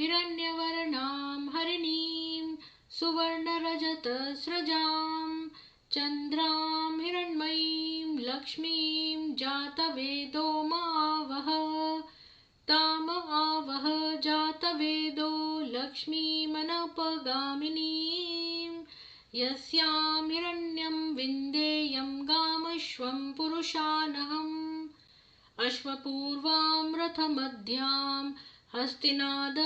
हिरण्यवर्णां हरिणीं सुवर्णरजतस्रजां चन्द्रां हिरण्मयीं लक्ष्मीं जातवेदो मावह ताम आवह जातवेदो लक्ष्मीमनपगामिनीं यस्यां हिरण्यं विन्देयं गामश्वं पुरुषानहम् अश्वपूर्वां रथमध्यां हस्तिनादप्रबोधिनीं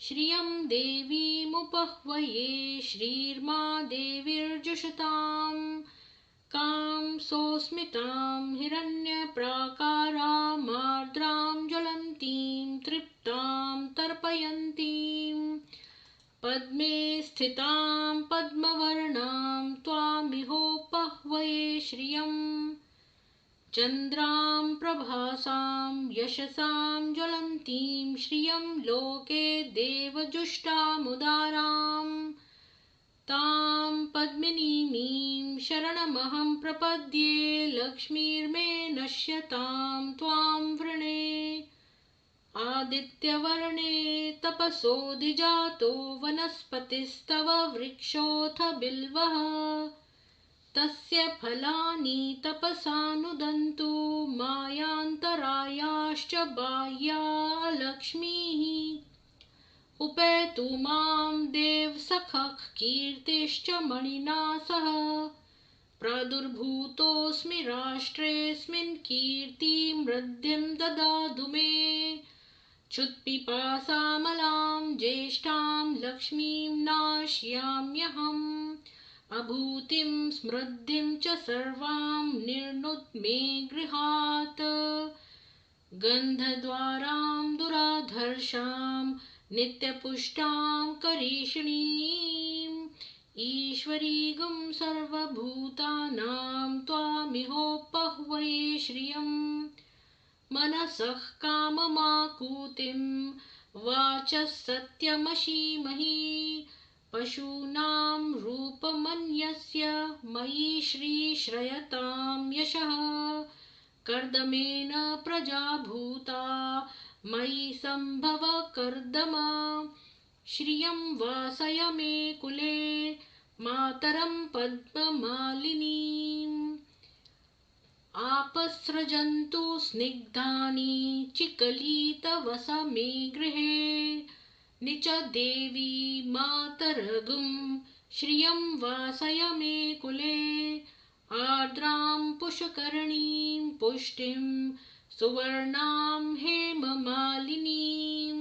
श्रियं देवीमुपह्वये श्रीर्मा देवीर्जुषतां कां सोऽस्मितां हिरण्यप्राकारामार्द्रां ज्वलन्तीं तृप्तां तर्पयन्तीं पद्मे स्थितां पद्मवर्णां त्वामिहोपह्वये श्रियम् चन्द्रां प्रभासां यशसां ज्वलन्तीं श्रियं लोके देवजुष्टामुदारां तां पद्मिनीमीं शरणमहं प्रपद्ये लक्ष्मीर्मे नश्यतां त्वां वृणे आदित्यवर्णे तपसोऽधिजातो वनस्पतिस्तव वृक्षोऽथ बिल्वः तस्य फलानि तपसानुदन्तु मायान्तरायाश्च बाह्या लक्ष्मीः उपेतु मां देवसखः कीर्तिश्च मणिना सह प्रादुर्भूतोऽस्मि राष्ट्रेऽस्मिन् कीर्तिं वृद्धिं ददातु मे क्षुत्पिपासामलां ज्येष्ठां लक्ष्मीं नाश्याम्यहम् अभूतिं समृद्धिं च सर्वां निर्नुत् मे गृहात् गन्धद्वारां दुराधर्षां नित्यपुष्टां करीषिणीम् ईश्वरीगुं सर्वभूतानां त्वामिहोपह्वये श्रियम् मनसः काममाकूतिं वाचः सत्यमशीमहि पशूनां रूपमन्यस्य मयि श्रीश्रयतां यशः कर्दमेन प्रजाभूता मयि सम्भव कर्दम श्रियं वासय मे कुले मातरं पद्ममालिनीम् आपस्रजन्तु स्निग्धानि चिकलितवस मे गृहे निच देवी मातरगुं श्रियं वासय मे कुले आर्द्रां पुष्करणीं पुष्टिं सुवर्णां हेममालिनीं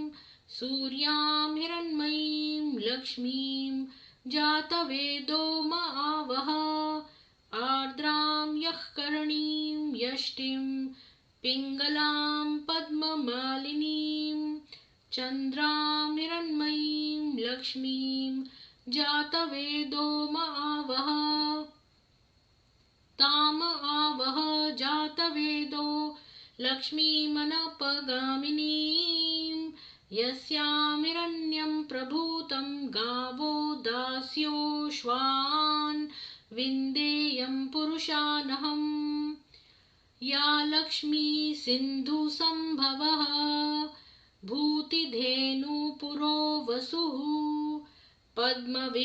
सूर्यां हिरण्मयीं लक्ष्मीं जातवेदो मावह आर्द्रां यः करणीं यष्टिं पिङ्गलां पद्ममालिनीं चन्द्रां हिरण्मयीं लक्ष्मीं जातवेदो मावह ताम आवह जातवेदो लक्ष्मीमनपगामिनीं यस्यां हिरण्यं प्रभूतं गावो दास्योश्वान् विन्देयं पुरुषानहम् या लक्ष्मी सिन्धुसम्भवः भूतिधेनुपुरो वसुः पद्मविश्वावसुर्देवी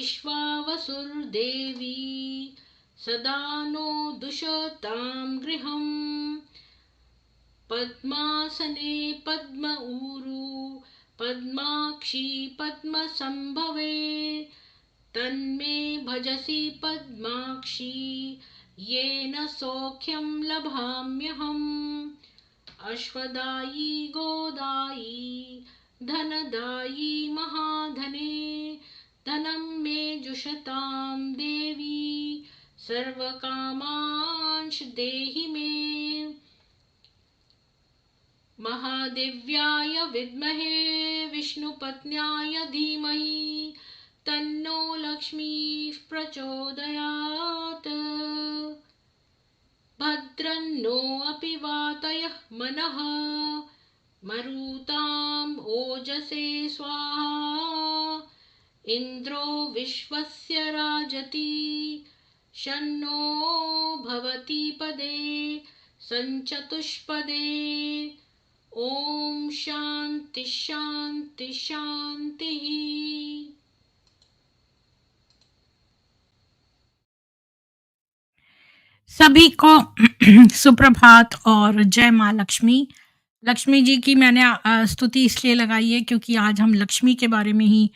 सदा नो दुषतां गृहम् पद्मासने पद्म ऊरु पद्माक्षी पद्मसम्भवे तन्मे भजसि पद्माक्षी येन सौख्यं लभाम्यहम् अश्वदायी गोदायी धनदायी महाधने धनं मे जुषतां देवी सर्वकामांश देहि मे महादेव्याय विद्महे विष्णुपत्न्याय धीमहि तन्नो लक्ष्मीः प्रचोदयात् भद्रन्नो अपि वातयः मनः मरुताम् ओजसे स्वाहा इन्द्रो विश्वस्य राजति शन्नो भवति पदे सञ्चतुष्पदे ॐ शान्ति शांति शांति शांति। सभी को सुप्रभात और जय माँ लक्ष्मी। लक्ष्मी जी की मैंने स्तुति इसलिए लगाई है क्योंकि आज हम लक्ष्मी के बारे में ही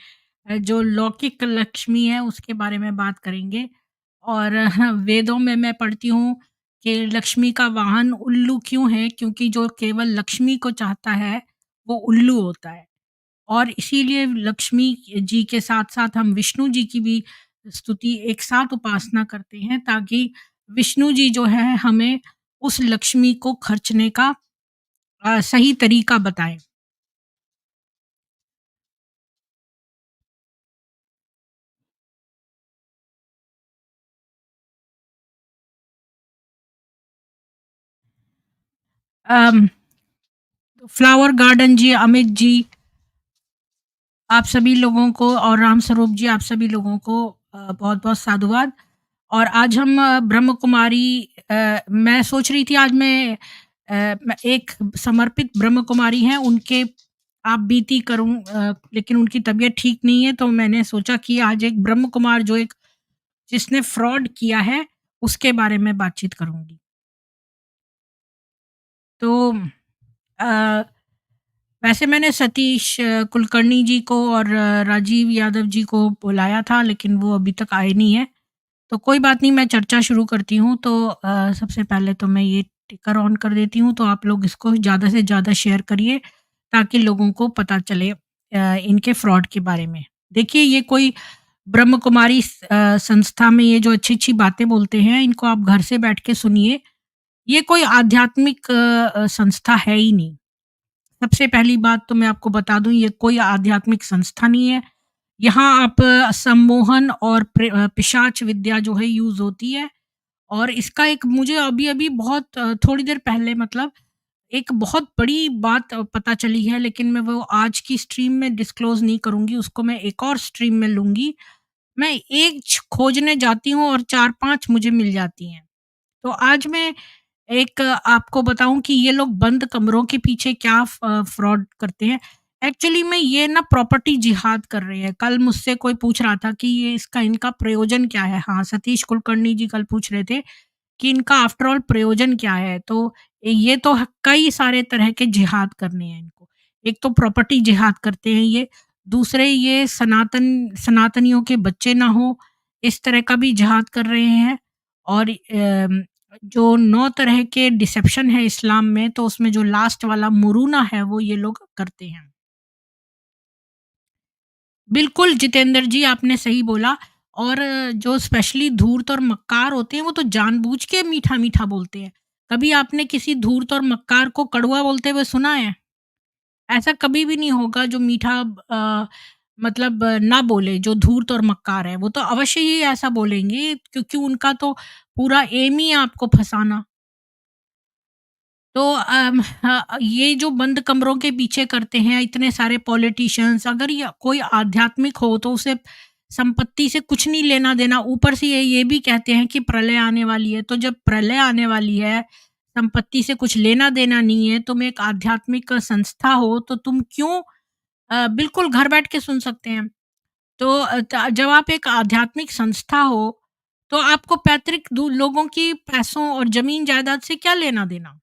जो लौकिक लक्ष्मी है उसके बारे में बात करेंगे। और वेदों में मैं पढ़ती हूँ कि लक्ष्मी का वाहन उल्लू क्यों है, क्योंकि जो केवल लक्ष्मी को चाहता है वो उल्लू होता है। और इसीलिए लक्ष्मी जी के साथ-साथ हम विष्णु जी की भी स्तुति एक साथ उपासना करते हैं, ताकि विष्णु जी जो है हमें उस लक्ष्मी को खर्चने का सही तरीका बताएँ। अम, फ्लावर गार्डन जी, अमित जी, आप सभी लोगों को और राम स्वरूप जी, आप सभी लोगों को बहुत-बहुत साधुवाद। और आज हम ब्रह्म कुमारी, मैं सोच रही थी आज मैं एक समर्पित ब्रह्म कुमारी हैं, उनके आप बीती करूँ, लेकिन उनकी तबीयत ठीक नहीं है, तो मैंने सोचा कि आज एक ब्रह्म कुमार जो एक जिसने फ्रॉड किया है, उसके बारे में बातचीत करूँगी। तो अ, वैसे मैंने सतीश कुलकर्णी जी को और राजीव यादव जी को बुलाया था, लेकिन वो अभी तक आए नहीं हैं। तो कोई बात नहीं, मैं चर्चा शुरू करती हूँ। तो सबसे पहले तो मैं ये टिकर ऑन कर देती हूँ, तो आप लोग इसको ज़्यादा से ज़्यादा शेयर करिए, ताकि लोगों को पता चले इनके फ्रॉड के बारे में। देखिए, ये कोई ब्रह्म कुमारी संस्था में ये जो अच्छी-अच्छी बातें बोलते हैं, इनको आप घर से बैठ के सुनिए। ये कोई आध्यात्मिक संस्था है ही नहीं। सबसे पहली बात तो मैं आपको बता दूँ, ये कोई आध्यात्मिक संस्था नहीं है। यहाँ आप सम्मोहन और पिशाच विद्या जो है यूज़ होती है। और इसका एक मुझे अभी-अभी बहुत थोड़ी देर पहले, मतलब एक बहुत बड़ी बात पता चली है, लेकिन मैं वो आज की स्ट्रीम में डिस्क्लोज़ नहीं करूँगी, उसको मैं एक और स्ट्रीम में लूँगी। मैं एक खोजने जाती हूँ और 4-5 मुझे मिल जाती हैं। तो आज मैं एक आपको बताऊँ कि ये लोग बंद कमरों के पीछे क्या फ्रॉड करते हैं। एक्चुअली में ये ना प्रॉपर्टी जिहाद कर रहे हैं। कल मुझसे कोई पूछ रहा था कि ये इसका इनका प्रयोजन क्या है? हाँ, सतीश कुलकर्णी जी कल पूछ रहे थे कि इनका आफ्टर ऑल प्रयोजन क्या है? तो ये तो कई सारे तरह के जिहाद करने हैं इनको। एक तो प्रॉपर्टी जिहाद करते हैं ये, दूसरे ये सनातनियों के बच्चे ना हो, इस तरह का भी जिहाद कर रहे हैं। और जो 9 तरह के डिसेप्शन है इस्लाम में, तो उसमें जो लास्ट वाला मुरूना है, वो ये लोग करते हैं। बिल्कुल जितेंद्र जी, आपने सही बोला। और जो स्पेशली धूर्त और मक्कार होते हैं, वो तो जानबूझ के मीठा-मीठा बोलते हैं। कभी आपने किसी धूर्त और मक्कार को कड़वा बोलते हुए सुना है? ऐसा कभी भी नहीं होगा जो मीठा मतलब ना बोले, जो धूर्त और मक्कार है, वो तो अवश्य ही ऐसा बोलेंगे, क्योंकि उनका तो पूरा एम ही है आपको फँसाना। तो ये जो बंद कमरों के पीछे करते हैं इतने सारे पॉलिटिशियंस, अगर ये कोई आध्यात्मिक हो तो उसे संपत्ति से कुछ नहीं लेना देना, ऊपर से ये भी कहते हैं कि प्रलय आने वाली है। तो जब प्रलय आने वाली है, संपत्ति से कुछ लेना देना नहीं है, तुम एक आध्यात्मिक संस्था हो, तो तुम क्यों बिल्कुल घर बैठ के सुन सकते हैं। तो जब आप एक आध्यात्मिक संस्था हो, तो आपको पैतृक लोगों की पैसों और जमीन जायदाद से क्या लेना देना।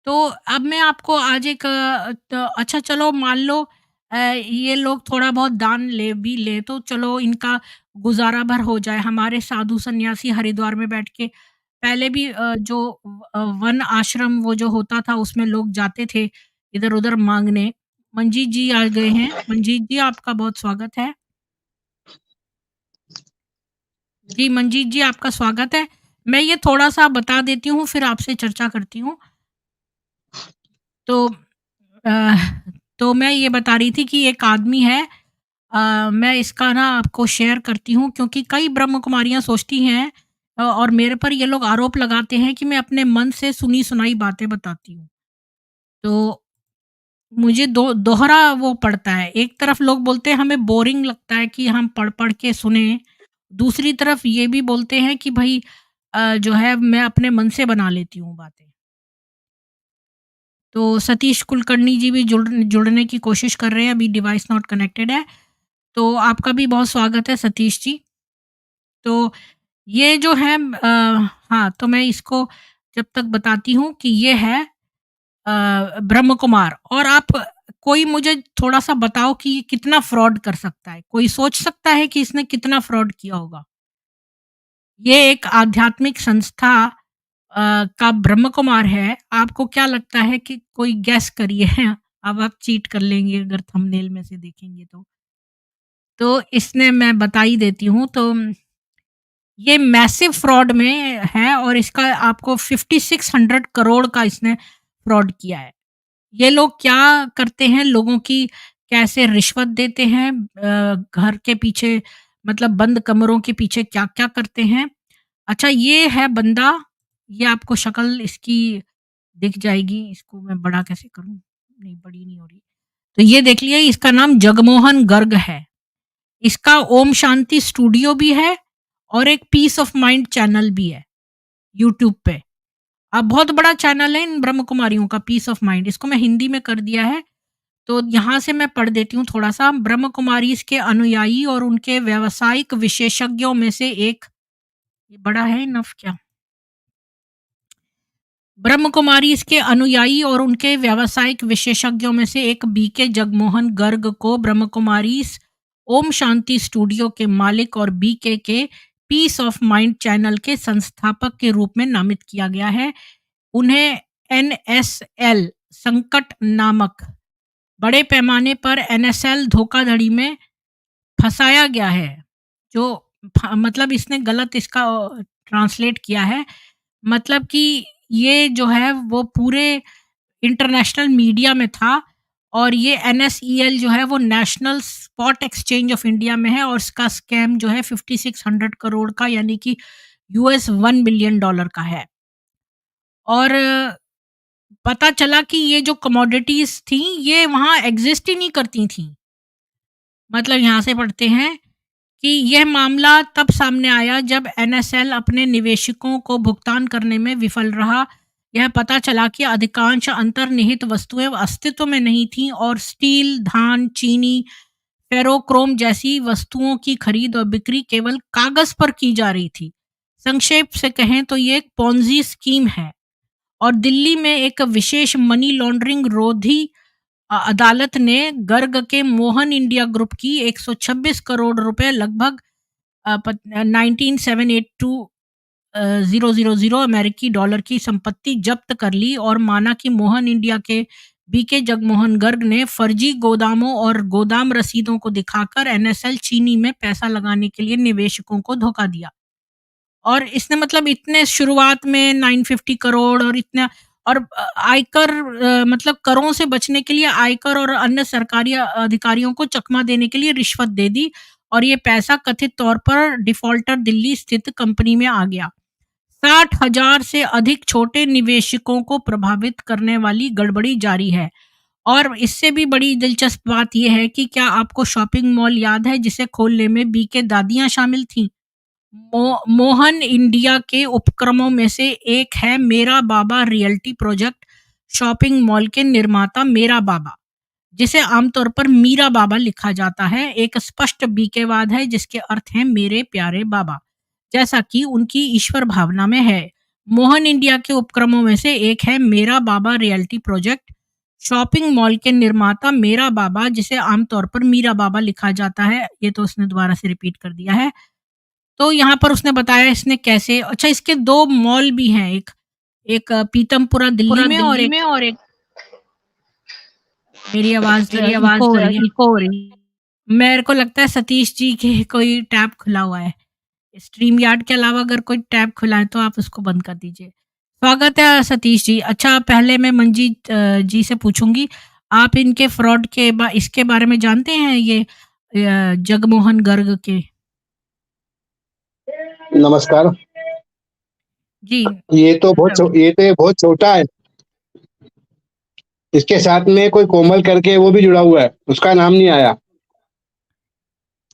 तो अब मैं आपको आज एक अच्छा चलो मान लो ये लोग थोड़ा बहुत दान ले भी ले, तो चलो इनका गुज़ारा भर हो जाए। हमारे साधु सन्यासी हरिद्वार में बैठ के पहले भी जो वन आश्रम वो जो होता था, उसमें लोग जाते थे इधर-उधर माँगने। मंजीत जी आ गए हैं। मंजीत जी, आपका बहुत स्वागत है। जी, मंजीत जी, आपका स्वागत है। मैं ये थोड़ा-सा बता देती हूँ, फिर आपसे चर्चा करती हूँ। तो अ, तो मैं ये बता रही थी कि एक आदमी है, मैं इसका ना आपको शेयर करती हूँ, क्योंकि कई ब्रह्म कुमारियाँ सोचती हैं और मेरे पर ये लोग आरोप लगाते हैं कि मैं अपने मन से सुनी-सुनाई बातें बताती हूँ। तो मुझे दोहरा वो पड़ता है। एक तरफ लोग बोलते हैं हमें बोरिंग लगता है कि हम पढ़-पढ़ के सुनें, दूसरी तरफ ये भी बोलते हैं कि भई जो है मैं अपने मन से बना लेती हूँ बातें। तो सतीश कुलकर्णी जी भी जुड़ने की कोशिश कर रहे हैं, अभी डिवाइस नॉट कनेक्टेड है। तो आपका भी बहुत स्वागत है सतीश जी। तो ये जो है हाँ, तो मैं इसको जब तक बताती हूँ कि ये है ब्रह्म कुमार। और आप कोई मुझे थोड़ा-सा बताओ कि ये कितना फ्रॉड कर सकता है? कोई सोच सकता है कि इसने कितना फ्रॉड किया होगा? ये एक आध्यात्मिक संस्था का ब्रह्म कुमार है। आपको क्या लगता है कि कोई गेस करिए? अब आप चीट कर लेंगे अगर थंबनेल में से देखेंगे तो। तो इसने मैं बता ही देती हूँ। तो ये मैसिव फ्रॉड में है और इसका आपको 5600 करोड़ का इसने फ्रॉड किया है। ये लोग क्या करते हैं, लोगों की कैसे रिश्वत देते हैं, घर के पीछे मतलब बंद कमरों के पीछे क्या-क्या करते हैं। अच्छा, ये है बंदा, ये आपको शक्ल इसकी दिख जाएगी। इसको मैं बड़ा कैसे करूँ? नहीं, बड़ी नहीं हो रही। तो ये देख लिया, इसका नाम जगमोहन गर्ग है। इसका ओम शांति स्टूडियो भी है और एक पीस ऑफ माइंड चैनल भी है यूट्यूब पे। अब बहुत बड़ा चैनल है इन ब्रह्म कुमारियों का, पीस ऑफ माइंड। इसको मैं हिंदी में कर दिया है, तो यहाँ से मैं पढ़ देती हूँ थोड़ा-सा। ब्रह्म कुमारीज़ के अनुयायी और उनके व्यावसायिक विशेषज्ञों में से एक, ये बड़ा है इनफ क्या? ब्रह्म कुमारीज़ के अनुयायी और उनके व्यावसायिक विशेषज्ञों में से एक बीके जगमोहन गर्ग को ब्रह्म कुमारीज़ ओम शांति स्टूडियो के मालिक और बीके के पीस ऑफ माइंड चैनल के संस्थापक के रूप में नामित किया गया है। उन्हें एनएसएल संकट नामक बड़े पैमाने पर एनएसएल धोखाधड़ी में फंसाया गया है। जो मतलब इसने गलत इसका ट्रांसलेट किया है। मतलब कि ये जो है वो पूरे इंटरनेशनल मीडिया में था और ये एनएसईएल जो है वो national spot exchange of India में है और इसका स्कैम जो है 5600 करोड़ का, यानी कि यूएस $1 बिलियन का है। और पता चला कि ये जो कमोडिटीज थी ये वहाँ एग्जिस्ट ही नहीं करती थी। मतलब यहाँ से पढ़ते हैं कि यह मामला तब सामने आया जब एनएसएल अपने निवेशकों को भुगतान करने में विफल रहा। यह पता चला कि अधिकांश अंतर्निहित वस्तुएं अस्तित्व में नहीं थीं और स्टील, धान, चीनी, फेरोक्रोम जैसी वस्तुओं की खरीद और बिक्री केवल कागज पर की जा रही थी। संक्षेप से कहें तो ये एक पोंजी स्कीम है। और दिल्ली में एक विशेष मनी लॉन्ड्रिंग रोधी अदालत ने गर्ग के मोहन इंडिया ग्रुप की 126 करोड़ रुपए लगभग 19,782,000 अमेरिकी डॉलर की संपत्ति जब्त कर ली और माना कि मोहन इंडिया के बीके जगमोहन गर्ग ने फर्जी गोदामों और गोदाम रसीदों को दिखाकर एनएसएल चीनी में पैसा लगाने के लिए निवेशकों को धोखा दिया। और इसने मतलब इतने शुरुआत में 950 करोड़ और इतना, और आयकर मतलब करों से बचने के लिए आयकर और अन्य सरकारी अधिकारियों को चकमा देने के लिए रिश्वत दे दी और ये पैसा कथित तौर पर डिफॉल्टर दिल्ली स्थित कंपनी में आ गया। 60,000 से अधिक छोटे निवेशकों को प्रभावित करने वाली गड़बड़ी जारी है। और इससे भी बड़ी दिलचस्प बात यह है कि क्या आपको शॉपिंग मॉल याद है जिसे खोलने में बीके दादियां शामिल थीं? मोहन इंडिया के उपक्रमों में से एक है मेरा बाबा रियल्टी प्रोजेक्ट। शॉपिंग मॉल के निर्माता मेरा बाबा, जिसे आमतौर पर मीरा बाबा लिखा जाता है, एक स्पष्ट बीकेवाद है जिसके अर्थ हैं मेरे प्यारे बाबा, जैसा कि उनकी ईश्वर भावना में है। मोहन इंडिया के उपक्रमों में से एक है मेरा बाबा रियल्टी प्रोजेक्ट। शॉपिंग मॉल के निर्माता मेरा बाबा, जिसे आमतौर पर मीरा बाबा लिखा जाता है। ये तो उसने दोबारा से रिपीट कर दिया है। तो यहाँ पर उसने बताया इसने कैसे। अच्छा, इसके 2 मॉल भी हैं, एक पीतमपुरा दिल्ली में और एक मेरी आवाज़ इको हो रही है। मेरे को लगता है सतीश जी के कोई टैब खुला हुआ है। स्ट्रीम यार्ड के अलावा अगर कोई टैब खुला है तो आप उसको बंद कर दीजिए। स्वागत है सतीश जी। अच्छा, पहले मैं मंजीत जी से पूछूंगी, आप इनके फ्रॉड के इसके बारे में जानते हैं, ये जगमोहन गर्ग के? नमस्कार जी। ये तो बहुत छोटा है। इसके साथ में कोई कोमल करके वो भी जुड़ा हुआ है, उसका नाम नहीं आया।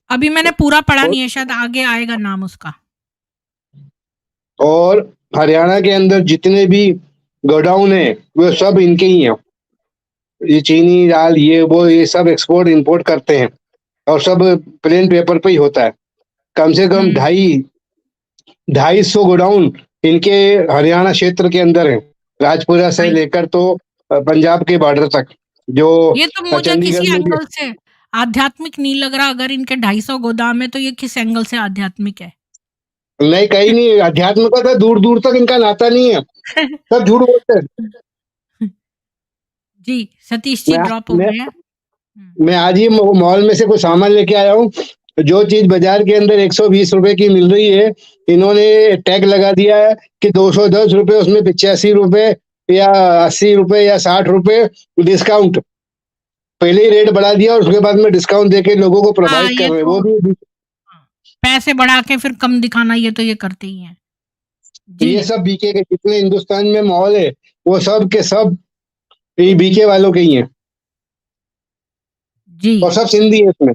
अभी मैंने पूरा पढ़ा नहीं है, शायद आगे आएगा नाम उसका। और हरियाणा के अंदर जितने भी गोडाउन है वो सब इनके ही हैं। ये चीनी दाल ये वो ये सब एक्सपोर्ट इंपोर्ट करते हैं और सब प्लेन पेपर पे ही होता है। कम से कम 250 गोडाउन इनके हरियाणा क्षेत्र के अंदर है, राजपुरा से भाई लेकर तो पंजाब के बॉर्डर तक, जो ये तो मुझे चंडीगढ़ किसी में भी। एंगल से आध्यात्मिक नहीं लग रहा। अगर इनके 250 गोदाम है तो ये किस एंगल से आध्यात्मिक है? नहीं, कहीं नहीं अध्यात्म का तो दूर दूर तक इनका नाता नहीं है, सब झूठ बोलते हैं। जी सतीश जी मैं ड्रॉप हो मैं गए हैं। हम्म, मैं आज ही मॉल में से कुछ सामान लेके आया हूँ। जो चीज बाजार के अंदर 120 रुपए की मिल रही है, इन्होंने टैग लगा दिया है कि 210 रुपए, उसमें 85 रुपए या 80 रुपए या 60 रुपए डिस्काउंट। पहले ही रेट बढ़ा दिया और उसके बाद में डिस्काउंट देके लोगों को हाँ प्रभावित कर ये रहे हैं तो वो भी। हाँ, पैसे बढ़ा के फिर कम दिखाना, ये तो ये करते ही हैं। जी ये सब बीके के जितने हिंदुस्तान में मॉल है वो सब के सब ये बीके वालों के ही हैं जी और सब सिंधी है इसमें।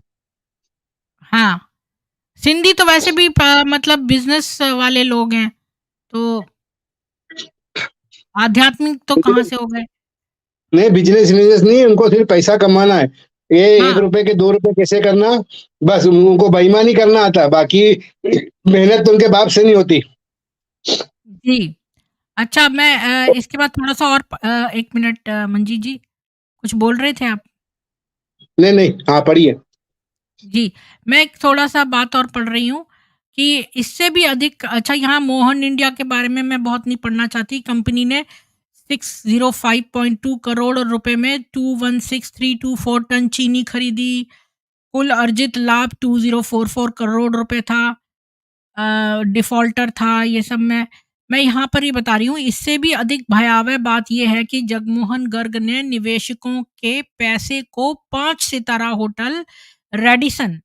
हाँ, सिंधी तो वैसे भी मतलब बिजनेस वाले लोग हैं, तो आध्यात्मिक तो कहाँ से हो गए? नहीं, बिजनेस बिजनेस नहीं, उनको सिर्फ पैसा कमाना है। ये हाँ 1 रुपए के 2 रुपए कैसे करना, बस उनको बेईमानी करना आता है, बाकी मेहनत तो उनके बाप से नहीं होती। जी। अच्छा मैं इसके बाद थोड़ा सा और 1 मिनट मंजीत जी कुछ बोल रहे थे आप? नहीं नहीं, हाँ पढ़िए। जी, मैं एक थोड़ा-सा बात और पढ़ रही हूँ कि इससे भी अधिक अच्छा यहाँ मोहन इंडिया के बारे में मैं बहुत नहीं पढ़ना चाहती। कंपनी ने 605.2 करोड़ रुपए में 216324 टन चीनी खरीदी। कुल अर्जित लाभ 2044 करोड़ रुपए था। डिफ़ॉल्टर था, ये सब मैं यहाँ पर ही बता रही हूँ। इससे भी अधिक भयावह बात ये है कि जगमोहन गर्ग ने निवेशकों के पैसे को 5 सितारा होटल रेडिसन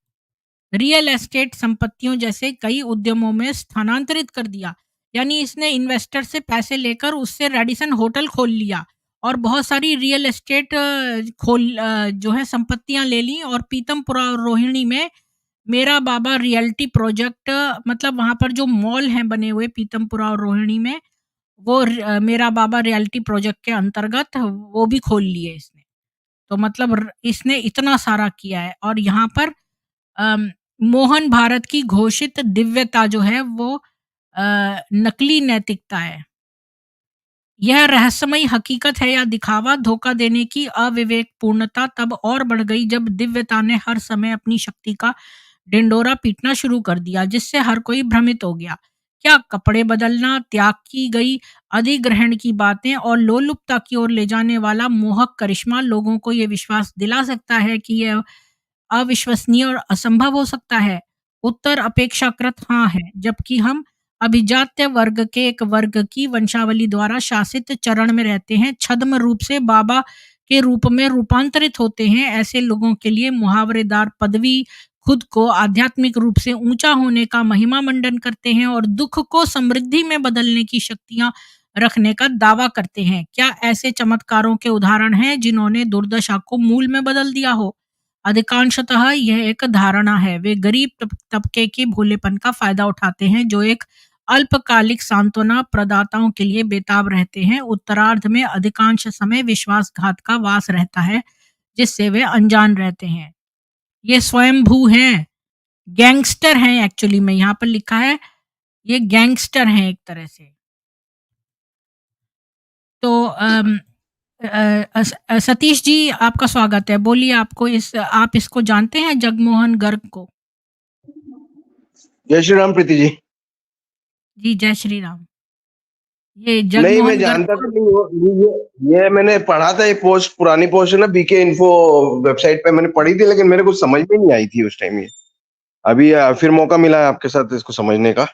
रियल एस्टेट संपत्तियों जैसे कई उद्यमों में स्थानांतरित कर दिया। यानी इसने इन्वेस्टर से पैसे लेकर उससे रेडिसन होटल खोल लिया और बहुत सारी रियल एस्टेट जो है संपत्तियां ले ली और पीतमपुरा और रोहिणी में मेरा बाबा रियल्टी प्रोजेक्ट मतलब वहां पर जो मॉल हैं बने हुए पीतमपुरा और रोहिणी में वो मेरा बाबा रियल्टी प्रोजेक्ट के अंतर्गत वो भी खोल लिए इसने। तो मतलब इसने इतना सारा किया है और यहाँ पर अम, मोहन भारत की घोषित दिव्यता जो है वो नकली नैतिकता है। यह रहस्यमयी हकीकत है या दिखावा? धोखा देने की अविवेकपूर्णता तब और बढ़ गई जब दिव्यता ने हर समय अपनी शक्ति का ढिंडोरा पीटना शुरू कर दिया, जिससे हर कोई भ्रमित हो गया। क्या कपड़े बदलना, त्याग की गई अधिग्रहण की बातें और लोलुपता की ओर ले जाने वाला मोहक करिश्मा लोगों को यह विश्वास दिला सकता है कि यह अविश्वसनीय और असंभव हो सकता है? उत्तर अपेक्षाकृत हाँ है, जबकि हम अभिजात्य वर्ग के एक वर्ग की वंशावली द्वारा शासित चरण में रहते हैं, छद्म रूप से बाबा के रूप में रूपांतरित होते हैं। ऐसे लोगों के लिए मुहावरेदार पदवी खुद को आध्यात्मिक रूप से ऊंचा होने का महिमा मंडन करते हैं और दुख को समृद्धि में बदलने की शक्तियां रखने का दावा करते हैं। क्या ऐसे चमत्कारों के उदाहरण हैं जिन्होंने दुर्दशा को मूल में बदल दिया हो? अधिकांशतः यह एक धारणा है। वे गरीब तबके के भोलेपन का फायदा उठाते हैं जो एक अल्पकालिक सांत्वना प्रदाताओं के लिए बेताब रहते हैं। उत्तरार्ध में अधिकांश समय विश्वासघात का वास रहता है जिससे वे अनजान रहते हैं। ये स्वयंभू हैं, गैंगस्टर हैं एक्चुअली में यहाँ पर लिखा है, ये गैंगस्टर हैं एक तरह से। तो सतीश जी आपका स्वागत है। बोलिए आप इसको जानते हैं जगमोहन गर्ग को? जय श्री राम प्रीति जी। जी जय श्री राम। ये नहीं, मैं जगमोहन गर्ग जानता को तो नहीं हूँ। ये मैंने पढ़ा था, ये पोस्ट पुरानी पोस्ट है ना, बीके इन्फो वेबसाइट पे मैंने पढ़ी थी, लेकिन मेरे को समझ में नहीं आई थी उस टाइम ये। अभी फिर मौका मिला है आपके साथ इसको समझने का।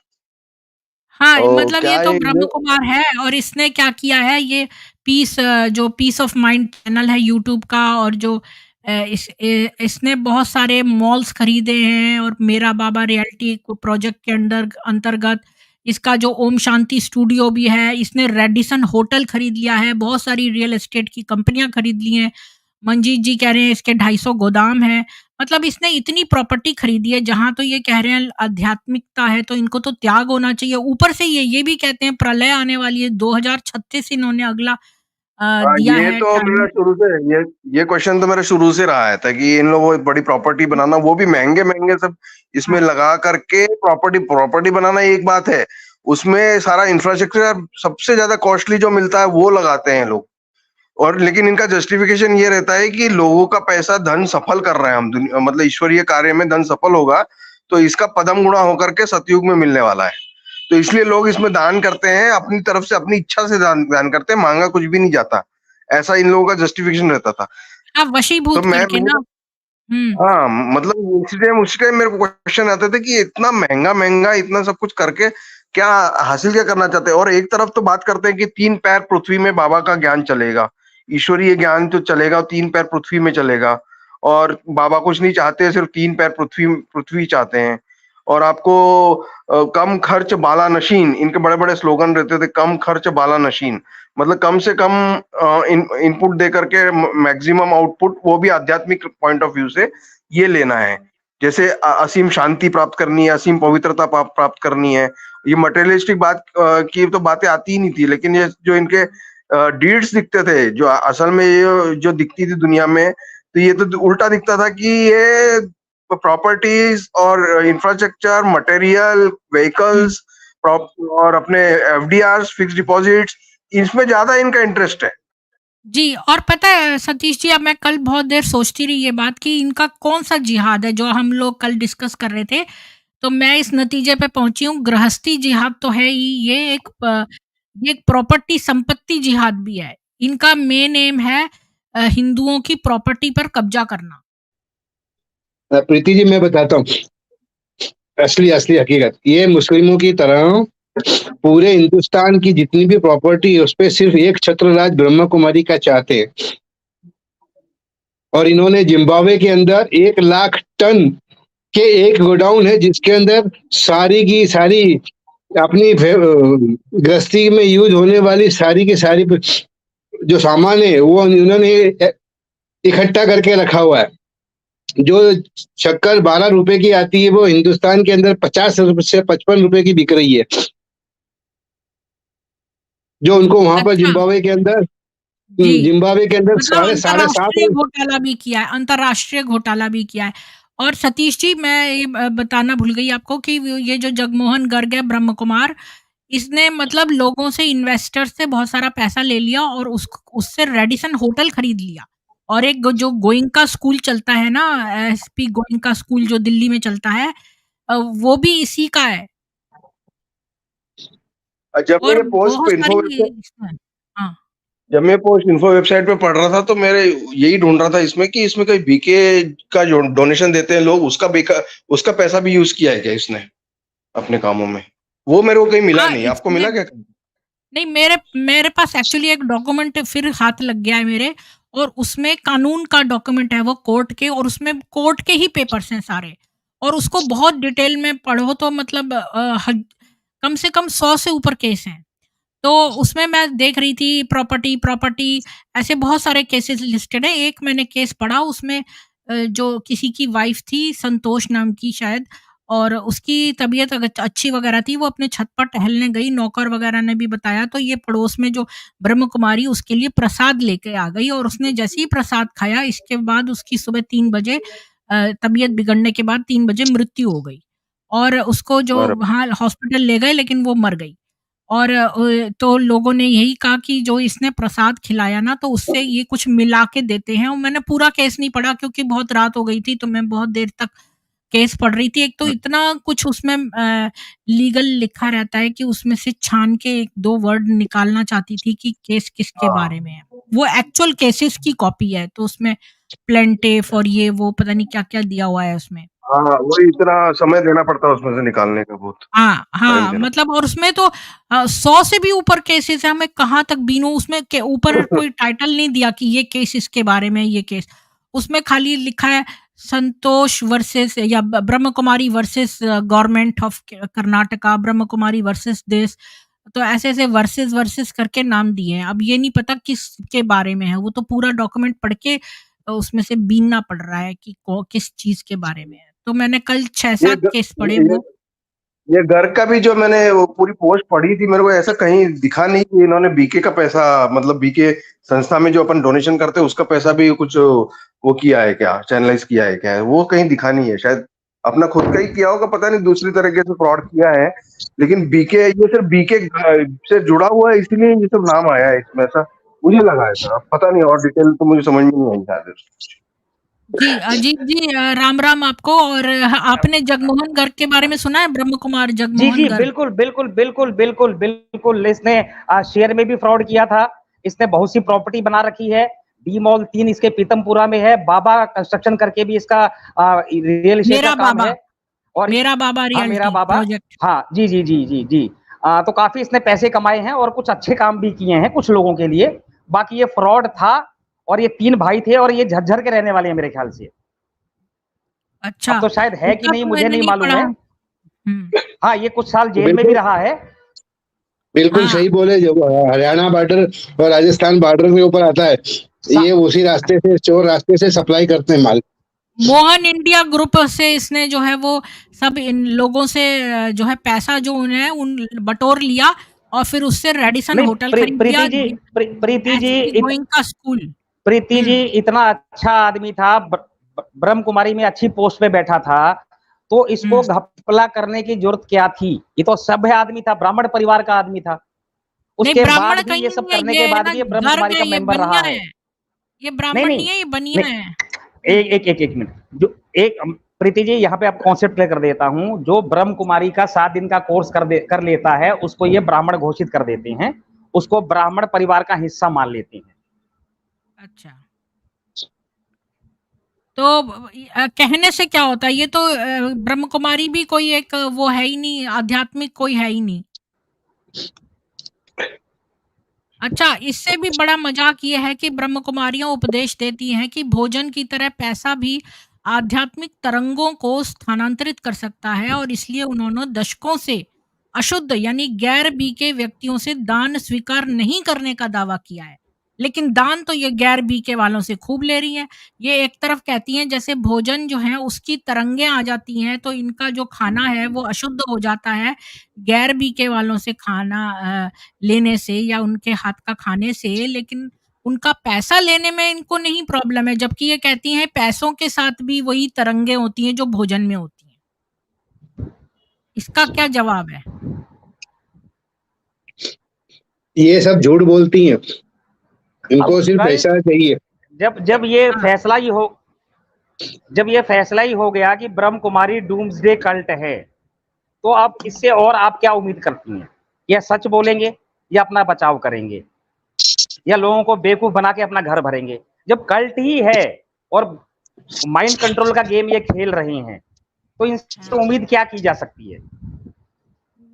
हाँ, और मतलब ये क्या तो ये ब्रह्म कुमार है और इसने क्या किया है, ये जो पीस ऑफ माइंड चैनल है यूट्यूब का और जो इसने बहुत सारे मॉल्स खरीदे हैं और मेरा बाबा रियल्टी प्रोजेक्ट के अंतर्गत इसका जो ओम शांति स्टूडियो भी है, इसने रेडिसन होटल खरीद लिया है, बहुत सारी रियल एस्टेट की कंपनियां खरीद ली हैं। मंजीत जी कह रहे हैं इसके 250 गोदाम है। मतलब इसने इतनी प्रॉपर्टी खरीदी है, जहाँ तो ये कह रहे हैं आध्यात्मिकता है तो इनको तो त्याग होना चाहिए। ऊपर से ये भी कहते हैं प्रलय आने वाली है, 2036 इन्होंने अगला दिया ये है तो मेरा टाइम। शुरू से ये क्वेश्चन तो मेरा शुरू से रहा है था कि इन लोगों को बड़ी प्रॉपर्टी बनाना, वो भी महंगे महंगे सब इसमें हाँ, लगा करके प्रॉपर्टी बनाना एक बात है, उसमें सारा इंफ्रास्ट्रक्चर सबसे ज्यादा कॉस्टली जो मिलता है वो लगाते हैं लोग। और लेकिन इनका जस्टिफिकेशन ये रहता है कि लोगों का पैसा धन सफल कर रहे हैं हम, मतलब ईश्वरीय कार्य में धन सफल होगा तो इसका पदम गुणा होकर के सतयुग में मिलने वाला है। तो इसलिए लोग इसमें दान करते हैं, अपनी तरफ से अपनी इच्छा से दान करते हैं, मांगा कुछ भी नहीं जाता। ऐसा इन लोगों का जस्टिफिकेशन रहता था। हाँ, तो वशीभूत मैं करके ना। हाँ, मतलब उस टाइम मेरे को क्वेश्चन आते थे कि इतना महंगा महंगा इतना सब कुछ करके क्या हासिल क्या करना चाहते हैं। और एक तरफ तो बात करते हैं कि 3 पैर पृथ्वी में बाबा का ज्ञान चलेगा, ईश्वरीय ज्ञान जो चलेगा 3 पैर पृथ्वी में चलेगा। और बाबा कुछ नहीं चाहते, सिर्फ 3 पैर पृथ्वी पृथ्वी चाहते हैं। और आपको कम खर्च बाला नशीन, इनके बड़े बड़े स्लोगन रहते थे, कम खर्च बाला नशीन, मतलब कम से कम इनपुट दे करके मैक्सिमम आउटपुट, वो भी आध्यात्मिक पॉइंट ऑफ व्यू से ये लेना है। जैसे असीम शांति प्राप्त करनी है, असीम पवित्रता प्राप्त करनी है। ये मटेरियलिस्टिक बात की तो बातें आती ही नहीं थी, लेकिन ये जो इनके डीड्स दिखते थे, जो असल में ये जो दिखती थी दुनिया में, तो ये तो उल्टा दिखता था कि ये प्रॉपर्टीज और इंफ्रास्ट्रक्चर, मटेरियल, व्हीकल्स और अपने एफडीआर, फिक्स डिपॉजिट्स, इसमें ज्यादा इनका इंटरेस्ट है। जी, और पता है सतीश जी, अब मैं कल बहुत देर सोचती रही ये बात कि इनका कौन-सा जिहाद है, जो हम लोग कल डिस्कस कर रहे थे, तो मैं इस नतीजे पे पहुँची हूँ, गृहस्थी जिहाद तो है ही, ये एक प्रॉपर्टी संपत्ति जिहाद भी है। इनका मेन एम है हिंदुओं की प्रॉपर्टी पर कब्ज़ा करना। प्रीति जी, मैं बताता हूँ असली असली हकीकत। ये मुस्लिमों की तरह पूरे हिंदुस्तान की जितनी भी प्रॉपर्टी है उस पे सिर्फ एक छत्रराज ब्रह्मा कुमारी का चाहते हैं। और इन्होंने जिम्बाब्वे के अंदर 1 लाख टन के एक गोडाउन है जिसके अंदर सारी की सारी अपनी गृहस्थी में यूज होने वाली सारी की सारी जो सामान है वो उन्होंने इकट्ठा करके रखा हुआ है। जो शक्कर 12 रुपए की आती है वो हिंदुस्तान के अंदर 50 से 55 रुपए की बिक रही है, जो उनको वहां पर अच्छा, जिम्बाब्वे के अंदर जी। मतलब साढ़े साढ़े अंतर्राष्ट्रीय 7। घोटाला भी किया है, अंतर्राष्ट्रीय घोटाला भी किया है। और सतीश जी, मैं ये बताना भूल गई आपको कि ये जो जगमोहन गर्ग है, ब्रह्म कुमार, इसने मतलब लोगों से, इन्वेस्टर्स से बहुत सारा पैसा ले लिया और उससे रेडिसन होटल खरीद लिया। और एक जो गोइंका स्कूल चलता है ना, एसपी गोइंका स्कूल जो दिल्ली में चलता है, वो भी इसी का है। जब मैं और ये पोस्ट बहुत पे इन्फो सारी वेबसाइट इसमें, हाँ, जब मैं पोस्ट इन्फो वेबसाइट पे पढ़ रहा था तो मेरे यही ढूंढ रहा था इसमें कि इसमें कोई बीके का जो डोनेशन देते हैं लोग, उसका पैसा भी यूज किया है क्या इसने अपने कामों में? वो मेरे को कहीं मिला हाँ, नहीं, आपको इसमें मिला क्या? नहीं, मेरे मेरे पास एक्चुअली एक डॉक्यूमेंट फिर हाथ लग गया है मेरे, और उसमें कानून का डॉक्यूमेंट है वो, कोर्ट के, और उसमें कोर्ट के ही पेपर्स हैं सारे। और उसको बहुत डिटेल में पढ़ो तो मतलब कम से कम 100 से ऊपर केस हैं। तो उसमें मैं देख रही थी प्रॉपर्टी प्रॉपर्टी, ऐसे बहुत सारे केसेस लिस्टेड हैं। एक मैंने केस पढ़ा, उसमें जो किसी की वाइफ थी, संतोष नाम की शायद, और उसकी तबीयत अच्छी वगैरह थी, वो अपने छत पर टहलने गई, नौकर वगैरह ने भी बताया, तो ये पड़ोस में जो ब्रह्म कुमारी उसके लिए प्रसाद लेके आ गई, और उसने जैसे ही प्रसाद खाया, इसके बाद उसकी सुबह 3 बजे तबीयत बिगड़ने के बाद 3 बजे मृत्यु हो गई। और उसको जो और वहाँ हॉस्पिटल ले गए, लेकिन वो मर गई। और तो लोगों ने यही कहा कि जो इसने प्रसाद खिलाया ना, तो उससे ये कुछ मिला के देते हैं। और मैंने पूरा केस नहीं पढ़ा क्योंकि बहुत रात हो गई थी, तो मैं बहुत देर तक केस पढ़ रही थी। एक तो इतना कुछ उसमें लीगल लिखा रहता है कि उसमें से छान के 1-2 वर्ड निकालना चाहती थी कि केस किसके बारे में है। वो एक्चुअल केसेस की कॉपी है, तो उसमें प्लेंटिफ और ये वो पता नहीं क्या-क्या दिया हुआ है उसमें। हाँ, वही इतना समय देना पड़ता है उसमें से निकालने का, बहुत हाँ, टाइम हाँ, देना। मतलब, और उसमें तो 100 से भी ऊपर केसेस हैं, मैं कहाँ तक गिनूँ, उसमें के ऊपर कोई टाइटल नहीं दिया कि ये केस इसके बारे में, ये केस। उसमें खाली लिखा है संतोष वर्सेस, या Brahma Kumari versus government of Karnataka, Brahma Kumari versus this, तो ऐसे-ऐसे वर्सेस वर्सेस करके नाम दिए हैं। अब ये नहीं पता किसके बारे में है, वो तो पूरा डॉक्यूमेंट पढ़ के उसमें से बीनना पड़ रहा है कि किस चीज़ के बारे में है। तो मैंने कल ये 6-7 केस पढ़े ये वो। ये घर का भी जो मैंने वो पूरी पोस्ट पढ़ी थी, मेरे को ऐसा कहीं दिखा नहीं कि इन्होंने बीके का पैसा, मतलब बीके संस्था में जो अपन डोनेशन करते हैं उसका पैसा भी कुछ वो किया है क्या, चैनलाइज किया है क्या, वो कहीं दिखा नहीं है। शायद अपना खुद का ही किया होगा, पता नहीं दूसरी तरीके से फ्रॉड किया है। लेकिन बीके, ये सिर्फ बीके से जुड़ा हुआ है इसलिए ये सब नाम आया है इसमें, ऐसा मुझे लगा है सर। अब पता नहीं, और डिटेल तो मुझे समझ में नहीं आई शायद। जी अजीत जी, राम राम आपको। और आपने जगमोहन गर्ग के बारे में सुना है? ब्रह्म कुमार जी जगमोहन जी गर्ग। बिल्कुल बिल्कुल बिल्कुल बिल्कुल बिल्कुल। इसने शेयर में भी फ्रॉड किया था। इसने बहुत सी प्रॉपर्टी बना रखी है। डी मॉल 3 इसके पीतमपुरा में है। बाबा कंस्ट्रक्शन करके भी इसका रियल एस्टेट मेरा का काम बाबा, है। और मेरा बाबा हाँ, मेरा रियल्टी बाबा प्रोजेक्ट। हाँ जी जी जी जी जी। तो काफी इसने पैसे कमाए हैं और कुछ अच्छे काम भी किए हैं कुछ लोगों के लिए। बाकी ये फ्रॉड था। और ये 3 भाई थे और ये झज्जर के रहने वाले हैं मेरे ख्याल से। अच्छा, अब तो शायद है कि इतना नहीं तो मुझे मैंने नहीं मालूम पढ़ा। है। हाँ, ये कुछ साल जेल में भी बिल्कुल रहा है। बिल्कुल हाँ, सही बोले। जो हरियाणा बॉर्डर और राजस्थान बॉर्डर के ऊपर आता है, ये उसी रास्ते से, चोर रास्ते से सप्लाई करते हैं माल। मोहन इंडिया ग्रुप से इसने जो है वो सब इन लोगों से जो है पैसा जो उन्हें उन बटोर लिया और फिर उससे रेडिसन नहीं, होटल खरीद लिया, प्रीति जी गोइंका स्कूल। प्रीति जी इतना अच्छा आदमी था। ब्रह्म कुमारी में अच्छी पोस्ट पे बैठा था, तो इसको घपला करने की जरूरत क्या थी? ये तो सभ्य आदमी था, ब्राह्मण परिवार का आदमी था। नहीं, उसके ब्राह्मण बाद भी कहीं ये सब नहीं है, करने ये के है बाद ना भी ये ब्रह्म धर्म कुमारी है, का ये मेंबर रहा बनिया है। है। ये ब्राह्मण नहीं है, ये बनिया नहीं, है। एक मिनट। जो एक प्रीति जी यहाँ पे आप कॉन्सेप्ट क्लियर कर देता हूँ। जो ब्रह्म कुमारी का 7 दिन का कोर्स कर लेता है, उसको ये ब्राह्मण घोषित कर देते हैं। उसको ब्राह्मण परिवार का हिस्सा मान लेते हैं। अच्छा, तो कहने से क्या होता है? ये तो ब्रह्म कुमारी भी कोई एक वो है ही नहीं, आध्यात्मिक कोई है ही नहीं। अच्छा, इससे भी बड़ा मजाक ये है कि ब्रह्म कुमारियां उपदेश देती हैं कि भोजन की तरह पैसा भी आध्यात्मिक तरंगों को स्थानांतरित कर सकता है, और इसलिए उन्होंने दशकों से अशुद्ध यानी गैर बीके व्यक्तियों से दान स्वीकार नहीं करने का दावा किया है। लेकिन दान तो ये गैर बीके वालों से खूब ले रही हैं। ये एक तरफ कहती हैं जैसे भोजन जो है उसकी तरंगें आ जाती हैं, तो इनका जो खाना है वो अशुद्ध हो जाता है गैर बीके वालों से खाना लेने से या उनके हाथ का खाने से, लेकिन उनका पैसा लेने में इनको नहीं प्रॉब्लम है। जबकि ये कहती हैं पैसों के साथ भी वही तरंगें होती हैं जो भोजन में होती हैं। इसका क्या जवाब है? ये सब झूठ बोलती हैं, इनको अब सिर्फ कल पैसा चाहिए। जब ये हाँ, फैसला ही हो गया कि ब्रह्म कुमारी डूम्सडे कल्ट है, तो अब इससे और आप क्या उम्मीद करती हैं? या सच बोलेंगे, या अपना बचाव करेंगे, या लोगों को बेवकूफ बना के अपना घर भरेंगे? जब कल्ट ही है और माइंड कंट्रोल का गेम ये खेल रहे हैं, तो इनसे उम्मीद क्या की जा सकती है?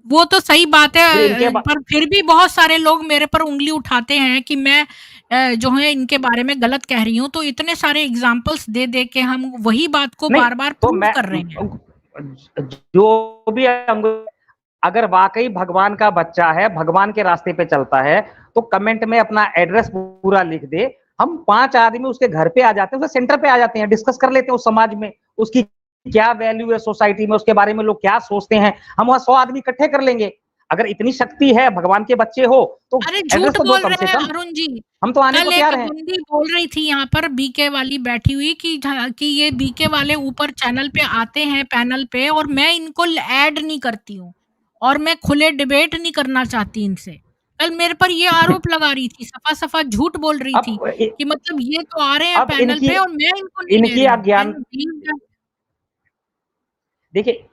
वो तो सही बात फिर इनके है, पर फिर भी बहुत सारे लोग मेरे पर उंगली उठाते हैं कि मैं जो है इनके बारे में गलत कह रही हूँ। तो इतने सारे एग्जाम्पल्स दे दे के हम वही बात को नहीं, बार बार तो प्रूव मैं कर रहे हैं। जो भी अगर वाकई भगवान का बच्चा है, भगवान के रास्ते पे चलता है, तो कमेंट में अपना एड्रेस पूरा लिख दे। हम 5 आदमी उसके घर पे आ जाते हैं, उसके सेंटर पे आ जाते हैं, डिस्कस कर लेते हैं उस समाज में उसकी क्या वैल्यू है, सोसाइटी में उसके बारे में लोग क्या सोचते हैं। हम वहां 100 आदमी इकट्ठे कर लेंगे। अगर इतनी शक्ति है, भगवान के बच्चे हो, तो अरे एड्रेस झूठ तो दो बोल कम से रहे हैं कम। अरुण जी। हम तो आने को कल एक तैयार हैं। बंदी बोल रही थी यहाँ पर, बीके वाली बैठी हुई, कि ये बीके वाले ऊपर चैनल पे आते हैं पैनल पे और मैं इनको ऐड नहीं करती हूँ और मैं खुले डिबेट नहीं करना चाहती इनसे। कल मेरे पर ये आरोप लगा रही थी, सफा झूठ बोल रही थी अब कि मतलब ये तो आ रहे हैं अब पैनल इनकी पे और मैं इनको नहीं ले इनकी रही हूँ। अज्ञान Can you believe that? देखिए,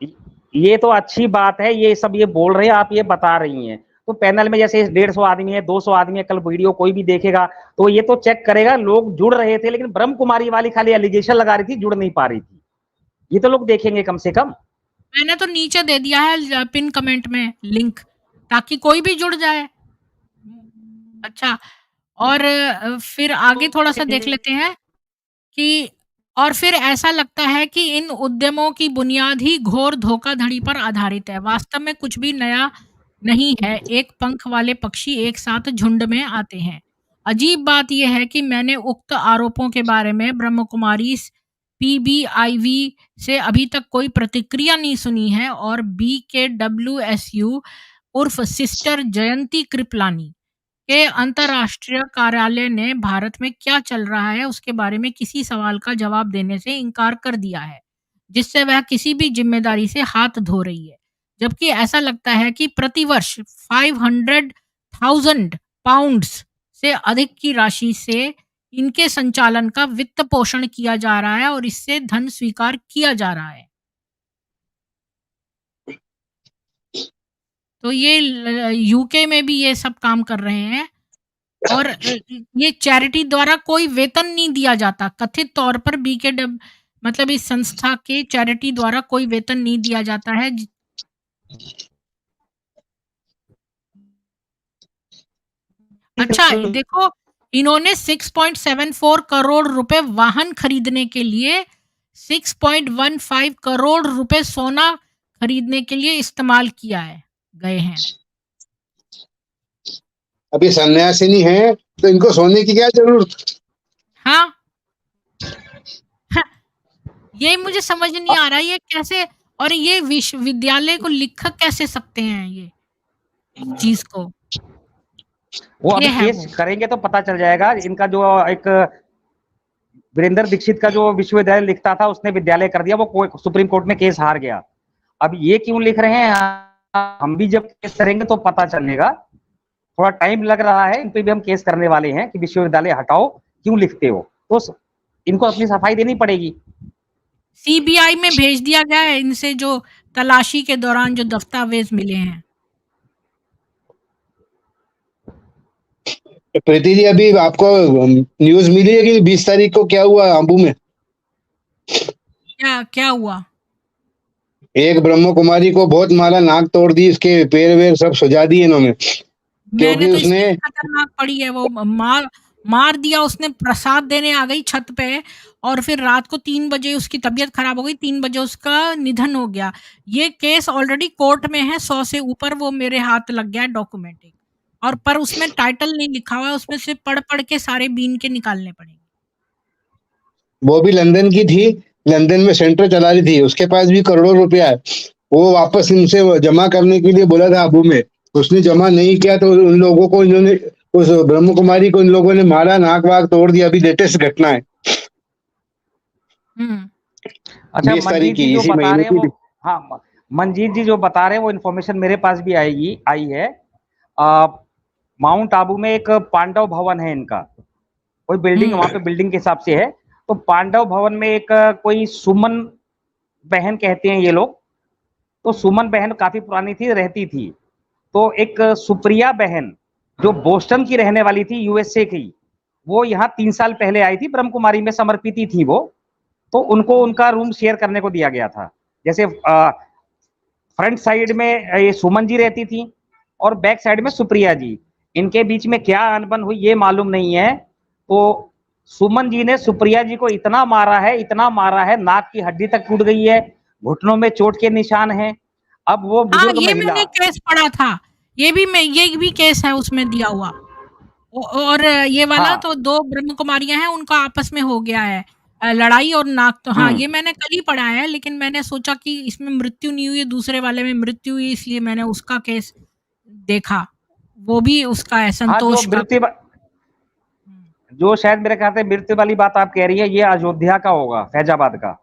ये तो अच्छी बात है, ये सब ये बोल रहे हैं, आप ये बता रही हैं। तो पैनल में जैसे 150 आदमी है, 200 आदमी है, कल वीडियो कोई भी देखेगा तो ये तो चेक करेगा लोग जुड़ रहे थे, लेकिन ब्रह्म कुमारी वाली खाली एलिगेशन लगा रही थी, जुड़ नहीं पा रही थी। ये तो लोग देखेंगे कम से कम। मैंने तो नीचे दे दिया है पिन कमेंट में लिंक, ताकि कोई भी जुड़ जाए। अच्छा, और फिर आगे थोड़ा सा देख लेते हैं कि और फिर ऐसा लगता है कि इन उद्यमों की बुनियाद ही घोर धोखाधड़ी पर आधारित है। वास्तव में कुछ भी नया नहीं है, एक पंख वाले पक्षी एक साथ झुंड में आते हैं। अजीब बात यह है कि मैंने उक्त आरोपों के बारे में ब्रह्म कुमारी पीबीआईवी से अभी तक कोई प्रतिक्रिया नहीं सुनी है और बीकेडब्ल्यूएसयू उर्फ सिस्टर जयंती कृपलानी के अंतर्राष्ट्रीय कार्यालय ने भारत में क्या चल रहा है उसके बारे में किसी सवाल का जवाब देने से इनकार कर दिया है, जिससे वह किसी भी जिम्मेदारी से हाथ धो रही है। जबकि ऐसा लगता है कि प्रतिवर्ष 500,000 पाउंड्स से अधिक की राशि से इनके संचालन का वित्त पोषण किया जा रहा है और इससे धन स्वीकार किया जा रहा है। तो ये यूके में भी ये सब काम कर रहे हैं और ये चैरिटी द्वारा कोई वेतन नहीं दिया जाता। कथित तौर पर बीकेडब्ल्यू मतलब इस संस्था के चैरिटी द्वारा कोई वेतन नहीं दिया जाता है। अच्छा देखो, इन्होंने 6.74 करोड़ रुपए वाहन खरीदने के लिए 6.15 करोड़ रुपए सोना खरीदने के लिए इस्तेमाल किया है गए हैं। अभी सन्यासिनी है तो इनको सोने की क्या जरूरत। हाँ ये मुझे समझ नहीं आ रहा ये कैसे, और ये विश्वविद्यालय को लिख कैसे सकते हैं ये चीज को। वो अभी ये है केस वो। करेंगे तो पता चल जाएगा। इनका जो एक वीरेंद्र दीक्षित का जो विश्वविद्यालय लिखता था उसने विद्यालय कर दिया, वो सुप्रीम कोर्ट में केस हार गया। अब ये क्यों लिख रहे हैं, हम भी जब केस करेंगे तो पता चलेगा। थोड़ा टाइम लग रहा है, इन पे भी हम केस करने वाले हैं कि विश्वविद्यालय हटाओ, क्यों लिखते हो, तो इनको अपनी सफाई देनी पड़ेगी। सीबीआई में भेज दिया गया है इनसे जो तलाशी के दौरान जो दस्तावेज मिले हैं। प्रीति जी अभी आपको न्यूज मिली है कि 20 तारीख को क्या हुआ आबू में। क्या हुआ? एक ब्रह्म कुमारी को बहुत मारा, नाक तोड़ दी, उसके पैर वेर सब सुजा दिए इन्होंने, क्योंकि तो उसने खतरनाक पड़ी है वो, मार दिया उसने। प्रसाद देने आ गई छत पे और फिर रात को 3 बजे उसकी तबीयत खराब हो गई, 3 बजे उसका निधन हो गया। ये केस ऑलरेडी कोर्ट में है, 100 से ऊपर वो मेरे हाथ लग गया डॉक्यूमेंटिंग, और पर उसमें टाइटल नहीं लिखा हुआ है, उसमें से पढ़ के सारे बीन के निकालने पड़ेंगे। वो भी लंदन की थी, लंदन में सेंटर चला रही थी, उसके पास भी करोड़ों रुपया है। वो वापस इनसे जमा करने के लिए बोला था आबू में, उसने जमा नहीं किया तो उन लोगों को इन्होंने, उस ब्रह्म कुमारी को इन लोगों ने मारा, नाक वाक तोड़ दिया। अभी लेटेस्ट घटना है। अच्छा, 20 तारीख मंजीत की जी जो इसी बता महीने रहे हैं की। वो, हाँ मंजीत जी जो बता रहे हैं वो इन्फॉर्मेशन मेरे पास भी आई है। माउंट आबू में एक पांडव भवन है इनका, कोई बिल्डिंग वहां पे बिल्डिंग के हिसाब से है। तो पांडव भवन में एक कोई सुमन बहन कहते हैं ये लोग, तो सुमन बहन काफी पुरानी थी, रहती थी। तो एक सुप्रिया बहन जो बोस्टन की रहने वाली थी, यूएसए की, वो यहाँ 3 साल पहले आई थी, ब्रह्म कुमारी में समर्पित थी वो। तो उनको उनका रूम शेयर करने को दिया गया था। जैसे फ्रंट साइड में ये सुमन जी रहती थी और बैक साइड में सुप्रिया जी। इनके बीच में क्या अनबन हुई ये मालूम नहीं है। तो सुमन जी ने सुप्रिया जी को इतना मारा है, नाक की हड्डी तक टूट गई है, घुटनों में चोट के निशान हैं। अब वो बुजुर्ग ये महिला, मैंने केस पढ़ा था, ये भी केस है उसमें दिया हुआ। और ये वाला तो 2 ब्रह्म कुमारियां हैं, उनका आपस में हो गया है लड़ाई और नाक। तो हाँ ये मैंने कल ही पढ़ा है, लेकिन मैंने सोचा कि इसमें मृत्यु नहीं हुई, दूसरे वाले में मृत्यु हुई, इसलिए मैंने उसका केस देखा। वो भी उसका है संतोष का। जो शायद मेरे ख्याल से मृत्यु वाली बात आप कह रही है, ये अयोध्या का होगा, फैजाबाद का।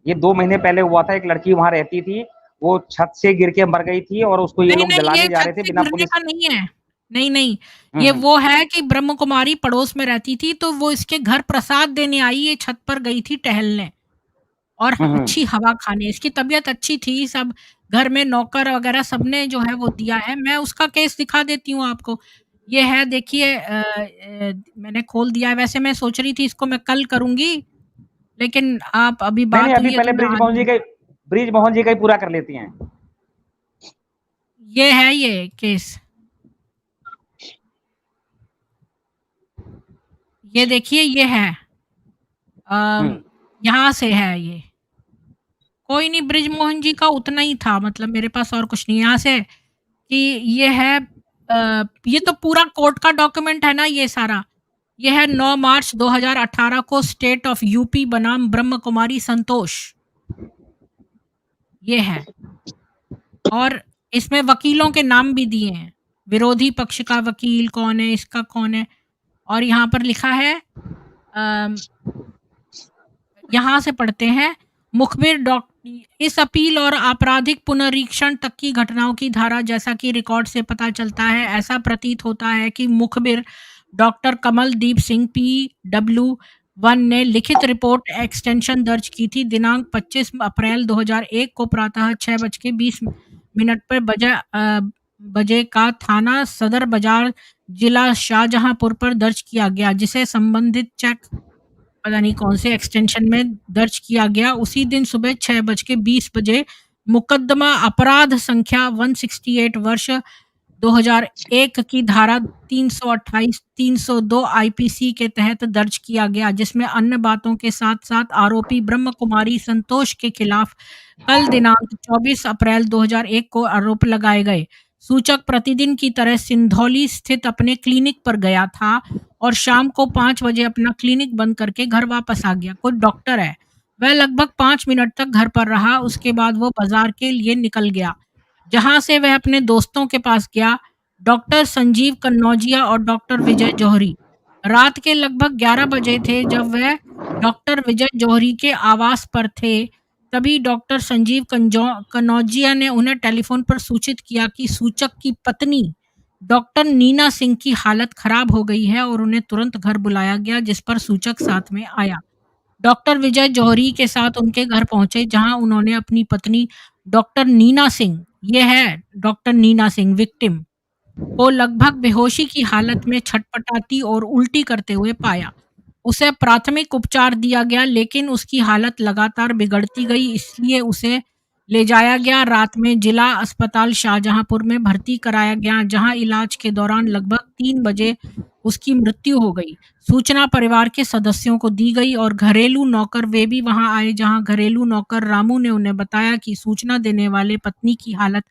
ये 2 महीने पहले हुआ था। एक लड़की वहां रहती थी, वो छत से गिर के मर गई थी और उसको ये लोग जलाने जा रहे थे बिना पुलिस। नहीं है, नहीं ये वो है कि ब्रह्म कुमारी पड़ोस में रहती थी, तो वो इसके घर प्रसाद देने आई, ये छत पर गई थी टहलने और अच्छी हवा खाने। इसकी तबीयत अच्छी थी, सब घर में नौकर वगैरह सबने जो है वो दिया है। मैं उसका केस दिखा देती हूँ आपको। ये है, देखिए मैंने खोल दिया है। वैसे मैं सोच रही थी इसको मैं कल करूंगी, लेकिन आप अभी बात अभी पहले ब्रिज मोहन जी का ही पूरा कर लेती हैं। ये है ये केस, ये देखिए, ये है यहाँ से है ये। कोई नहीं, ब्रिजमोहन जी का उतना ही था, मतलब मेरे पास और कुछ नहीं। यहाँ से कि ये है ये तो पूरा कोर्ट का डॉक्यूमेंट है ना ये सारा। यह है 9 मार्च 2018 को स्टेट ऑफ यूपी बनाम ब्रह्म कुमारी संतोष। ये है, और इसमें वकीलों के नाम भी दिए हैं, विरोधी पक्ष का वकील कौन है, इसका कौन है, और यहाँ पर लिखा है, यहाँ से पढ़ते हैं, मुखबिर इस अपील और आपराधिक पुनरीक्षण तक की घटनाओं की धारा जैसा कि रिकॉर्ड से पता चलता है, ऐसा प्रतीत होता है कि मुखबिर डॉक्टर कमलदीप सिंह PW1 ने लिखित रिपोर्ट एक्सटेंशन दर्ज की थी दिनांक 25 अप्रैल 2001 को प्रातः 6:20 पर बजे का थाना सदर बाजार जिला शाहजहांपुर पर दर्ज किया गया, जिसे संबंधित चेक पता नहीं कौन से एक्सटेंशन में दर्ज किया गया। उसी दिन सुबह 6:20 बजे मुकदमा अपराध संख्या 168 वर्ष 2001 की धारा 328, 302 IPC के तहत दर्ज किया गया, जिसमें अन्य बातों के साथ साथ आरोपी ब्रह्म कुमारी संतोष के खिलाफ कल दिनांक 24 अप्रैल 2001 को आरोप लगाए गए। सूचक प्रतिदिन की तरह सिंधौली स्थित अपने क्लिनिक पर गया था और शाम को 5 बजे अपना क्लिनिक बंद करके घर वापस आ गया। कोई डॉक्टर है, वह लगभग 5 मिनट तक घर पर रहा, उसके बाद वो बाजार के लिए निकल गया, जहां से वह अपने दोस्तों के पास गया, डॉक्टर संजीव कन्नौजिया और डॉक्टर विजय जौहरी। रात के लगभग 11 बजे थे जब वह डॉक्टर विजय जौहरी के आवास पर थे। तभी डॉक्टर संजीव कन्नौजिया ने उन्हें टेलीफोन पर सूचित किया कि सूचक की पत्नी डॉक्टर नीना सिंह की हालत खराब हो गई है और उन्हें तुरंत घर बुलाया गया, जिस पर सूचक साथ में आया। डॉक्टर विजय जौहरी के साथ उनके घर पहुंचे, जहां उन्होंने अपनी पत्नी डॉक्टर नीना सिंह, ये है डॉक्टर नीना सिंह विक्टिम, को लगभग बेहोशी की हालत में छटपटाती और उल्टी करते हुए पाया। उसे प्राथमिक उपचार दिया गया, लेकिन उसकी हालत लगातार बिगड़ती गई, इसलिए उसे ले जाया गया। रात में जिला अस्पताल शाहजहांपुर में भर्ती कराया गया, जहां इलाज के दौरान लगभग 3 बजे उसकी मृत्यु हो गई। सूचना परिवार के सदस्यों को दी गई और घरेलू नौकर वे भी वहां आए, जहां घरेलू नौकर रामू ने उन्हें बताया कि सूचना देने वाले पत्नी की हालत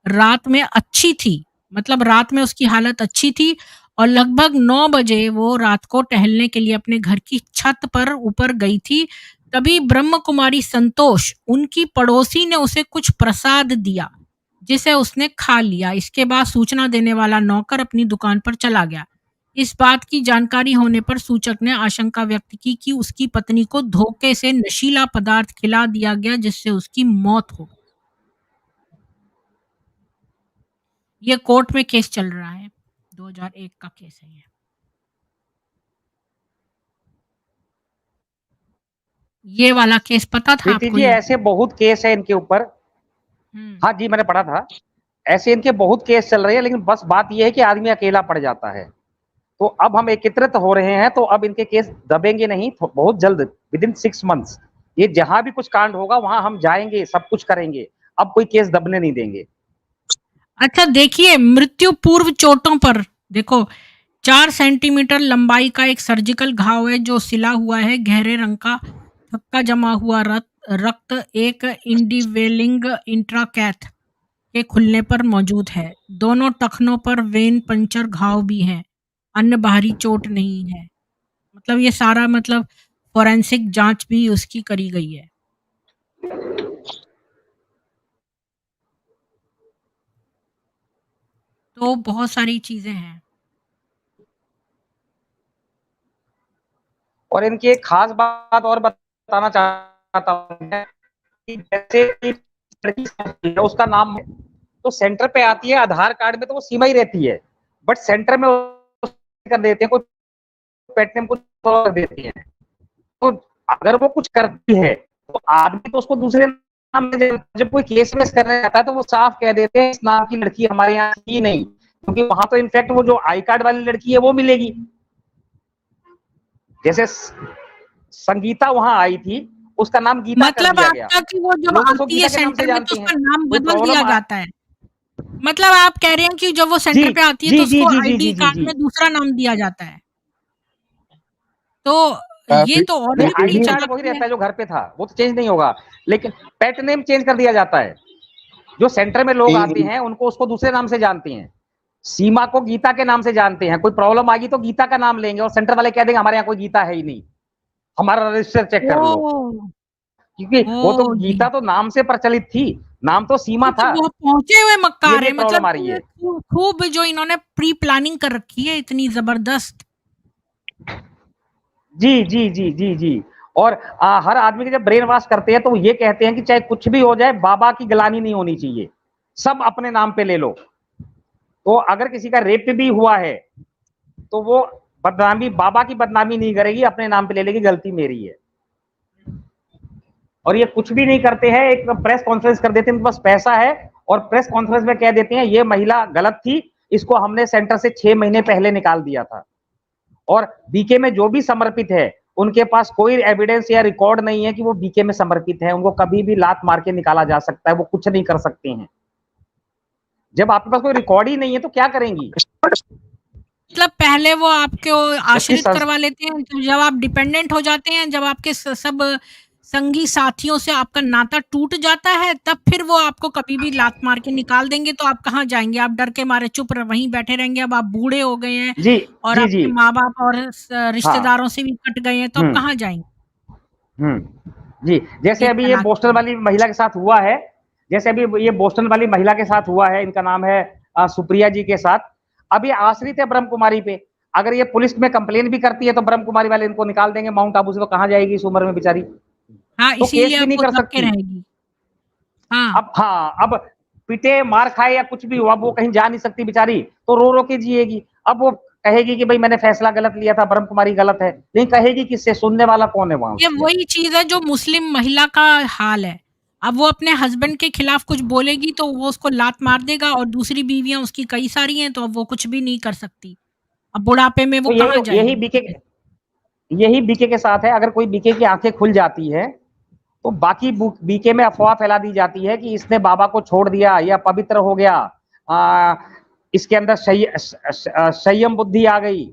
रात में अच्छी थी, मतलब रात में उसकी हालत अच्छी थी, और लगभग 9 बजे वो रात को टहलने के लिए अपने घर की छत पर ऊपर गई थी। तभी ब्रह्म कुमारी संतोष, उनकी पड़ोसी, ने उसे कुछ प्रसाद दिया, जिसे उसने खा लिया। इसके बाद सूचना देने वाला नौकर अपनी दुकान पर चला गया। इस बात की जानकारी होने पर सूचक ने आशंका व्यक्त की कि उसकी पत्नी को धोखे से नशीला पदार्थ खिला दिया गया, जिससे उसकी मौत हो गई। ये कोर्ट में केस चल रहा है, 2001 का केस है ये। ये वाला केस पता था प्रीति आपको? जी, ये ऐसे बहुत केस है इनके ऊपर। हाँ जी, मैंने पढ़ा था। ऐसे इनके बहुत केस चल रहे हैं, लेकिन बस बात यह है कि आदमी अकेला पड़ जाता है। तो अब हम एकत्रित हो रहे हैं, तो अब इनके केस दबेंगे नहीं, तो बहुत जल्द, विदिन 6 मंथ्स, ये जहां भी कुछ कांड होगा वहां हम जाएंगे, सब कुछ करेंगे। अब कोई केस दबने नहीं देंगे। अच्छा देखिए, मृत्यु पूर्व चोटों पर देखो, 4 सेंटीमीटर लंबाई का एक सर्जिकल घाव है जो सिला हुआ है, गहरे रंग का थक्का जमा हुआ रक्त एक इंडिवेलिंग इंट्राकैथ के खुलने पर मौजूद है। दोनों टखनों पर वेन पंचर घाव भी हैं, अन्य बाहरी चोट नहीं है। मतलब ये सारा, मतलब फोरेंसिक जांच भी उसकी करी गई है। तो बहुत सारी चीजें हैं। और इनकी एक खास बात और बताना चाहता हूं कि जैसे कि उसका नाम है, तो सेंटर पे आती है, आधार कार्ड में तो वो सीमा ही रहती है, बट सेंटर में कर देते हैं, कोई पेट नेम कुछ कर देती है। तो अगर वो कुछ करती है तो आदमी तो उसको दूसरे नाम में, जब कोई केस में करने जाता है तो वो साफ कह देते हैं इस नाम की लड़की हमारे यहाँ की नहीं, क्योंकि वहां तो इनफैक्ट वो जो आई कार्ड वाली लड़की है वो मिलेगी। जैसे संगीता वहां आई थी, उसका नाम गीता कर दिया गया। आपका कि वो जब आती है सेंटर में तो उसका नाम बदल दिया जाता है। मतलब आप कह रहे हैं कि जब वो सेंटर पे आती है तो उसको आईडी कार्ड में दूसरा नाम दिया जाता है। तो ये तो आईडी कार्ड वही रहता है जो घर पे था, वो तो चेंज नहीं होगा, लेकिन पेट नेम चेंज कर दिया जाता है। जो सेंटर में लोग आते हैं उनको उसको दूसरे नाम से जानते हैं। सीमा को गीता के नाम से जानते हैं, कोई प्रॉब्लम आ गई तो गीता का नाम लेंगे और सेंटर वाले कह देंगे हमारे यहाँ कोई गीता है ही नहीं, हमारा रजिस्टर चेक कर लो, ओह क्योंकि वो तो ओह जी गीता तो नाम से प्रचलित थी, नाम तो सीमा था। वो पहुंचे हुए मक्कार ये है, प्रॉब्लम मतलब आ रही है। खूब जो इन्होंने प्री प्लानिंग कर रखी है इतनी जबरदस्त। जी जी जी जी जी। और हर आदमी के जब ब्रेन वॉश करते हैं तो ये कहते हैं कि चाहे कुछ भी हो जाए बाबा की गलानी नहीं होनी चाहिए, सब अपने नाम पे ले लो। तो अगर किसी का रेप भी हुआ है तो वो बदनामी, बाबा की बदनामी नहीं करेगी, अपने नाम पे ले लेगी, गलती मेरी है। और ये कुछ भी नहीं करते हैं, एक प्रेस कॉन्फ्रेंस कर देते हैं, उनके पास पैसा है और प्रेस कॉन्फ्रेंस में कह देते हैं ये महिला गलत थी, इसको हमने सेंटर से 6 महीने पहले निकाल दिया था। और बीके में जो भी समर्पित है उनके पास कोई एविडेंस या रिकॉर्ड नहीं है कि वो बीके में समर्पित है, उनको कभी भी लात मार के निकाला जा सकता है, वो कुछ नहीं कर सकते हैं। जब आपके पास कोई रिकॉर्ड ही नहीं है तो क्या करेंगी? मतलब पहले वो आपको आश्रित संस- करवा लेते हैं, तो जब आप डिपेंडेंट हो जाते हैं, जब आपके सब संगी साथियों से आपका नाता टूट जाता है, तब फिर वो आपको कभी भी लात मार के निकाल देंगे, तो आप कहाँ जाएंगे? आप डर के मारे चुप वहीं बैठे रहेंगे। अब आप बूढ़े हो गए हैं जी और जी जी। आपके माँ बाप और रिश्तेदारों से भी कट गए हैं, तो आप कहाँ जाएंगे? जी, जैसे एक अभी ये तलाक बोस्टन वाली महिला के साथ हुआ है, जैसे अभी ये बोस्टन वाली महिला के साथ हुआ है, इनका नाम है सुप्रिया जी के साथ। अब ये आश्रित है ब्रह्म कुमारी पे, अगर ये पुलिस में कंप्लेन भी करती है तो ब्रह्म कुमारी वाले इनको निकाल देंगे माउंट आबू से, तो कहाँ जाएगी इस उम्र में बेचारी? हाँ, तो केस इसीलिए भी नहीं अब वो कर दब के सकती। रहेगी। हाँ, अब पिटे मार खाए या कुछ भी हो, अब वो कहीं जा नहीं सकती बेचारी, तो रो रो के जिएगी। अब वो कहेगी कि भाई मैंने फैसला गलत लिया था, ब्रह्म कुमारी गलत है, नहीं कहेगी किससे? सुनने वाला कौन है वहां? ये वही चीज है जो मुस्लिम महिला का हाल है। अब वो अपने हस्बैंड के खिलाफ कुछ बोलेगी तो वो उसको लात मार देगा, और दूसरी बीवियां उसकी कई सारी हैं, तो अब वो कुछ भी नहीं कर सकती। अब बुढ़ापे में वो तो कहाँ यही जाएगी? यही बीके के साथ है। अगर कोई बीके की आंखें खुल जाती है तो बाकी बीके में अफवाह फैला दी जाती है कि इसने बाबा को छोड़ दिया या पवित्र हो गया, इसके अंदर संयम बुद्धि आ गई,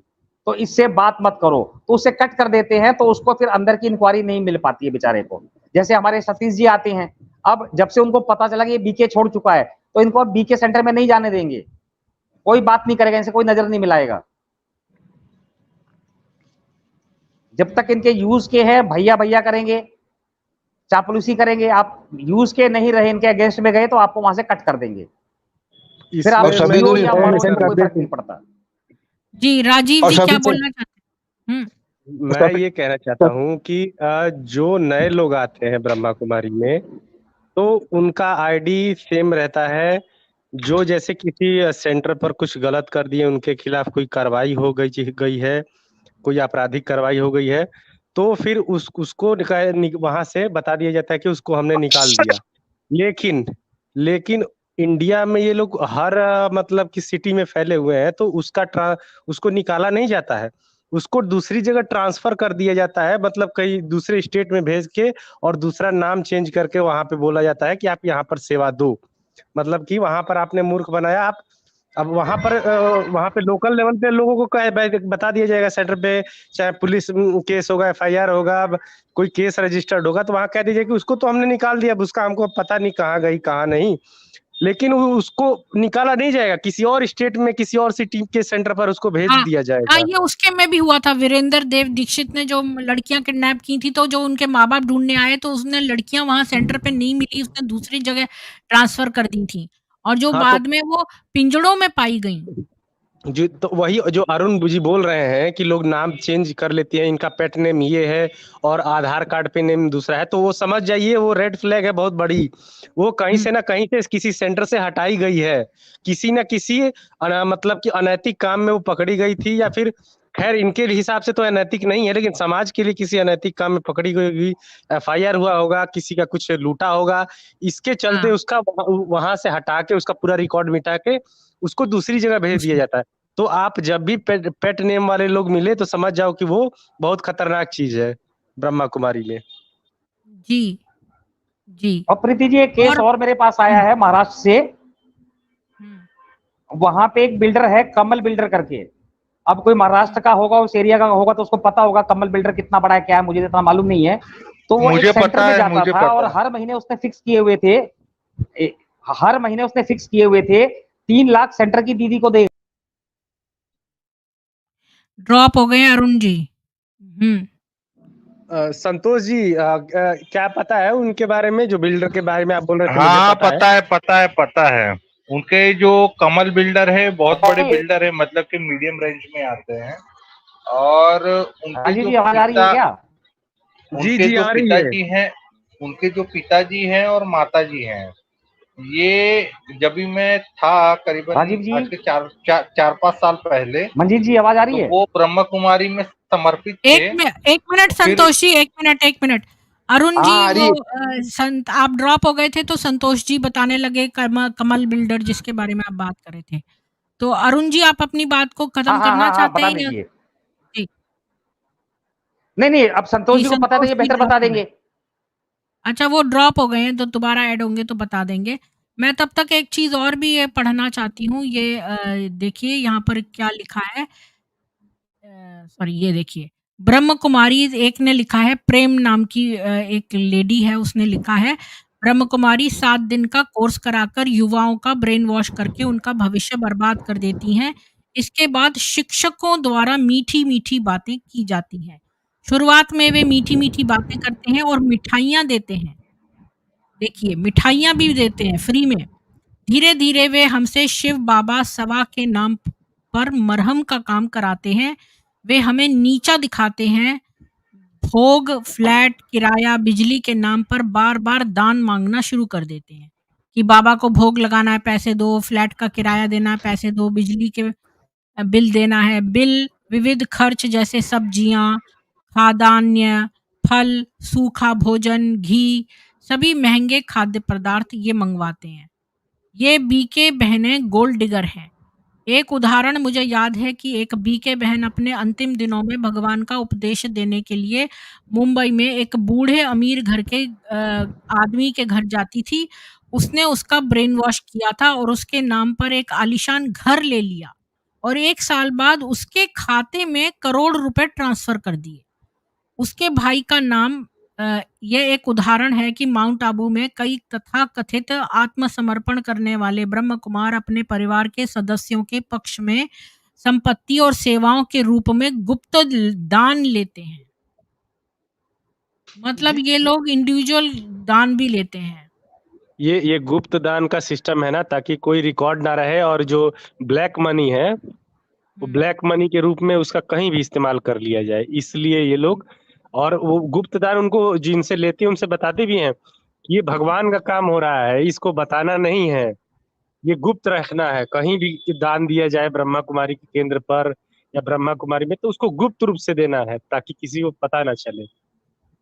तो इससे बात मत करो, तो उसे कट कर देते हैं, तो उसको फिर अंदर की इंक्वायरी नहीं मिल पाती है बेचारे को। जैसे हमारे सतीश जी आते हैं, अब जब से उनको पता चला कि ये बीके छोड़ चुका है तो इनको अब बीके सेंटर में नहीं जाने देंगे, कोई बात नहीं करेगा, इनसे कोई नजर नहीं मिलाएगा। जब तक इनके यूज के हैं भैया भैया करेंगे, चापलूसी करेंगे। आप यूज के नहीं रहे, इनके अगेंस्ट में गए तो आपको वहां से कट कर देंगे, फिर आप सभी जियो लोग या मरो, इन्फॉर्मेशन कोई करते फर्क नहीं पड़ता। जी, राजीव और जी सभी क्या से बोलना चाहते हैं? मैं ये कहना चाहता हूँ कि जो नए लोग आते हैं ब्रह्मा कुमारी में, तो उनका आईडी सेम रहता है। जो जैसे किसी सेंटर पर कुछ गलत कर दिए, उनके खिलाफ कोई कार्रवाई हो गई है, कोई आपराधिक कार्रवाई हो गई है, तो फिर उसको वहां से बता दिया जाता है कि उसको हमने निकाल दिया। लेकिन इंडिया में ये लोग हर मतलब कि सिटी में फैले हुए हैं, तो उसको निकाला नहीं जाता है, उसको दूसरी जगह ट्रांसफर कर दिया जाता है, मतलब कहीं दूसरे स्टेट में भेज के और दूसरा नाम चेंज करके वहां पे बोला जाता है कि आप यहाँ पर सेवा दो। मतलब कि वहां पर आपने मूर्ख बनाया, आप अब वहां पे लोकल लेवल पे लोगों को बता दिया जाएगा सेंटर पे, चाहे पुलिस केस होगा, एफआईआर होगा, कोई केस रजिस्टर्ड होगा, तो वहां कह दीजिए कि उसको तो हमने निकाल दिया, अब उसका हमको पता नहीं कहाँ गई कहाँ नहीं। लेकिन उसको निकाला नहीं जाएगा, किसी और स्टेट में किसी और सिटी के सेंटर पर उसको भेज हाँ, दिया जाएगा। ये उसके में भी हुआ था। वीरेंद्र देव दीक्षित ने जो लड़कियां किडनैप की थी, तो जो उनके माँ बाप ढूंढने आए तो उसने लड़कियां वहां सेंटर पे नहीं मिली, उसने दूसरी जगह ट्रांसफर कर दी थी, और जो हाँ, बाद में वो पिंजड़ों में पाई गई। जो तो वही जो अरुण जी बोल रहे हैं कि लोग नाम चेंज कर लेते हैं, इनका पेट नेम ये है और आधार कार्ड पे नेम दूसरा है, तो वो समझ जाइए वो रेड फ्लैग है बहुत बड़ी। वो कहीं से ना कहीं से किसी सेंटर से हटाई गई है, किसी न किसी मतलब कि अनैतिक काम में वो पकड़ी गई थी, या फिर खैर इनके हिसाब से तो अनैतिक नहीं है, लेकिन समाज के लिए किसी अनैतिक काम में पकड़ी गई होगी, एफआईआर हुआ होगा, किसी का कुछ लूटा होगा, इसके चलते हाँ, उसका वहां से हटा के उसका पूरा रिकॉर्ड मिटा के उसको दूसरी जगह भेज दिया जाता है। तो आप जब भी पेट नेम वाले लोग मिले तो समझ जाओ कि वो बहुत खतरनाक चीज है ब्रह्मा कुमारी में। जी जी। और प्रीति जी एक केस और मेरे पास आया है महाराष्ट्र से। वहां पे एक बिल्डर है कमल बिल्डर करके, अब कोई महाराष्ट्र का होगा, उस एरिया का होगा, तो उसको पता होगा कमल बिल्डर कितना बड़ा है क्या है, मुझे इतना मालूम नहीं है। तो वो एक सेंटर में जाता था और हर महीने उसने फिक्स किए हुए थे 3 लाख सेंटर की दीदी को दे ड्रॉप हो गए हैं अरुण जी। संतोष जी क्या पता है उनके बारे में, जो बिल्डर के बारे में आप बोल रहे थे? मुझे हाँ पता है। पता है। उनके जो कमल बिल्डर है बहुत बड़े बिल्डर है, मतलब कि मीडियम रेंज में आते हैं। और उनके राजीव जो जी आवाज आ रही है पिता क्या? उनके जी जो आ रही है। पिताजी हैं, उनके जो पिताजी हैं और माताजी हैं, ये जब भी मैं था करीबन राजीव जी, आज के 4-5 साल पहले, मंजीत जी आवाज आ रही तो है? वो ब्रह्म कुमारी में समर्पित थे। एक मिनट फिर संतोष जी, एक मिनट अरुण जी, हाँ वो अरे संत आप ड्रॉप हो गए थे तो संतोष जी बताने लगे कमल बिल्डर जिसके बारे में आप बात कर रहे थे। तो अरुण जी आप अपनी बात को हाँ खत्म हाँ करना हाँ हाँ, चाहते बता हैं या? दीजिए। जी नहीं नहीं, अब संतोष जी, जी को पता है तो संतोष ये जी बेहतर ड्रॉप बता हो गए। देंगे। अच्छा, वो ड्रॉप हो गए हैं तो दोबारा ऐड होंगे तो बता देंगे। मैं तब तक एक चीज़ और भी ये पढ़ना चाहती हूँ। ये देखिए यहाँ पर क्या लिखा है। सॉरी, ये देखिए ब्रह्म कुमारी एक ने लिखा है, प्रेम नाम की एक लेडी है, उसने लिखा है ब्रह्म कुमारी 7 दिन का कोर्स कराकर युवाओं का ब्रेन वॉश करके उनका भविष्य बर्बाद कर देती हैं। इसके बाद शिक्षकों द्वारा मीठी-मीठी बातें की जाती हैं। शुरुआत में वे मीठी-मीठी बातें करते हैं और मिठाइयाँ देते हैं। देखिए, मिठाइयाँ भी देते हैं फ्री में। धीरे-धीरे वे हमसे शिव बाबा सवा के नाम पर मरहम का काम कराते हैं। वे हमें नीचा दिखाते हैं। भोग, फ्लैट, किराया, बिजली के नाम पर बार-बार दान माँगना शुरू कर देते हैं, कि बाबा को भोग लगाना है, पैसे दो, फ्लैट का किराया देना है, पैसे दो, बिजली के बिल देना है। बिल, विविध खर्च जैसे सब्जियाँ, खाद्यान्न, फल, सूखा भोजन, घी, सभी महँगे खाद्य पदार्थ ये मँगवाते हैं। ये बीके बहनें गोल्ड डिगर हैं। एक उदाहरण मुझे याद है कि एक बीके बहन अपने अंतिम दिनों में भगवान का उपदेश देने के लिए मुंबई में एक बूढ़े अमीर घर के आदमी के घर जाती थी। उसने उसका ब्रेन वॉश किया था और उसके नाम पर एक आलीशान घर ले लिया और 1 साल बाद उसके खाते में करोड़ रुपए ट्रांसफ़र कर दिए। उसके भाई का नाम ये एक उदाहरण है कि माउंट आबू में कई तथाकथित आत्मसमर्पण करने वाले ब्रह्म कुमार अपने परिवार के सदस्यों के पक्ष में संपत्ति और सेवाओं के रूप में गुप्त दान लेते हैं। मतलब जी, ये लोग इंडिविजुअल दान भी लेते हैं। ये गुप्त दान का सिस्टम है ना, ताकि कोई रिकॉर्ड ना रहे, और जो ब्लैक मनी है वो ब्लैक मनी के रूप में उसका कहीं भी इस्तेमाल कर लिया जाए, इसलिए ये लोग। और वो गुप्त दान उनको जिनसे लेते हैं उनसे बताते भी हैं कि ये भगवान का काम हो रहा है, इसको बताना नहीं है, ये गुप्त रखना है। कहीं भी दान दिया जाए ब्रह्मा कुमारी के केंद्र पर या ब्रह्मा कुमारी में, तो उसको गुप्त रूप से देना है ताकि किसी को पता ना चले।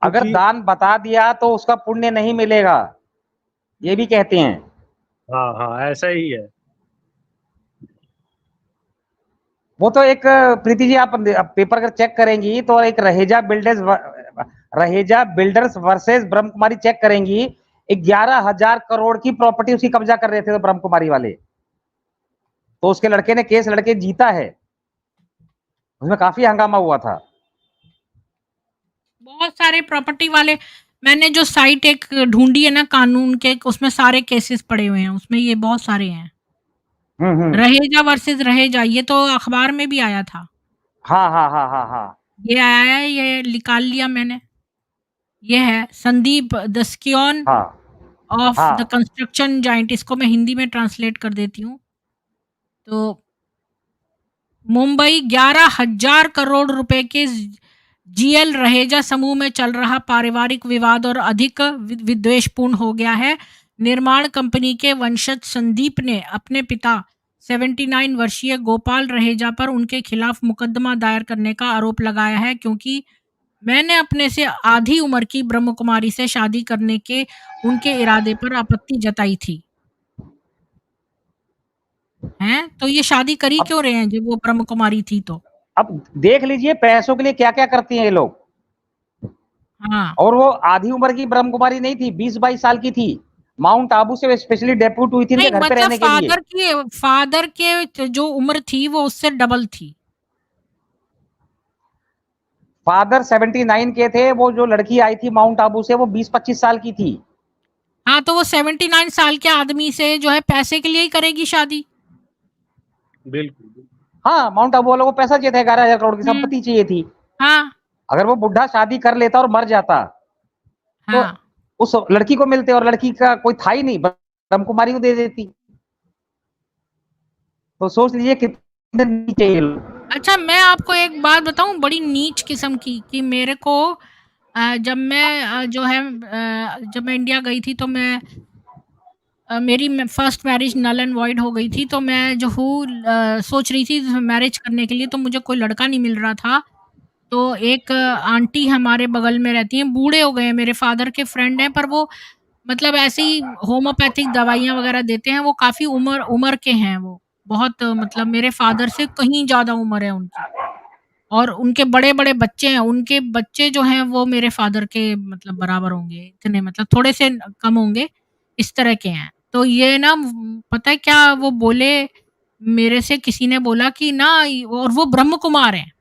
अगर क्योंकि दान बता दिया तो उसका पुण्य नहीं मिलेगा, ये भी कहते हैं। हाँ हाँ, ऐसा ही है। वो तो एक प्रीति जी, आप पेपर अगर चेक करेंगी तो एक Raheja builders versus Brahma Kumari check करेंगी, 11,000 करोड़ की प्रॉपर्टी उसकी कब्जा कर रहे थे तो ब्रह्म कुमारी वाले। तो उसके लड़के ने केस लड़के जीता है, उसमें काफी हंगामा हुआ था। बहुत सारे प्रॉपर्टी वाले, मैंने जो साइट एक ढूंढी है ना कानून के, उसमें सारे केसेस पड़े हुए हैं, उसमें ये बहुत सारे हैं। रहेजा वर्सेस रहेजा, ये तो अखबार में भी आया था। हाँ हाँ हाँ हाँ हाँ, ये आया है, ये निकाल लिया मैंने। ये है संदीप दस्कियोन हाँ ऑफ हाँ। द कंस्ट्रक्शन जाइंट, इसको मैं हिंदी में ट्रांसलेट कर देती हूँ। तो मुंबई 11,000 करोड़ रुपए के जीएल रहेजा समूह में चल रहा पारिवारिक विवाद और अधिक विद्वेषपूर्ण हो गया है। निर्माण कंपनी के वंशज संदीप ने अपने पिता 79 वर्षीय गोपाल रहेजा पर उनके खिलाफ मुकदमा दायर करने का आरोप लगाया है, क्योंकि मैंने अपने से आधी उम्र की ब्रह्म कुमारी से शादी करने के उनके इरादे पर आपत्ति जताई थी। हैं? तो ये शादी करी क्यों रहे हैं जब वो ब्रह्म कुमारी थी तो? अब देख लीजिए पैसों के लिए क्या क्या करती हैं ये लोग। हाँ। और वो आधी उम्र की ब्रह्म कुमारी नहीं थी, 20-22 साल की थी। माउंट आबू से स्पेशली डेप्यूट हुई थी नहीं, इनके घर पे मतलब रहने के लिए। फादर के जो उम्र थी वो उससे डबल थी। फादर 79 के थे, वो जो लड़की आई थी माउंट आबू से वो 20-25 साल की थी। हाँ, तो वो 79 साल के आदमी से जो है पैसे के लिए ही करेगी शादी। बिल्कुल। हाँ, माउंट आबू वालों को पैसा चाहिए था, 11,000 करोड़ की संपत्ति चाहिए थी। हाँ अगर वो बुढ़ा शादी कर लेता और मर जाता तो हाँ उस लड़की को मिलते, और लड़की का कोई था ही नहीं, ब्रह्म कुमारी को दे देती। तो सोच लीजिए कितने नीचे ये लोग। अच्छा, मैं आपको एक बात बताऊं बड़ी नीच किस्म की, कि मेरे को जब मैं जब मैं इंडिया गई थी तो मैं मेरी first marriage null and void हो गई थी, तो मैं जो हूँ सोच रही थी मैरिज करने के लिए, तो मुझे कोई लड़का नहीं मिल रहा था। तो एक आंटी हमारे बगल में रहती हैं, बूढ़े हो गए हैं, मेरे फादर के फ्रेंड हैं, पर वो मतलब ऐसे ही होम्योपैथिक दवाइयाँ वगैरह देते हैं। वो काफ़ी उम्र के हैं वो, बहुत मतलब मेरे फादर से कहीं ज़्यादा उम्र है उनकी, और उनके बड़े-बड़े बच्चे हैं, उनके बच्चे जो हैं वो मेरे फादर के मतलब बराबर होंगे, इतने मतलब थोड़े से कम होंगे, इस तरह के हैं। तो ये ना पता है क्या वो बोले, मेरे से किसी ने बोला कि ना, और वो ब्रह्म कुमार हैं,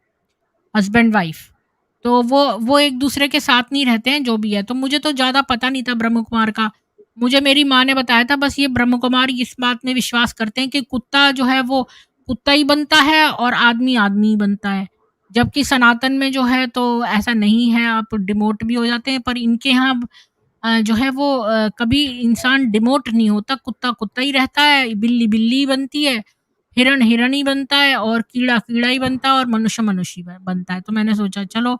हस्बैंड वाइफ। तो वो एक-दूसरे के साथ नहीं रहते हैं, जो भी है। तो मुझे तो ज़्यादा पता नहीं था ब्रह्म कुमार का। मुझे मेरी माँ ने बताया था, बस ये ब्रह्म कुमार इस बात में विश्वास करते हैं कि कुत्ता जो है वो कुत्ता ही बनता है और आदमी आदमी ही बनता है। जबकि सनातन में जो है तो ऐसा नहीं है, आप डिमोट भी हो जाते हैं, पर इनके यहाँ जो है वो कभी इंसान डिमोट नहीं होता, कुत्ता कुत्ता ही रहता है, बिल्ली बिल्ली ही बनती है, हिरन हिरन ही बनता है, और कीड़ा कीड़ा ही बनता है, और मनुष्य मनुष्य ही बनता है। तो मैंने सोचा चलो,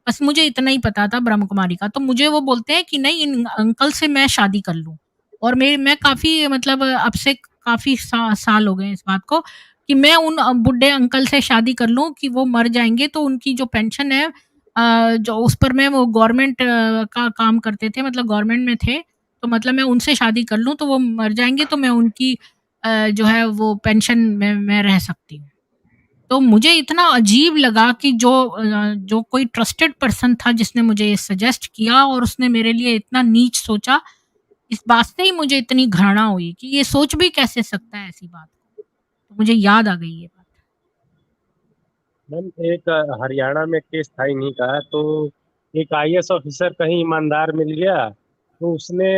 बस मुझे इतना ही पता था ब्रह्म कुमारी का। तो मुझे वो बोलते हैं कि नहीं, इन अंकल से मैं शादी कर लूँ, और मैं काफ़ी मतलब अब से काफ़ी साल हो गए हैं इस बात को, कि मैं उन बुड्ढे अंकल से शादी कर लूँ कि वो मर जाएँगे तो उनकी जो पेंशन है जो उस पर मैं वो गवर्नमेंट का काम करते थे, मतलब गवर्नमेंट में थे, तो मतलब मैं उनसे शादी कर लूँ तो वो मर जाएँगे तो मैं उनकी जो है वो पेंशन में मैं रह सकती हूँ। तो मुझे इतना अजीब लगा कि जो कोई ट्रस्टेड पर्सन था जिसने मुझे ये सजेस्ट किया और उसने मेरे लिए इतना नीच सोचा, इस बात से ही मुझे इतनी घृणा हुई कि ये सोच भी कैसे सकता है ऐसी बात को। तो मुझे याद आ गई ये बात। मैम एक हरियाणा में केस था इन्हीं का। तो एक आईएएस ऑफिसर कहीं ईमानदार मिल गया, तो उसने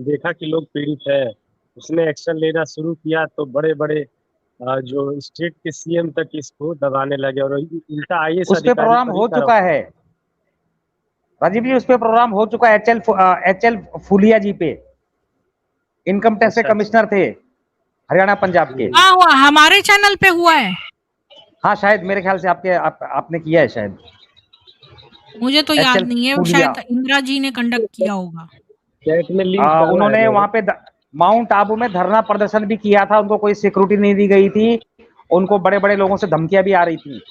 देखा कि लोग पीड़ित है, उसने एक्शन लेना शुरू किया, तो बड़े बड़े जो स्टेट के सीएम तक इसको दबाने लगे, और उल्टा आईएएस उस पे अधिकारी प्रोग्राम पर ही हो चुका है राजीव जी, उस पे प्रोग्राम हो चुका है, एच एल फुलिया जी पे, इनकम टैक्स के अच्छा, कमिश्नर थे हरियाणा पंजाब के। हाँ, हुआ हमारे चैनल पे हुआ है। हाँ, शायद मेरे ख्याल से आपने किया है शायद। मुझे तो एच याद एल नहीं है, फुलिया, शायद इंदिरा जी ने कंडक्ट किया होगा। चैट में लिंक डाला है उन्होंने मैंने। वहां पे माउंट आबू में धरना प्रदर्शन भी किया था, उनको कोई सिक्योरिटी नहीं दी गई थी, उनको बड़े बड़े लोगों से धमकियां भी आ रही थी।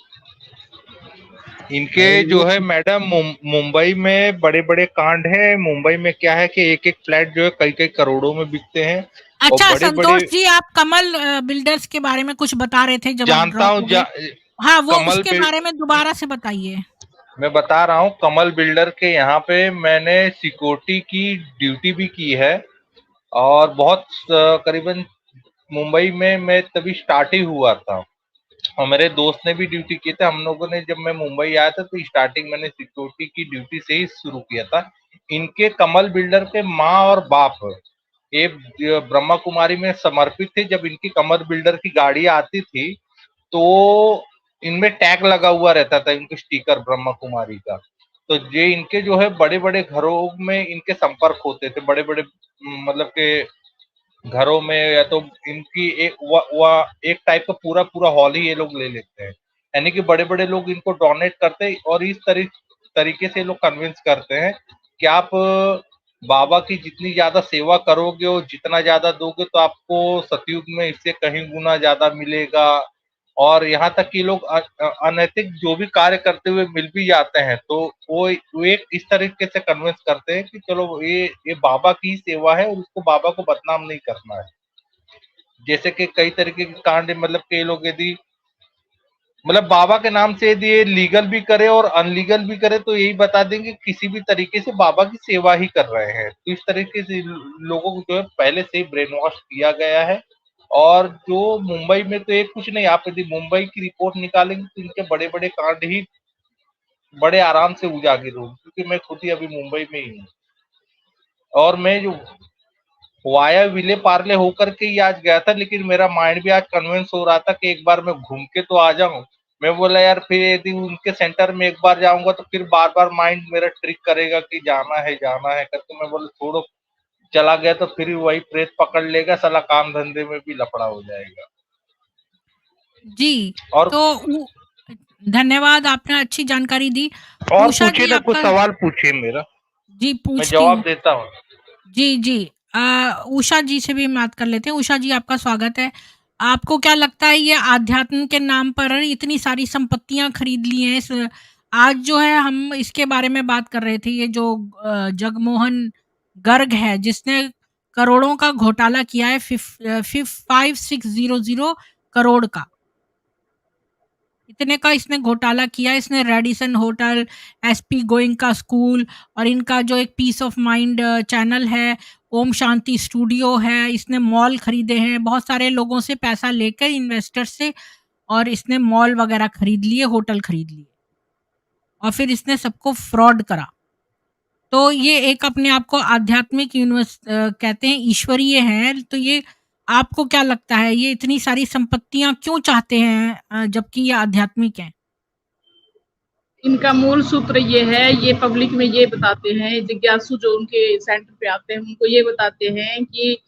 इनके जो है मैडम मुंबई में बड़े बड़े कांड है। मुंबई में क्या है कि एक एक फ्लैट जो है कई कई करोड़ों में बिकते हैं, और अच्छा बड़े संतोष बड़े जी, आप कमल बिल्डर्स के बारे में कुछ बता रहे थे जब आप जानता ड्रॉप हूँ हो गए। हाँ, वो कमल उसके बारे में दोबारा से बताइए। मैं बता रहा हूँ, कमल बिल्डर के यहाँ पे मैंने सिक्योरिटी की ड्यूटी भी की है, और बहुत करीबन मुंबई में मैं तभी स्टार्ट ही हुआ था, और मेरे दोस्त ने भी ड्यूटी की थी। हम लोगों ने, जब मैं मुंबई आया था तो स्टार्टिंग मैंने सिक्योरिटी की ड्यूटी से ही शुरू किया था। इनके कमल बिल्डर के माँ और बाप ये ब्रह्मा कुमारी में समर्पित थे। जब इनकी कमल बिल्डर की गाड़ी आती थी तो इनमें टैग लगा हुआ रहता था, इनके स्टिकर ब्रह्मा कुमारी का। तो ये इनके जो है बड़े बड़े घरों में इनके संपर्क होते थे, बड़े बड़े मतलब के घरों में, या तो इनकी एक टाइप का पूरा पूरा हॉल ही ये लोग ले लेते हैं। यानी कि बड़े बड़े लोग इनको डोनेट करते हैं, और इस तरीके से लोग कन्विंस करते हैं कि आप बाबा की जितनी ज्यादा सेवा करोगे और जितना ज्यादा दोगे तो आपको सतयुग में इससे कहीं गुना ज्यादा मिलेगा। और यहाँ तक कि लोग अनैतिक जो भी कार्य करते हुए मिल भी जाते हैं तो वो एक इस तरीके से कन्विंस करते हैं कि चलो ये बाबा की सेवा है और उसको बाबा को बदनाम नहीं करना है। जैसे कि कई तरीके के कांड, मतलब कई लोग यदि मतलब बाबा के नाम से यदि ये लीगल भी करे और अनलीगल भी करे तो यही बता देंगे किसी भी तरीके से बाबा की सेवा ही कर रहे हैं। तो इस तरीके से लोगों को जो है पहले से ही ब्रेन वॉश किया गया है। और जो मुंबई में तो एक कुछ नहीं, आप यदि मुंबई की रिपोर्ट निकालेंगे तो इनके बड़े बड़े कांड ही बड़े आराम से उजागर होंगे, क्योंकि मैं खुद ही अभी मुंबई में ही हूँ। और मैं जो वाया विले पार्ले होकर के ही आज गया था, लेकिन मेरा माइंड भी आज कन्विंस हो रहा था कि एक बार मैं घूम के तो आ जाऊं। मैं बोला यार फिर यदि उनके सेंटर में एक बार जाऊंगा तो फिर बार बार माइंड मेरा ट्रिक करेगा कि जाना है करके। मैं बोला छोड़ो, चला गया तो फिर वही प्रेत पकड़ लेगा, साला काम धंधे में भी लफड़ा हो जाएगा। जी, और तो धन्यवाद, आपने अच्छी जानकारी दी। और उषा पूछिए जी ना, कुछ आपका सवाल पूछिए मेरा, जी मैं पूछती जवाब हूँ। देता हूँ। जी, जी। उषा जी से भी बात कर लेते हैं। उषा जी आपका स्वागत है। आपको क्या लगता है ये आध्यात्म के नाम पर इतनी सारी संपत्तियाँ खरीद ली हैं आज जो है हम इसके बारे में बात कर रहे थे, ये जो जगमोहन गर्ग है जिसने करोड़ों का घोटाला किया है 5600 करोड़ का। इतने का इसने घोटाला किया। इसने Radisson hotel, SP Goenka school और इनका जो एक पीस ऑफ माइंड चैनल है, ओम शांति स्टूडियो है, इसने मॉल खरीदे हैं, बहुत सारे लोगों से पैसा लेकर इन्वेस्टर से, और इसने मॉल वगैरह खरीद लिए, होटल खरीद लिए और फिर इसने सबको फ्रॉड करा। तो ये एक अपने आप को आध्यात्मिक कहते हैं, ईश्वरीय है। तो ये आपको क्या लगता है ये इतनी सारी संपत्तियां क्यों चाहते हैं जबकि ये आध्यात्मिक हैं? इनका मूल सूत्र ये है, ये पब्लिक में ये बताते हैं, जिज्ञासु जो उनके सेंटर पे आते हैं उनको ये बताते हैं कि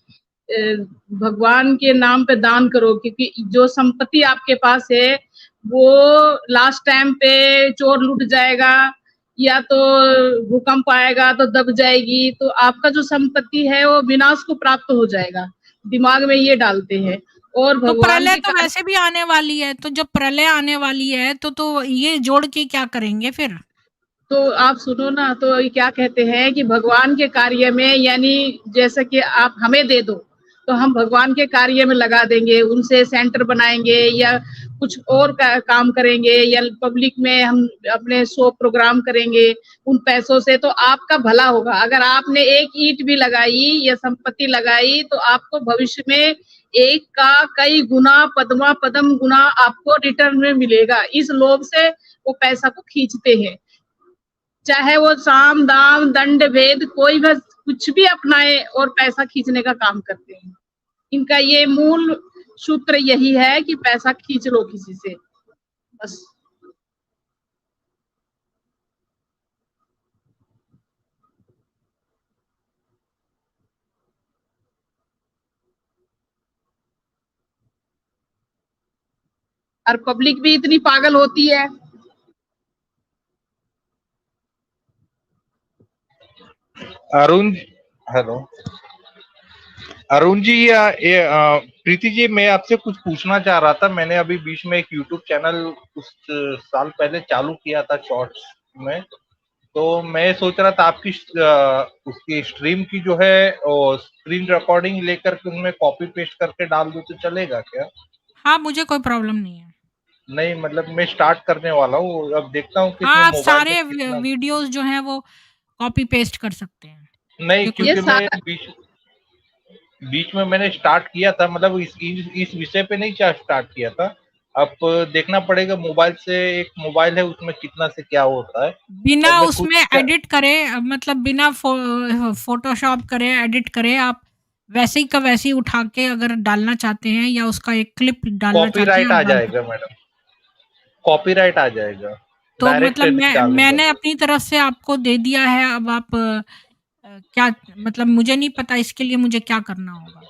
भगवान के नाम पे दान करो, क्योंकि जो संपत्ति आपके पास है वो लास्ट टाइम पे चोर लूट जाएगा या तो भूकंप आएगा तो दब जाएगी, तो आपका जो संपत्ति है वो विनाश को प्राप्त हो जाएगा। दिमाग में ये डालते हैं। और तो भगवान प्रलय के तो वैसे भी आने वाली है, तो जब प्रलय आने वाली है तो ये जोड़ के क्या करेंगे फिर? तो आप सुनो ना, तो ये क्या कहते हैं कि भगवान के कार्य में, यानी जैसे कि आप हमें दे दो तो हम भगवान के कार्य में लगा देंगे, उनसे सेंटर बनाएंगे या कुछ और काम करेंगे या पब्लिक में हम अपने शो प्रोग्राम करेंगे उन पैसों से, तो आपका भला होगा। अगर आपने एक ईंट भी लगाई या संपत्ति लगाई तो आपको भविष्य में एक का कई गुना, पद्म गुना आपको रिटर्न में मिलेगा। इस लोभ से वो पैसा को खींचते हैं, चाहे वो साम दाम दंड भेद कोई भी कुछ भी अपनाए और पैसा खींचने का काम करते हैं। इनका ये मूल सूत्र यही है कि पैसा खींच लो किसी से, बस। और पब्लिक भी इतनी पागल होती है। अरुण, हेलो अरुण जी, प्रीति जी, मैं आपसे कुछ पूछना चाह रहा था। मैंने अभी बीच में एक यूट्यूब चैनल कुछ साल पहले चालू किया था शॉर्ट्स में, तो मैं सोच रहा था आपकी उसकी स्ट्रीम की जो है स्क्रीन रिकॉर्डिंग लेकर के उनमें कॉपी पेस्ट करके डाल दूं तो चलेगा क्या? हाँ, मुझे कोई प्रॉब्लम नहीं है। नहीं, मतलब मैं स्टार्ट करने वाला हूँ, अब देखता हूँ कि इसमें हाँ, मोबाइल सारे में कितना। वीडियोस जो हैं वो कॉपी पेस्ट कर सकते हैं। नहीं, क्योंकि क्योंकि मैं बीच में मैंने स्टार्ट किया था, मतलब इस विषय पे नहीं स्टार्ट किया था। अब देखना पड़ेगा मोबाइल से, एक मोबाइल है उसमें कितना से क्या होता है। बिना और मैं उसमें एडिट करे, मतलब बिना फोटोशॉप करे, एडिट करे, आप वैसे ही का वैसे ही उठा के अगर डालना चाहते हैं या उसका एक क्लिप डालना चाहते हैं, कॉपीराइट आप आ डाल जाएगा मैडम, कॉपीराइट आ जाएगा। तो डायरेक्ट मतलब नहीं डालूंगा। मैंने अपनी तरफ से आपको दे दिया है। अब आप क्या, मतलब मुझे नहीं पता इसके लिए मुझे क्या करना होगा।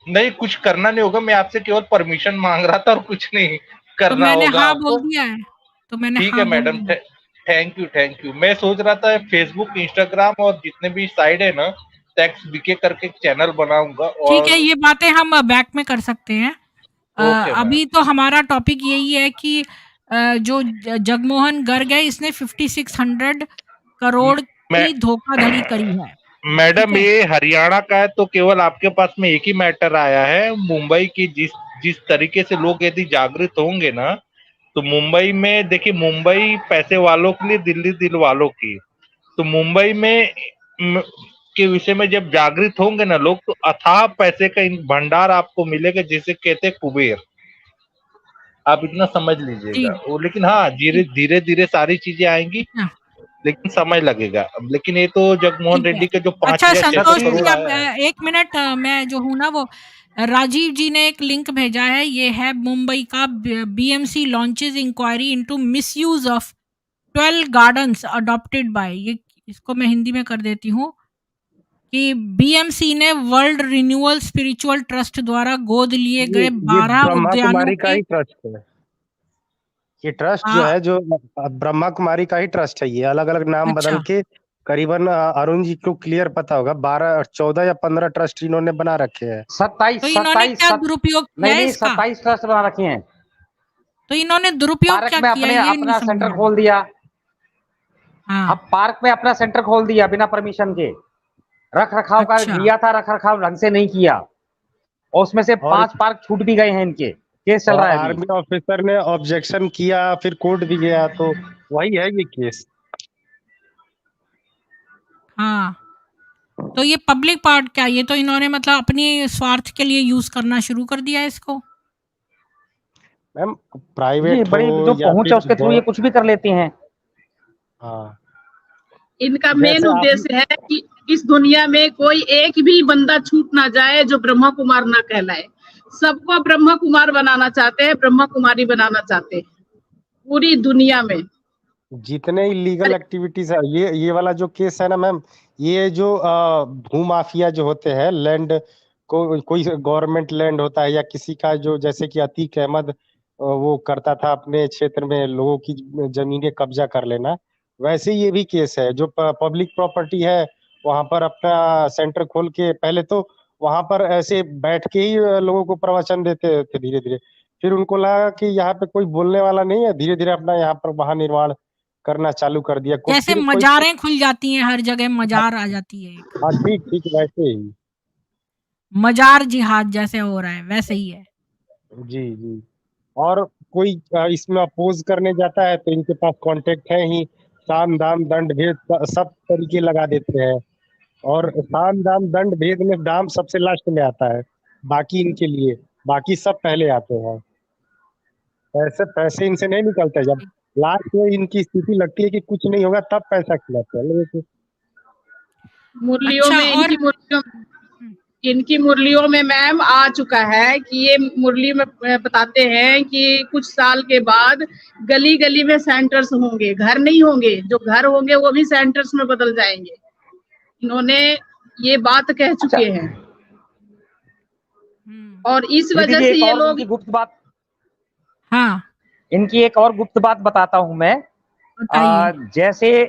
नहीं, कुछ करना नहीं होगा, मैं आपसे केवल परमिशन मांग रहा था और कुछ नहीं तो करना मैंने होगा हाँ आपको। बोल दिया है, तो मैंने ठीक हाँ है बोल मैडम, दिया। Thank you. मैं सोच रहा था फेसबुक, इंस्टाग्राम और जितने भी साइड है ना, टैक्स बीके करके एक चैनल बनाऊंगा। ठीक और है, ये बातें हम बैक में कर सकते हैं। Okay ma'am. अभी तो हमारा टॉपिक यही है कि जो जगमोहन गर्ग है, इसने 5600 करोड़ मैं की धोखाधड़ी करी है। मैडम, ठीक है? ये हरियाणा का है तो केवल आपके पास में एक ही मैटर आया है। मुंबई की जिस तरीके से लोग यदि जागृत होंगे ना, तो मुंबई में देखिए, मुंबई पैसे वालों के लिए, दिल्ली दिल वालों की। तो मुंबई में के विषय में जब जागृत होंगे ना लोग, तो अथाह पैसे का भंडार आपको मिलेगा, जिसे कहते हैं कुबेर। आप इतना समझ लीजिएगा जी, वो। लेकिन हाँ, धीरे जी। धीरे धीरे सारी चीजें आएंगी। अच्छा, लेकिन समय लगेगा। लेकिन ये तो जगमोहन ठीक है। रेड्डी के जो 5 अच्छा या 600 संतोष जी, करोड़ अब आया है, 1 मिनट, मैं जो हूँ ना वो राजीव जी ने एक लिंक भेजा है, ये है मुंबई का, BMC launches inquiry into misuse of 12 gardens adopted by, ये इसको मैं हिंदी में कर देती हूँ कि बीएमसी ने वर्ल्ड रिन्यूअल स्पिरिचुअल ट्रस्ट द्वारा गोद लिए गए ये 12 ब्रह्मा उद्यानों कुमारी का के ही ट्रस्ट है। ये ट्रस्ट जो है, जो ब्रह्मा कुमारी का ही ट्रस्ट है, ये अलग अलग नाम अच्छा। बदल के करीबन अरुण जी को क्लियर पता होगा 12 14 या 15 ट्रस्ट इन्होंने बना रखे हैं। 27 तो इन्होंने क्या 27 दुरुपयोग किया नहीं है नहीं इसका? 27 ट्रस्ट बना रखे हैं। तो इन्होंने दुरुपयोग पार्क क्या में किया, अपने ये नहीं अपना समझ सेंटर में खोल दिया। हाँ अब पार्क में अपना सेंटर खोल दिया बिना परमिशन के। रख रखाव का अच्छा। लिया था, रख रखाव ढंग से नहीं किया, और उसमें से और 5 पार्क छूट भी गए हैं इनके, केस चल और रहा है अभी। आर्मी ऑफिसर ने ऑब्जेक्शन किया, फिर कोर्ट भी गया, तो वही है ये केस। हाँ तो ये पब्लिक पार्ट क्या, ये तो इन्होंने मतलब अपनी स्वार्थ के लिए यूज करना शुरू कर दिया है इसको। मैम जी, प्राइवेट बड़ी हो जो या पहुंच है फिर उसके थ्रू ये कुछ भी कर लेते हैं। हाँ, इनका मेन जैसे आप उद्देश्य है कि इस दुनिया में कोई एक भी बंदा छूट ना जाए जो ब्रह्मा कुमार ना कहलाए। सबको ब्रह्मा कुमार बनाना चाहते हैं, ब्रह्मा कुमारी बनाना चाहते हैं पूरी दुनिया में। जितने इलीगल एक्टिविटीज है, ये वाला जो केस है ना मैम, ये जो भू माफिया जो होते हैं, लैंड को कोई गवर्नमेंट लैंड होता है या किसी का, जो जैसे कि अतीक अहमद वो करता था अपने क्षेत्र में लोगों की जमीनें कब्जा कर लेना, वैसे ये भी केस है। जो पब्लिक प्रॉपर्टी है वहां पर अपना सेंटर खोल के, पहले तो वहां पर ऐसे बैठ के ही लोगों को प्रवचन देते थे, धीरे धीरे फिर उनको लगा कि यहाँ पे कोई बोलने वाला नहीं है, धीरे धीरे अपना यहाँ पर वाहन निर्माण करना चालू कर दिया। जैसे फिर कोई मजारें खुल जाती हैं, हर जगह मजार आ जाती है एक, हाँ, ठीक ठीक वैसे ही। मजार जिहाद जैसे हो रहा है वैसे ही है। जी जी। और कोई इसमें अपोज करने जाता है तो इनके पास कांटेक्ट है ही, साम दाम दंड भेद सब तरीके लगा देते हैं। और साम दाम दंड भेद में दाम सबसे लास्ट में आता है, बाकी इनके लिए, बाकी सब पहले आते हैं। पैसे पैसे इनसे नहीं निकलते, जब लास्ट में इनकी स्थिति लगती है कि कुछ नहीं होगा तब पैसा खिलाते हैं लोगों को। मुरलियों अच्छा, में और इनकी मुरलियों में मैम आ चुका है कि ये मुरली में बताते हैं कि कुछ साल के बाद गली गली में सेंटर्स होंगे, घर नहीं होंगे, जो घर होंगे वो भी सेंटर्स में बदल जाएंगे। इन्होंने ये बात कह चुके हैं और इस प्रीति वजह जी, से एक ये और लोग इनकी गुप्त बात, हाँ इनकी एक और गुप्त बात बताता हूं मैं। बताइए। जैसे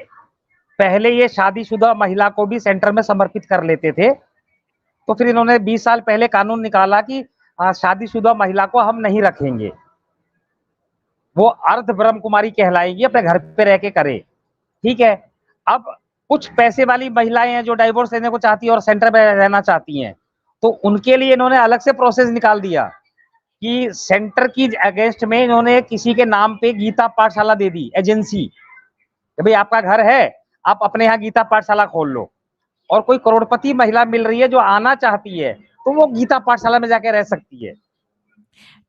पहले ये शादीशुदा महिला को भी सेंटर में समर्पित कर लेते थे, तो फिर इन्होंने 20 साल पहले कानून निकाला कि शादीशुदा महिला को हम नहीं रखेंगे, वो अर्ध ब्रह्म कुमारी कहलाएगी, अपने घर पे रह के करे। ठीक है, अब कुछ पैसे वाली महिलाएं हैं जो डाइवोर्स लेने को चाहती है और सेंटर में रहना चाहती हैं, तो उनके लिए इन्होंने अलग से प्रोसेस निकाल दिया कि सेंटर की अगेंस्ट में इन्होंने किसी के नाम पे गीता पाठशाला दे दी, एजेंसी, कि भाई आपका घर है, आप अपने यहाँ गीता पाठशाला खोल लो। और कोई करोड़पति महिला मिल रही है जो आना चाहती है, तो वो गीता पाठशाला में जाके रह सकती है।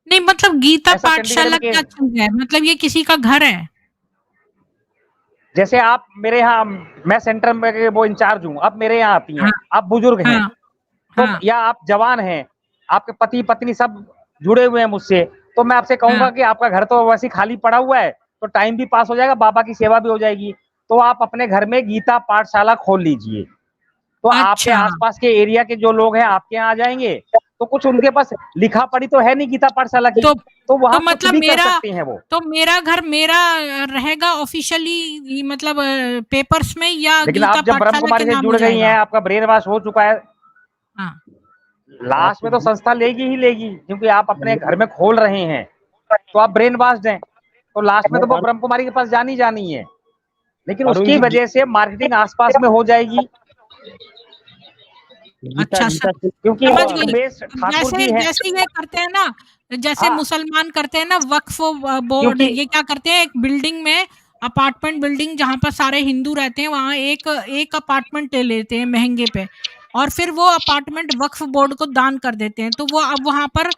नहीं मतलब गीता ऐसा पाठशाला चंडीगढ़ में क्या चीज है, मतलब ये किसी का घर है? जैसे आप मेरे यहाँ, मैं सेंटर में वो इंचार्ज हूँ, आप मेरे यहाँ आती हैं, हाँ, आप बुजुर्ग हैं, हाँ, तो हाँ, या आप जवान हैं, आपके पति पत्नी सब जुड़े हुए हैं मुझसे, तो मैं आपसे कहूंगा हाँ, कि आपका घर तो वैसे ही खाली पड़ा हुआ है, तो टाइम भी पास हो जाएगा, बाबा की सेवा भी हो जाएगी, तो आप अपने घर में गीता पाठशाला खोल लीजिए। तो आपके अच्छा, आसपास के एरिया के जो लोग हैं आपके यहाँ आ जाएंगे, तो कुछ उनके पास लिखा पड़ी तो है नहीं गीता पाठशाला की, तो वहां कुछ मतलब भी कर मेरा, सकते हैं वो। तो मेरा घर मेरा रहेगा ऑफिशियली, मतलब पेपर्स में, या लेकिन गीता आप जब ब्रह्म पाठशाला कुमारी के से नाम जुड़ हो गई हैं, जाएगा? आपका ब्रेन वॉश हो चुका है, हाँ, लास्ट में तो संस्था लेगी ही लेगी, क्योंकि आप अपने घर में खोल रहे हैं, तो आप ब्रेन वॉश्ड हैं, तो लास्ट में तो वो ब्रह्म कुमारी के पास जानी जानी है। लेकिन उसकी वजह से मार्केटिंग आसपास में हो जाएगी, अच्छा क्योंकि समझ वो गई। उमेश ठाकुर जैसे जी हैं। जैसे ये करते हैं ना, जैसे हाँ। मुसलमान करते हैं ना वक्फ बोर्ड, क्योंकि ये क्या करते हैं, एक बिल्डिंग में, अपार्टमेंट बिल्डिंग जहाँ पर सारे हिंदू रहते हैं, वहाँ एक एक अपार्टमेंट ले लेते हैं महंगे पे, और फिर वो अपार्टमेंट वक्फ बोर्ड को दान कर देते हैं। तो वो अब वहाँ पर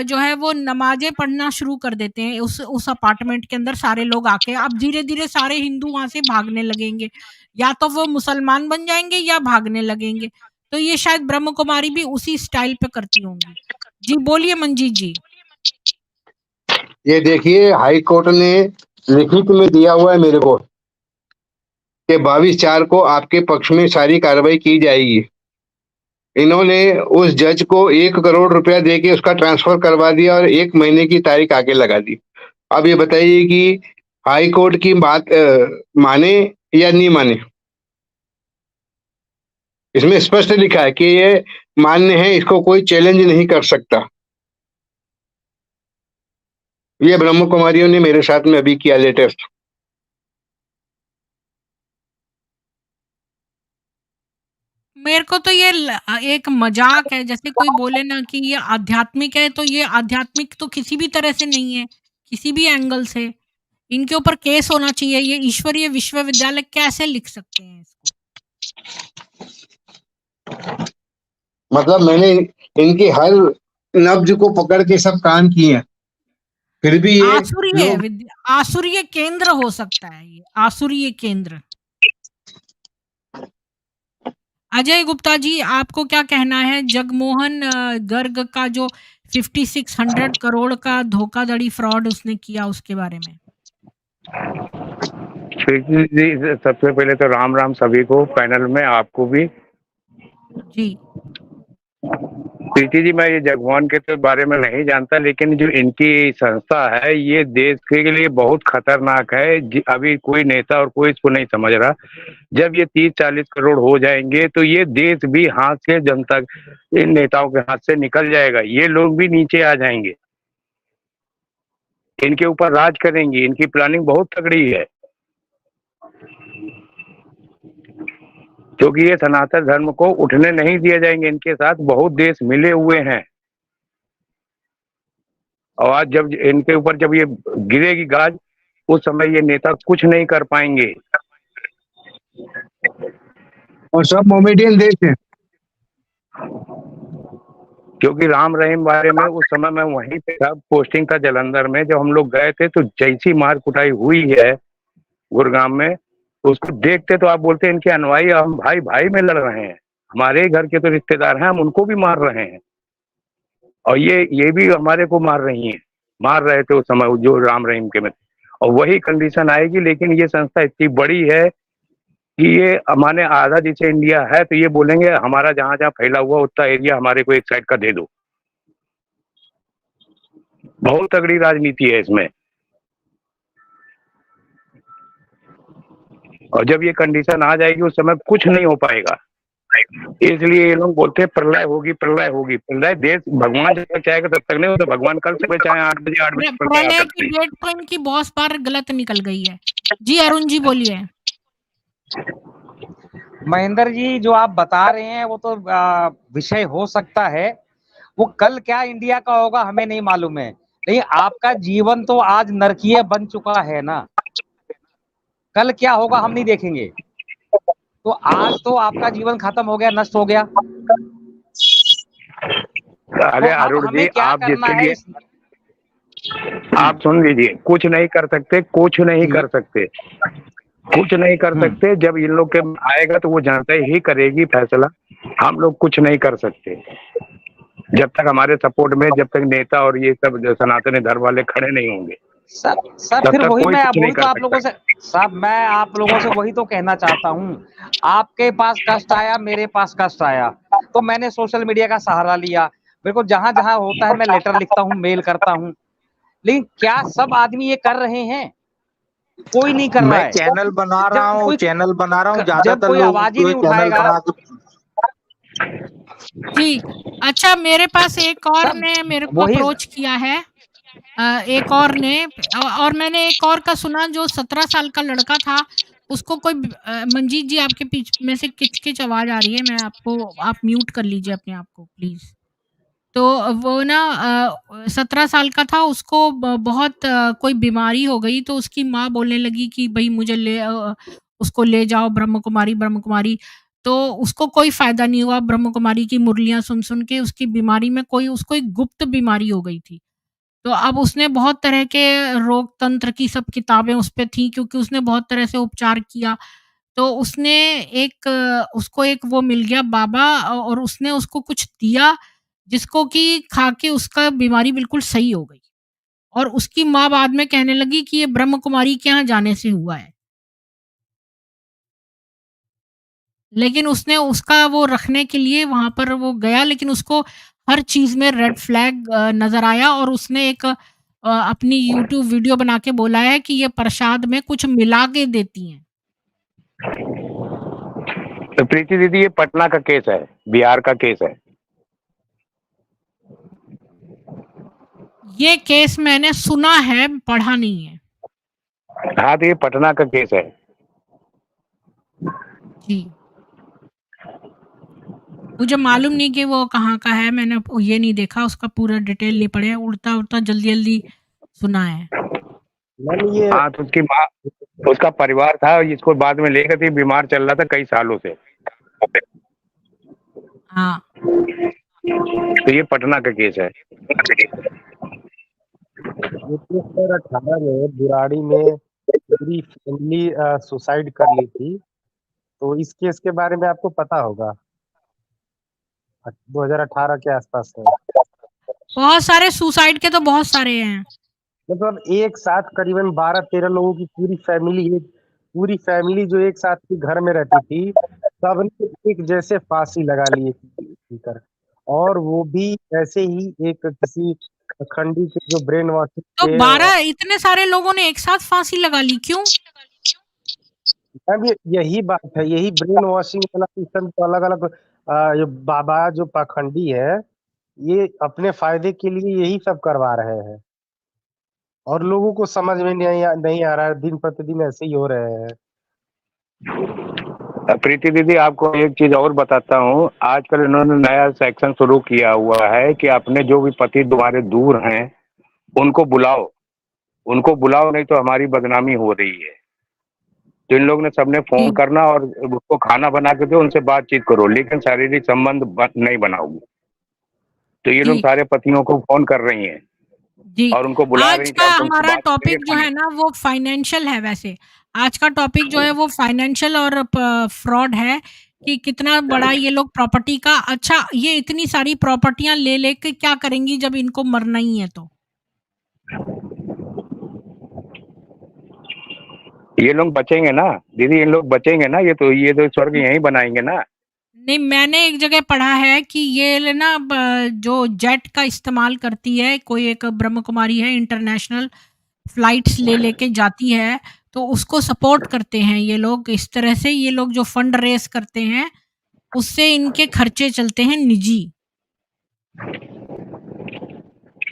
जो है वो नमाज़ें पढ़ना शुरू कर देते हैं उस अपार्टमेंट के अंदर सारे लोग आके। अब धीरे-धीरे सारे हिंदू वहाँ से भागने लगेंगे। या तो वो मुसलमान बन जाएँगे या भागने लगेंगे। तो ये शायद ब्रह्म कुमारी भी उसी स्टाइल पे करती होंगी। जी, बोलिए मंजीत जी। ये देखिए, हाई कोर्ट ने लिखित में दिया हुआ है मेरे को कि 22/4 को आपके पक्ष में सारी कार्रवाई की जाएगी। इन्होंने उस जज को 1 करोड़ रुपया दे के उसका ट्रांसफर करवा दिया और 1 महीने की तारीख आगे लगा दी। अब ये बताइए कि हाई कोर्ट की बात माने या नहीं माने? इसमें स्पष्ट लिखा है कि ये मान्य है, इसको कोई चैलेंज नहीं कर सकता। ये ब्रह्म कुमारियों ने मेरे साथ में अभी किया लेटेस्ट। मेरे को तो ये एक मजाक है, जैसे कोई बोले ना कि ये आध्यात्मिक है, तो ये आध्यात्मिक तो किसी भी तरह से नहीं है, किसी भी एंगल से। इनके ऊपर केस होना चाहिए। ये ईश्वरीय विश्वविद्यालय कैसे लिख सकते हैं इसको? मतलब मैंने इनकी हर नब्ज को पकड़ के सब काम किए हैं, फिर भी ये आसुरीय केंद्र हो सकता है, ये आसुरीय केंद्र। अजय गुप्ता जी, आपको क्या कहना है जगमोहन गर्ग का जो 5600 करोड़ का धोखाधड़ी फ्रॉड उसने किया, उसके बारे में? जी, सबसे पहले तो राम राम सभी को, पैनल में आपको भी जी। प्रीति जी, मैं ये जगमोहन के तो बारे में नहीं जानता, लेकिन जो इनकी संस्था है ये देश के लिए बहुत खतरनाक है। अभी कोई नेता और कोई इसको नहीं समझ रहा। जब ये 30-40 करोड़ हो जाएंगे तो ये देश भी हाथ से, जनता इन नेताओं के हाथ से निकल जाएगा। ये लोग भी नीचे आ जाएंगे, इनके ऊपर राज करेंगे। इनकी प्लानिंग बहुत तगड़ी है, क्योंकि ये सनातन धर्म को उठने नहीं दिए जाएंगे। इनके साथ बहुत देश मिले हुए हैं, और आज जब इनके ऊपर जब ये गिरेगी गाज, उस समय ये नेता कुछ नहीं कर पाएंगे। और सब मोमेडियन देश है, क्योंकि राम रहीम बारे में उस समय मैं वहीं पे था, पोस्टिंग था जलंधर में। जब हम लोग गए थे तो जैसी मार कुटाई हुई है गुरुग्राम में, उसको देखते तो आप बोलते इनके अनुयायी हम भाई भाई में लड़ रहे हैं। हमारे घर के तो रिश्तेदार हैं, हम उनको भी मार रहे हैं, और ये भी हमारे को मार रही हैं, मार रहे थे उस समय जो राम रहीम के में। और वही कंडीशन आएगी। लेकिन ये संस्था इतनी बड़ी है कि ये माने आधा जैसे इंडिया है, तो ये बोलेंगे हमारा जहां जहां फैला हुआ उतना एरिया हमारे को एक साइड का दे दो। बहुत तगड़ी राजनीति है इसमें। और जब ये कंडीशन आ जाएगी उस समय कुछ नहीं हो पाएगा। इसलिए ये लोग बोलते हैं प्रलय होगी, प्रलय होगी। प्रलय देश भगवान जब तक चाहेगा तब तक नहीं होता। भगवान कल सुबह चाहे 8 बजे 8 बजे प्रलय की डेट तो इनकी बहुत बार गलत निकल गई है। जी अरुण जी बोलिए। महेंद्र जी, जो आप बता रहे हैं वो तो विषय हो सकता है, वो कल क्या इंडिया का होगा हमें नहीं मालूम है। लेकिन आपका जीवन तो आज नरकीय बन चुका है ना, कल क्या होगा हम नहीं देखेंगे। तो आज तो आपका जीवन खत्म हो गया, नष्ट हो गया। अरे अरुण जी, आप जिसके लिए आप सुन लीजिए, कुछ नहीं कर सकते, कुछ नहीं कर सकते, कुछ नहीं कर सकते। जब इन लोग के आएगा तो वो जनता ही करेगी फैसला। हम लोग कुछ नहीं कर सकते जब तक हमारे सपोर्ट में, जब तक नेता और ये सब सनातनी धर्म वाले खड़े नहीं होंगे। सर फिर वही मैं तो आप लोगों से साहब, मैं आप लोगों से वही तो कहना चाहता हूँ। आपके पास कष्ट आया, मेरे पास कष्ट आया, तो मैंने सोशल मीडिया का सहारा लिया। मेरे को जहां जहां होता है मैं लेटर लिखता हूँ, मेल करता हूँ। लेकिन क्या सब आदमी ये कर रहे हैं? कोई नहीं कर रहा है। चैनल बना रहा हूँ, ज्यादातर कोई आवाज ही नहीं उठाएगा। जी अच्छा, मेरे पास एक और ने मेरे को अप्रोच किया है, एक और ने, और मैंने एक और का सुना जो 17 साल का लड़का था, उसको कोई मंजीत जी आपके पीछे में से किच-किच आवाज आ रही है, मैं आपको, आप म्यूट कर लीजिए अपने आप को प्लीज। तो वो ना 17 साल का था, उसको बहुत कोई बीमारी हो गई, तो उसकी माँ बोलने लगी कि भाई मुझे उसको ले जाओ ब्रह्म कुमारी। तो उसको कोई फ़ायदा नहीं हुआ ब्रह्म कुमारी की मुरलियाँ सुन-सुन के उसकी बीमारी में कोई उसको एक गुप्त बीमारी हो गई थी। तो अब उसने बहुत तरह के रोग तंत्र की सब किताबें उस पे थी क्योंकि उसने बहुत तरह से उपचार किया। तो उसने उसको एक वो मिल गया बाबा और उसने उसको कुछ दिया जिसको कि खा के उसका बीमारी बिल्कुल सही हो गई। और उसकी माँ बाद में कहने लगी कि ये ब्रह्म कुमारी के यहाँ जाने से हुआ है। लेकिन उसने उसका वो रखने के लिए वहाँ पर वो गया लेकिन उसको हर चीज़ में रेड फ्लैग नज़र आया और उसने एक अपनी यूट्यूब वीडियो बना के बोला है कि ये प्रसाद में कुछ मिला के देती हैं। तो प्रीति दीदी ये पटना का केस है, बिहार का केस है। ये केस मैंने सुना है, पढ़ा नहीं है। हाँ तो ये पटना का केस है। जी। मुझे मालूम नहीं कि वो कहाँ का है, मैंने ये नहीं देखा, उसका पूरा डिटेल नहीं पढ़ा, उड़ता-उड़ता जल्दी-जल्दी सुना है। हाँ तो उसकी माँ, उसका परिवार था जिसको बाद में लेकर थी, बीमार चल रहा था कई सालों से। हाँ। तो ये पटना का केस है। ये 2018 में बुराड़ी में पूरी फैमिली सुसाइड कर ली थी, तो इस केस के बारे में आपको पता होगा। 2018 के आसपास है। बहुत सारे सुसाइड के तो बहुत सारे हैं। मतलब एक साथ करीबन 12-13 लोगों की पूरी फैमिली जो एक साथ के घर में रहती थी, सबने एक जैसे फांसी लगा ली कर, और वो भी ऐसे ही एक किसी खंडी के जो ब्रेन वॉशिंग तो के 12 इतने सारे लोगों ने एक साथ फांसी लगा ली, क्यों? अब यही बात है, यही ब्रेन वॉशिंग वाला सिस्टम तो अलग-अलग ये बाबा जो पाखंडी है, ये अपने फायदे के लिए यही सब करवा रहे हैं। और लोगों को समझ में नहीं आ रहा है, दिन प्रतिदिन ऐसे ही हो रहे हैं। प्रीति दीदी आपको एक चीज और बताता हूँ, आजकल इन्होंने नया सेक्शन शुरू किया हुआ है कि अपने जो भी पति तुम्हारे दूर हैं उनको बुलाओ नहीं तो हमारी बदनामी हो रही है। तो इन लोग ने सबने फोन करना और उसको खाना बना के दो, उनसे बातचीत करो, लेकिन शारीरिक संबंध नहीं बनाओगी। तो ये लोग सारे पतियों को फोन कर रही हैं जी। और उनको बुला रही आज हैं का कि आप उनसे हमारा बात करिए टॉपिक जो है ना वो फाइनेंशियल है वैसे। आज का टॉपिक जो है वो फाइनेंशियल और फ्रॉड है कि कितना बड़ा ये लोग प्रॉपर्टी का अच्छा ये इतनी सारी प्रॉपर्टियां ले लेके क्या करेंगी जब इनको मरना ही है तो। ये लोग बचेंगे ना दीदी, इन लोग बचेंगे ना, ये तो स्वर्ग यहीं बनाएंगे ना। नहीं, मैंने एक जगह पढ़ा है कि ये ना जो जेट का इस्तेमाल करती है, कोई एक ब्रह्म कुमारी है इंटरनेशनल फ्लाइट्स ले लेके जाती है, तो उसको सपोर्ट करते हैं ये लोग। इस तरह से ये लोग जो फंड रेस करते हैं, उससे इनके खर्चे चलते हैं निजी।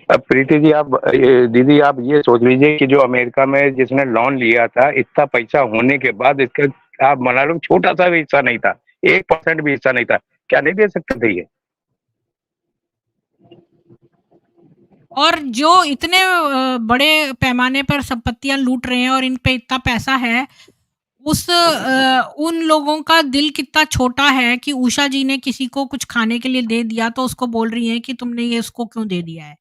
अब प्रीति जी दीदी आप ये सोच लीजिए कि जो अमेरिका में जिसने लोन लिया था, इतना पैसा होने के बाद इसका आप मना लो छोटा सा भी हिस्सा नहीं था, 1% भी हिस्सा नहीं था, क्या नहीं दे सकते थे ये? और जो इतने बड़े पैमाने पर संपत्तियां लूट रहे हैं और इन पे इतना पैसा है, उन लोगों का दिल कितना छोटा है कि उषा जी ने किसी को कुछ खाने के लिए दे दिया तो उसको बोल रही हैं कि तुमने ये उसको क्यों दे दिया है,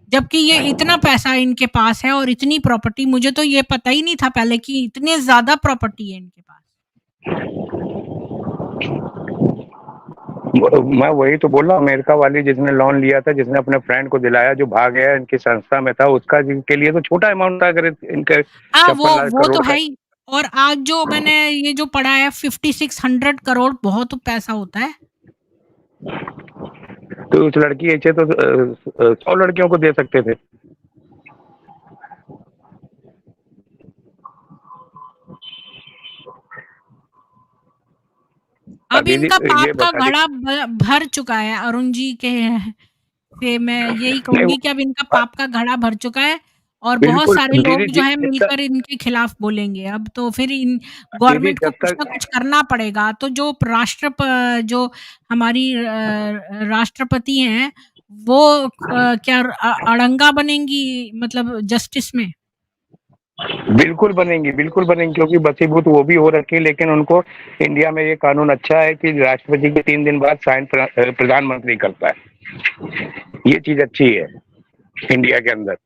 जबकि ये इतना पैसा इनके पास है और इतनी प्रॉपर्टी। मुझे तो ये पता ही नहीं था पहले कि इतने ज्यादा प्रॉपर्टी है इनके पास। मैं वही तो बोल रहा हूँ, अमेरिका वाली जिसने लोन लिया था, जिसने अपने फ्रेंड को दिलाया, जो भाग गया इनकी संस्था में था, उसका के लिए तो छोटा अमाउंट था। अगर इनके हाँ 56 लाख वो तो करोड़ है ही। और आज जो मैंने ये जो पढ़ा है 5600 करोड़ बहुत पैसा होता है। तो उस लड़की ऐसे तो 100 लड़कियों को दे सकते थे। अब इनका ये पाप का बता घड़ा भर चुका है। अरुण जी के से मैं यही कहूंगी कि अब इनका पाप का घड़ा भर चुका है और बहुत बिल्कुल सारे लोग दीदी जो जी, है मिलकर इनके खिलाफ बोलेंगे। अब तो फिर इन गवर्नमेंट को जब कुछ तक ना कुछ करना पड़ेगा। तो जो जो हमारी राष्ट्रपति हैं वो क्या अड़ंगा बनेंगी मतलब जस्टिस में? बिल्कुल बनेंगी, बिल्कुल बनेंगी, क्योंकि बसीभूत वो भी हो रखी है। लेकिन उनको इंडिया में ये कानून अच्छा है कि राष्ट्रपति के 3 दिन बाद साइन प्रधानमंत्री करता है। ये चीज अच्छी है इंडिया के अंदर।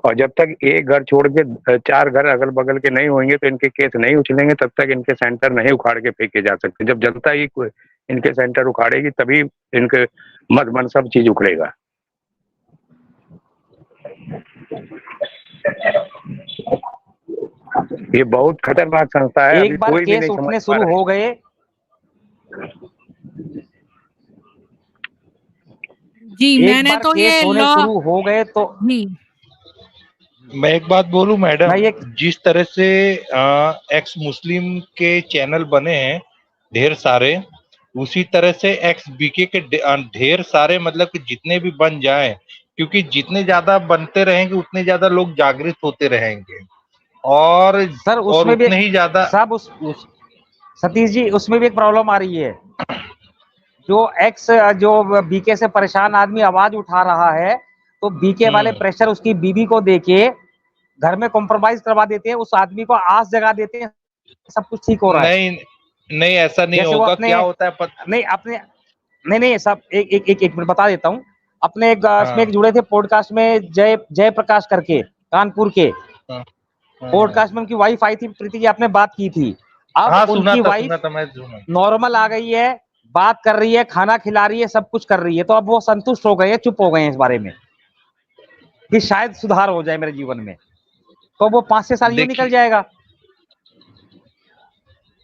और जब तक एक घर छोड़ के 4 घर अगल बगल के नहीं होंगे तो इनके केस नहीं उछलेंगे, तब तक इनके सेंटर नहीं उखाड़ के फेंके जा सकते। जब जनता ही इनके सेंटर उखाड़ेगी तभी इनके मत मन सब चीज उखड़ेगा। ये बहुत खतरनाक संस्था है। एक बार केस उठने शुरू हो गए, जी मैंने तो ये लॉ शुरू हो गए तो जी मैं एक बात बोलूं मैडम, मैं जिस तरह से एक्स मुस्लिम के चैनल बने हैं ढेर सारे, उसी तरह से एक्स बीके के ढेर सारे मतलब कि जितने भी बन जाएं, क्योंकि जितने ज्यादा बनते रहेंगे उतने ज्यादा लोग जागृत होते रहेंगे और सर और उसमें भी उतने ही ज्यादा सब उस सतीश जी उसमें भी एक प्रॉब्लम आ रही है। जो बीके से परेशान आदमी आवाज उठा रहा है तो बीके वाले प्रेशर उसकी बीबी को देके घर में कॉम्प्रोमाइज करवा देते हैं, उस आदमी को आस जगा देते हैं सब कुछ ठीक हो रहा है। नहीं ऐसा नहीं होगा। क्या होता है नहीं सब एक मिनट बता देता हूँ। अपने इसमें जुड़े थे पॉडकास्ट में जय प्रकाश करके कानपुर के पॉडकास्ट में उनकी वाइफ आई थी प्रीति जी, आपने बात की थी। अब उनकी वाइफ नॉर्मल आ गई है, बात कर रही है, खाना खिला रही है, सब कुछ कर रही है, तो अब वो संतुष्ट हो गए हैं, चुप हो गए हैं इस बारे में कि शायद सुधार हो जाए मेरे जीवन में। तो वो 5-6 साल यूं निकल जाएगा।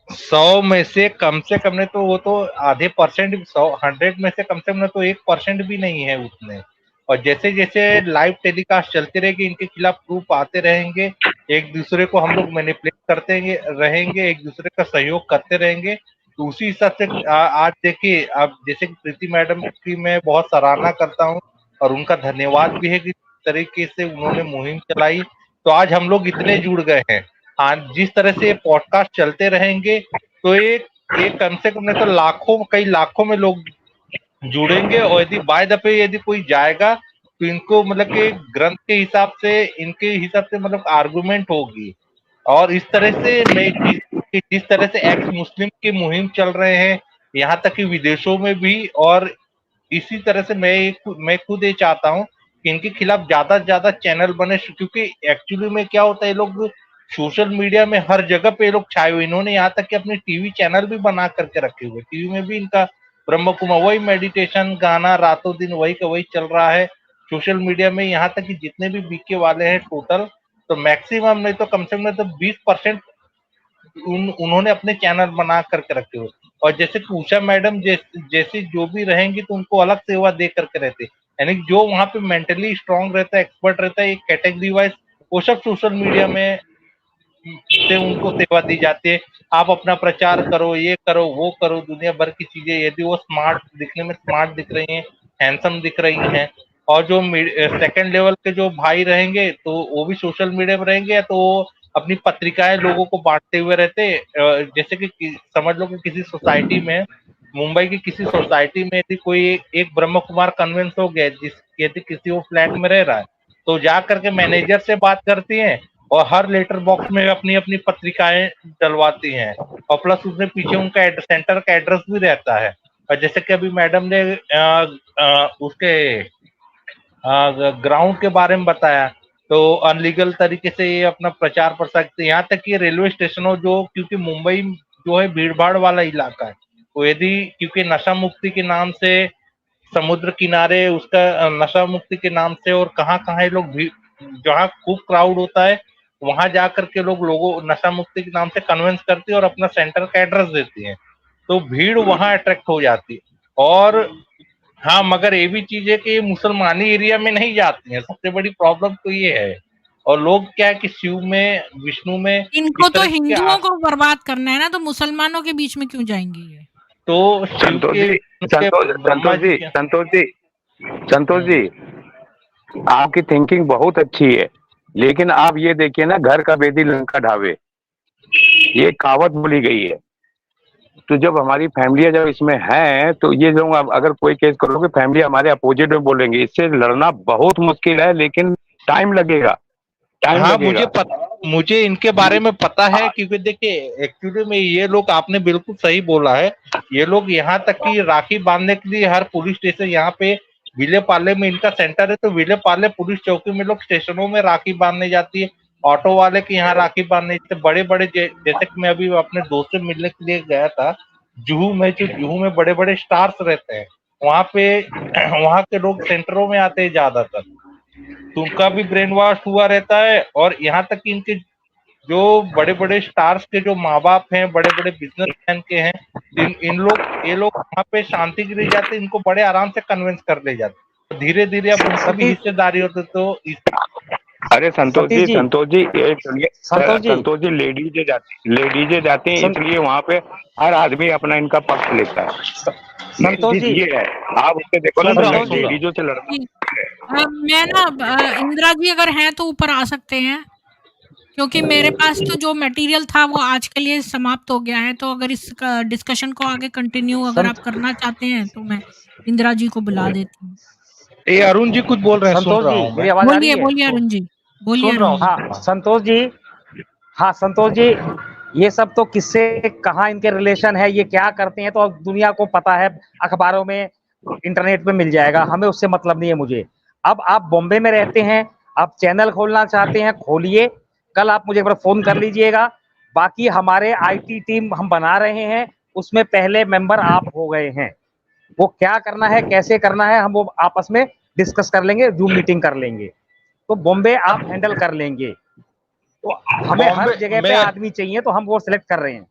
100 में से कम नहीं तो वो तो आधे परसेंट, 100 में से कम 1% भी नहीं है उतने। और जैसे जैसे लाइव टेलीकास्ट चलते रहेंगे, इनके खिलाफ प्रूफ आते रहेंगे, एक दूसरे को हम लोग मैनिपुलेट करते रहेंगे, एक दूसरे का सहयोग करते रहेंगे, तो उसी हिसाब से आज देखिए, अब जैसे कि प्रीति मैडम की मैं बहुत सराहना करता हूँ और उनका धन्यवाद भी है कि तरीके से उन्होंने मुहिम चलाई, तो आज हम लोग इतने जुड़ गए हैं। जिस तरह से पॉडकास्ट चलते रहेंगे तो एक कम से कम नहीं तो कई लाखों में लोग जुड़ेंगे। और यदि बाय दफे यदि कोई जाएगा तो इनको मतलब कि ग्रंथ के हिसाब से, इनके हिसाब से मतलब आर्गुमेंट होगी। और इस तरह से मैं जिस तरह से एक्स मुस्लिम की मुहिम चल रहे हैं यहाँ तक कि विदेशों में भी, और इसी तरह से मैं खुद ये चाहता हूँ कि इनके खिलाफ ज्यादा से ज्यादा चैनल बने, क्योंकि एक्चुअली में क्या होता है, लोग सोशल मीडिया में हर जगह पे लोग छाए हुए। इन्होंने यहाँ तक कि अपने टीवी चैनल भी बना करके रखे हुए, टीवी में भी इनका ब्रह्म कुमार वही मेडिटेशन गाना रातों दिन वही का वही चल रहा है सोशल मीडिया में। यहाँ तक कि जितने भी बीके वाले हैं टोटल, तो मैक्सिमम नहीं तो कम से कम तो 20% उन्होंने अपने चैनल बना करके रखे हुए। और जैसे कि उषा मैडम जैसे जो भी रहेंगी तो उनको अलग सेवा दे करके रहते, यानी जो वहां पे मेंटली स्ट्रांग रहता है, एक्सपर्ट रहता है, एक कैटेगरी वाइज, वो सब सोशल मीडिया में से उनको सेवा दी जाती है। आप अपना प्रचार करो, ये करो, वो करो, दुनिया भर की चीजें। यदि वो स्मार्ट दिखने में स्मार्ट दिख रही हैं, हैंडसम दिख रही हैं, और जो सेकंड लेवल के जो भाई रहेंगे तो वो भी सोशल मीडिया में रहेंगे, या तो अपनी पत्रिकाएं लोगों को बांटते हुए रहते। जैसे कि समझ लो कि किसी सोसाइटी में, मुंबई की किसी सोसाइटी में यदि कोई एक ब्रह्म कुमार कन्वेंस हो गया, यदि किसी वो फ्लैट में रह रहा है, तो जा करके मैनेजर से बात करती हैं और हर लेटर बॉक्स में अपनी अपनी पत्रिकाएं डलवाती हैं, और प्लस उसमें पीछे उनका सेंटर का एड्रेस भी रहता है। और जैसे कि अभी मैडम ने उसके ग्राउंड के बारे में बताया, तो अनलीगल तरीके से ये अपना प्रचार कर सकते हैं। यहाँ तक कि रेलवे स्टेशनों जो, क्योंकि मुंबई जो है भीड़ भाड़ वाला इलाका है, तो यदि क्योंकि नशा मुक्ति के नाम से समुद्र किनारे उसका नशा मुक्ति के नाम से, और कहाँ कहाँ लोग जहाँ खूब क्राउड होता है वहां जाकर के लोगों नशा मुक्ति के नाम से कन्वेंस करती है और अपना सेंटर का एड्रेस देती है, तो भीड़ वहां अट्रैक्ट हो जाती है। और हाँ, मगर ये भी चीज है कि मुसलमानी एरिया में नहीं जाती है, सबसे बड़ी प्रॉब्लम तो ये है। और लोग क्या है कि शिव में, विष्णु में, इनको तो हिंदुओं को बर्बाद करना है ना, तो मुसलमानों के बीच में क्यों जाएंगे ये? तो संतोष जी आपकी थिंकिंग बहुत अच्छी है, लेकिन आप ये देखिए ना, घर का बेदी लंका ढावे, ये कहावत बोली गई है। तो जब हमारी फैमिलियां जब इसमें हैं तो ये जो अब अगर कोई केस करोगे फैमिली हमारे अपोजिट में बोलेंगे, इससे लड़ना बहुत मुश्किल है, लेकिन टाइम लगेगा, टाइम हाँ लगेगा। मुझे इनके बारे में पता है, क्योंकि देखिए एक्चुअली में ये लोग, आपने बिल्कुल सही बोला है, ये लोग यहाँ तक कि राखी बांधने के लिए हर पुलिस स्टेशन, यहाँ पे विलेपार्ले में इनका सेंटर है, तो विलेपार्ले पुलिस चौकी में लोग स्टेशनों में राखी बांधने जाती है, ऑटो वाले के यहाँ राखी बांधने, बड़े बड़े जैसे कि मैं अभी अपने दोस्त से मिलने के लिए गया था जुहू में, जो जुहू में बड़े बड़े स्टार्स रहते हैं, वहां पे वहां के लोग सेंटरों में आते हैं ज्यादातर, तो उनका भी ब्रेन वॉश हुआ रहता है। और यहाँ तक कि इनके जो बड़े बड़े स्टार्स के जो माँ बाप हैं, बड़े बड़े बिजनेसमैन के हैं, ये लोग वहाँ पे शांति के लिए जाते, इनको बड़े आराम से कन्विंस कर ले जाते, धीरे धीरे अब उनका भी हिस्सेदारी होती। तो अरे संतोष जी लेडीजें जाती हैं, इसलिए वहाँ पे हर आदमी अपना इनका पक्ष लेता है। संतोष जी ये है, आप उससे देखो ना, लेडीजों से लड़ना। मैं ना इंदिरा जी अगर हैं तो ऊपर आ सकते हैं, क्योंकि मेरे पास तो जो मटेरियल था वो आज के लिए समाप्त हो गया है, तो अगर इस डिस्कशन को आगे कंटिन्यू अगर आप करना चाहते हैं तो मैं इंदिरा जी को बुला देती हूँ। ये अरुण जी कुछ बोल रहे हैं, सुन रहा हूँ मैं। बोलिए अरुण जी, बोलिए। हाँ संतोष जी, ये सब तो किससे कहाँ इनके रिलेशन है, ये क्या करते हैं, तो दुनिया को पता है, अखबारों में इंटरनेट पे मिल जाएगा, हमें उससे मतलब नहीं है मुझे। अब आप बॉम्बे में रहते हैं, आप चैनल खोलना चाहते हैं, खोलिए, कल आप मुझे एक बार फोन कर लीजिएगा। बाकी हमारे आईटी टीम हम बना रहे हैं, उसमें पहले मेंबर आप हो गए हैं, वो क्या करना है कैसे करना है हम वो आपस में डिस्कस कर लेंगे, जूम मीटिंग कर लेंगे, तो बॉम्बे आप हैंडल कर लेंगे। तो हमें हर जगह पे आदमी चाहिए, तो हम वो सिलेक्ट कर रहे हैं।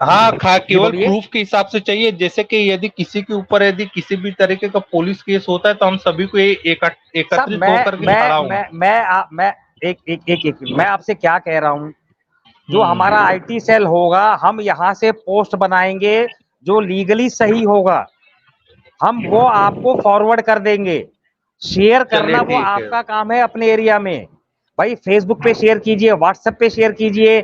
हाँ, केवल प्रूफ के हिसाब से चाहिए, जैसे कि यदि किसी के ऊपर यदि किसी भी तरीके का पुलिस केस होता है तो हम सभी को एकत्रित होकर के खड़ा हूं। मैं आपसे क्या कह रहा हूँ, जो हमारा आईटी सेल होगा, हम यहाँ से पोस्ट बनाएंगे जो लीगली सही होगा, हम वो आपको फॉरवर्ड कर देंगे। शेयर करना वो आपका काम है अपने एरिया में, भाई फेसबुक पे शेयर कीजिए, व्हाट्सएप पे शेयर कीजिए,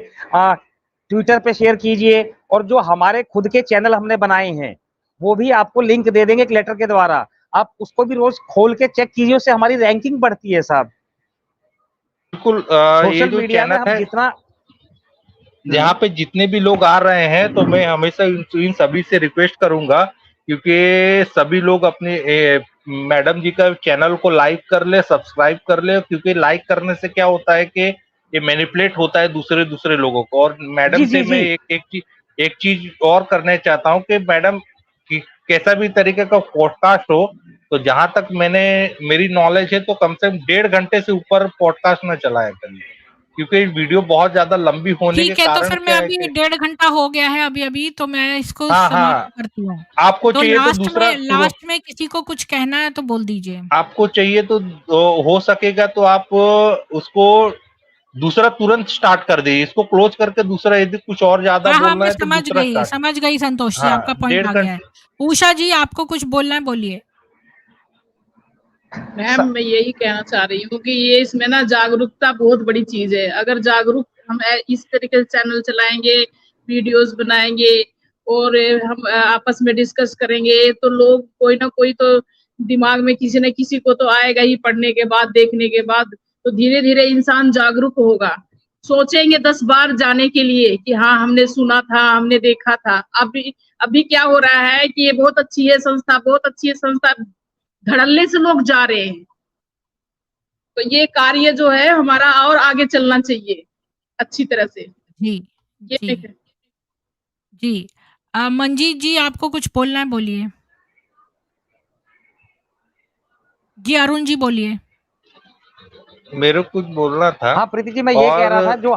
ट्विटर पे शेयर कीजिए, और जो हमारे खुद के चैनल हमने बनाए हैं वो भी आपको लिंक दे देंगे एक लेटर के द्वारा, आप उसको भी रोज खोल के चेक कीजिए, उससे हमारी रैंकिंग बढ़ती है साहब। बिल्कुल, सोशल मीडिया में हम जितना यहाँ पे जितने भी लोग आ रहे हैं, तो मैं हमेशा इन सभी से रिक्वेस्ट करूंगा, क्योंकि सभी लोग अपने मैडम जी का चैनल को लाइक कर ले, सब्सक्राइब कर ले, क्योंकि लाइक करने से क्या होता है कि ये मैनिपुलेट होता है दूसरे लोगों को। और मैडम से मैं एक चीज और करना चाहता हूँ कि मैडम कैसा भी तरीके का पॉडकास्ट हो, तो जहां तक मेरी नॉलेज है, तो कम से कम 1.5 घंटे से ऊपर पॉडकास्ट न चलाया करिए, क्योंकि वीडियो बहुत ज्यादा लंबी होने के कारण। तो फिर मैं अभी 1.5 घंटा हो गया है अभी, तो मैं इसको समाप्त करती हूँ। आपको तो चाहिए तो दूसरा लास्ट में किसी को कुछ कहना है तो बोल दीजिए। आपको चाहिए तो हो सकेगा तो आप उसको दूसरा तुरंत स्टार्ट कर दीजिए, इसको क्लोज करके दूसरा यदि कुछ और ज्यादा बोलना है तो दूसरा समझ गई संतोष जी, आपका पॉइंट आ गया है। उषा जी आपको कुछ बोलना है, बोलिए। मैम मैं यही कहना चाह रही हूँ कि ये इसमें ना जागरूकता बहुत बड़ी चीज है। अगर जागरूक हम इस तरीके से चैनल चलाएंगे, वीडियोस बनाएंगे और हम आपस में डिस्कस करेंगे, तो लोग कोई ना कोई तो दिमाग में किसी न किसी को तो आएगा ही, पढ़ने के बाद देखने के बाद, तो धीरे धीरे इंसान जागरूक होगा, सोचेंगे 10 बार जाने के लिए कि हाँ हमने सुना था, हमने देखा था। अभी क्या हो रहा है कि ये बहुत अच्छी है संस्था, बहुत अच्छी है संस्था, धड़ल्ले से लोग जा रहे हैं। तो ये कार्य जो है हमारा और आगे चलना चाहिए अच्छी तरह से। जी मंजीत जी आपको कुछ बोलना है, बोलिए। जी अरुण जी बोलिए। मेरे कुछ बोलना था। हाँ प्रीति जी, मैं ये कह रहा था, जो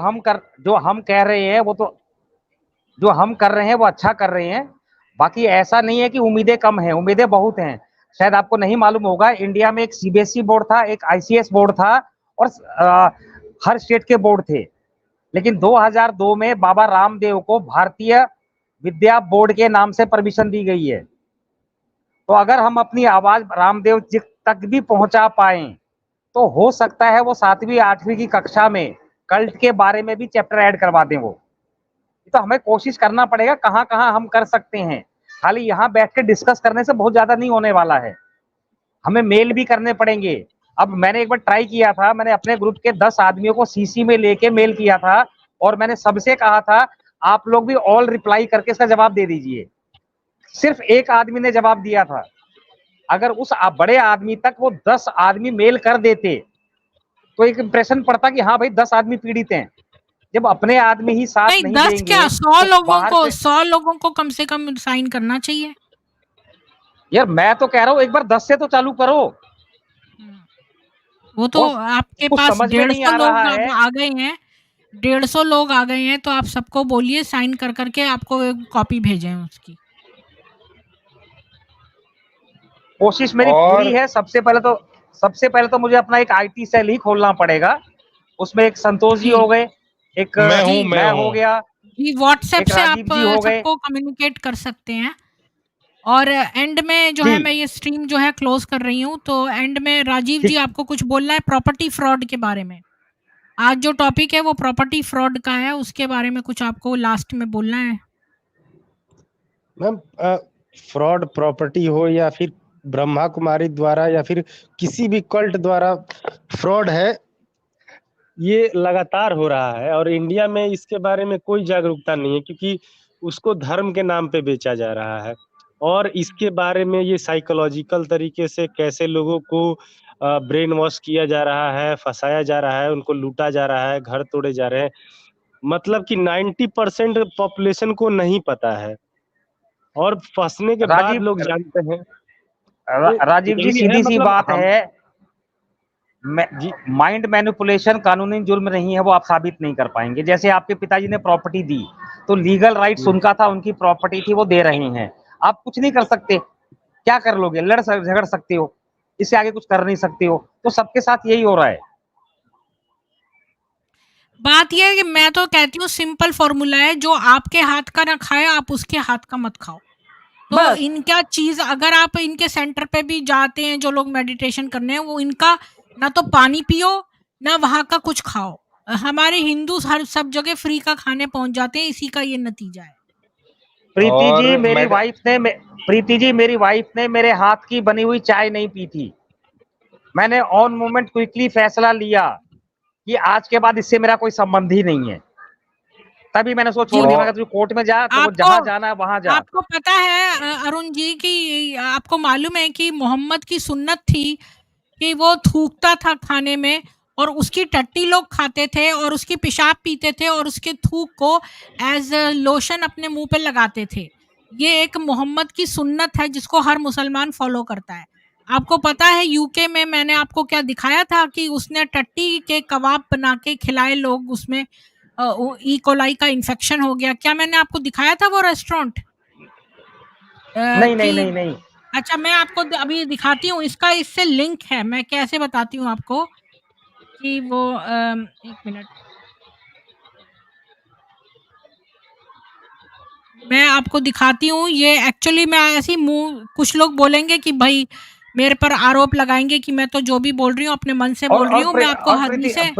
हम कह रहे हैं वो तो जो हम कर रहे हैं वो अच्छा कर रहे हैं। बाकी ऐसा नहीं है कि उम्मीदें कम हैं, उम्मीदें बहुत हैं। शायद आपको नहीं मालूम होगा, इंडिया में एक सीबीएसई बोर्ड था, एक आईसीएस बोर्ड था, और हर स्टेट के बोर्ड थे। लेकिन 2002 में बाबा रामदेव को भारतीय विद्या बोर्ड के नाम से परमिशन दी गई है। तो अगर हम अपनी आवाज रामदेव जी तक भी पहुंचा पाए तो हो सकता है वो 7वीं 8वीं की कक्षा में कल्ट के बारे में भी चैप्टर ऐड करवा दें वो। तो हमें कोशिश करना पड़ेगा कहाँ कहाँ हम कर सकते हैं। खाली यहाँ बैठ के डिस्कस करने से बहुत ज्यादा नहीं होने वाला है, हमें मेल भी करने पड़ेंगे। अब मैंने एक बार ट्राई किया था, मैंने अपने ग्रुप के 10 आदमियों को सीसी में लेके मेल किया था और मैंने सबसे कहा था आप लोग भी ऑल रिप्लाई करके इसका जवाब दे दीजिए। सिर्फ एक आदमी ने जवाब दिया था। अगर उस बड़े आदमी तक वो 10 आदमी मेल कर देते तो एक इंप्रेशन पड़ता कि हाँ भाई 10 आदमी पीड़ित हैं। जब अपने आदमी ही साथ नहीं 10 देंगे, क्या 100 तो लोगों बाहर को से 100 लोगों को कम से कम साइन करना चाहिए। यार मैं तो कह रहा हूँ एक बार 10 से तो चालू करो। वो तो बॉस, आपके कुछ पास समझ में नहीं 150 आ लोग रहा है। आ गए हैं, 150 लोग आ गए हैं, तो आप सबको बोलिए साइन कर करके आपको एक कॉपी भेजें उसकी। कोशिश मेरी और पूरी है। सबसे पहले तो मुझे अपना एक आईटी सेल ही खोलना पड़ेगा। उसमें एक संतोष जी जी हो गए, एक जी मैं हो गया, जी व्हाट्सएप एक से राजीव आप जी हो गए। सबको कम्युनिकेट कर सकते हैं। और एंड में जो जी है मैं ये स्ट्रीम जो है क्लोज कर रही हूँ, तो एंड में राजीव जी ठीक। आपको कुछ बोलना है प्रॉपर्टी फ्रॉड के बारे में। आज जो टॉपिक है वो प्रॉपर्टी फ्रॉड का है, उसके बारे में कुछ आपको लास्ट में बोलना है। मैम फ्रॉड प्रॉपर्टी हो या फिर ब्रह्मा कुमारी द्वारा या फिर किसी भी कल्ट द्वारा फ्रॉड है, ये लगातार हो रहा है और इंडिया में इसके बारे में कोई जागरूकता नहीं है क्योंकि उसको धर्म के नाम पे बेचा जा रहा है। और इसके बारे में ये साइकोलॉजिकल तरीके से कैसे लोगों को ब्रेन वॉश किया जा रहा है, फंसाया जा रहा है, उनको लूटा जा रहा है, घर तोड़े जा रहे हैं। मतलब कि 90% पॉपुलेशन को नहीं पता है और फंसने के बाद राजीव लोग जानते हैं। तो राजीव जी यही है सीधी सी मतलब बात हम है, जी माइंड मैनिपुलेशन कानूनी जुर्म नहीं है, वो आप साबित नहीं कर पाएंगे। जैसे आपके पिताजी ने प्रॉपर्टी दी तो लीगल राइट्स उनका था, उनकी प्रॉपर्टी थी, वो दे रहे हैं। आप कुछ नहीं कर सकते, क्या कर लोगे? झगड़ सकते हो, इससे आगे कुछ कर नहीं सकते हो। तो सबके साथ यही हो रहा है। बात यह है कि मैं तो कहती हूँ सिंपल फॉर्मूला है, जो आपके हाथ का ना खाए आप उसके हाथ का मत खाओ। तो बस इनका चीज अगर आप इनके सेंटर पे भी जाते हैं, जो लोग मेडिटेशन करने हैं, वो इनका ना तो पानी पियो ना वहां का कुछ खाओ। हमारे हिंदू हर सब जगह फ्री का खाने पहुंच जाते हैं, इसी का ये नतीजा है। प्रीति जी और मेरी वाइफ ने मेरे हाथ की बनी हुई चाय नहीं पी थी। मैंने ऑन मोमेंट क्विकली फैसला लिया कि आज के बाद इससे मेरा कोई संबंध ही नहीं है। तभी मैंने उसको छोड़ जी दिया। मैं तू कोर्ट में जा, तो जहां जाना है वहां जा। आपको पता है अरुण जी कि आपको मालूम है कि मोहम्मद की सुन्नत थी कि वो थूकता था खाने में और उसकी टट्टी लोग खाते थे और उसकी पेशाब पीते थे और उसके थूक को एज लोशन अपने मुंह पे लगाते थे। ये एक मोहम्मद की सुन्नत है जिसको हर मुसलमान फॉलो करता है। आपको पता है यूके में मैंने आपको क्या दिखाया था कि उसने टट्टी के कबाब बना के खिलाए लोग, उसमें ई कोलाई का इन्फेक्शन हो गया। क्या मैंने आपको दिखाया था वो रेस्टोरेंट? नहीं। अच्छा मैं आपको अभी दिखाती हूँ, इसका इससे लिंक है। मैं कैसे बताती हूँ आपको कि वो एक मिनट, मैं आपको दिखाती हूँ। ये एक्चुअली मैं ऐसी मुंह, कुछ लोग बोलेंगे कि भाई मेरे पर आरोप लगाएंगे कि मैं तो जो भी बोल रही हूँ अपने मन से बोल रही हूँ। मैं आपको हदीस से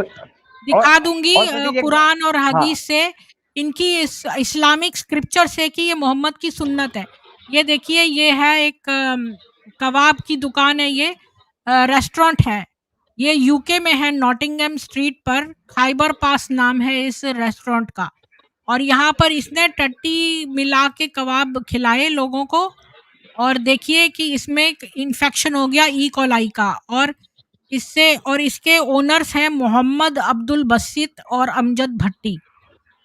दिखा दूंगी, कुरान और हदीस से, इनकी इस्लामिक स्क्रिप्चर से कि ये मोहम्मद की सुन्नत है। ये देखिए, ये है एक कबाब की दुकान है, ये रेस्टोरेंट है, ये यूके में है, नॉटिंगहम स्ट्रीट पर, खाइबर पास नाम है इस रेस्टोरेंट का। और यहाँ पर इसने टट्टी मिला के कबाब खिलाए लोगों को और देखिए कि इसमें इन्फेक्शन हो गया ई कोलाई का। और इससे, और इसके ओनर्स हैं मोहम्मद अब्दुल बसित और अमजद भट्टी,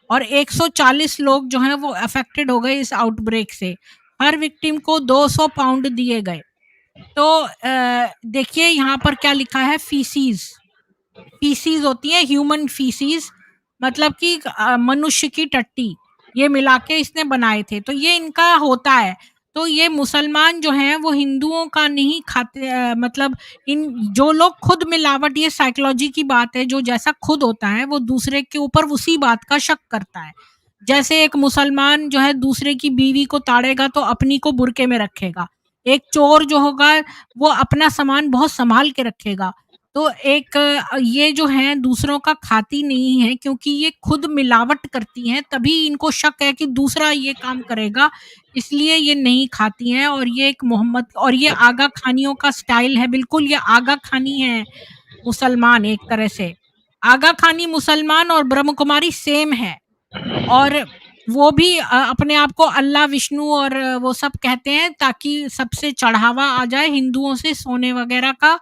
और 140 लोग जो हैं वो अफेक्टेड हो गए इस आउटब्रेक से। हर विक्टिम को 200 पाउंड दिए गए। तो देखिए यहाँ पर क्या लिखा है, फीसीज होती है, ह्यूमन फीसीज, मतलब कि मनुष्य की टट्टी, ये मिला के इसने बनाए थे। तो ये इनका होता है। तो ये मुसलमान जो हैं वो हिंदुओं का नहीं खाते, मतलब इन जो लोग खुद मिलावट, ये साइकोलॉजी की बात है, जो जैसा खुद होता है वो दूसरे के ऊपर उसी बात का शक करता है। जैसे एक मुसलमान जो है दूसरे की बीवी को ताड़ेगा तो अपनी को बुरके में रखेगा, एक चोर जो होगा वो अपना सामान बहुत संभाल के रखेगा। तो एक ये जो है दूसरों का खाती नहीं है क्योंकि ये खुद मिलावट करती हैं, तभी इनको शक है कि दूसरा ये काम करेगा, इसलिए ये नहीं खाती हैं। और ये एक मोहम्मद और ये आगा खानियों का स्टाइल है, बिल्कुल ये आगा खानी है मुसलमान एक तरह से। आगा खानी मुसलमान और ब्रह्म कुमारी सेम है, और वो भी अपने आप को अल्लाह, विष्णु और वो सब कहते हैं ताकि सबसे चढ़ावा आ जाए हिंदुओं से सोने वगैरह का,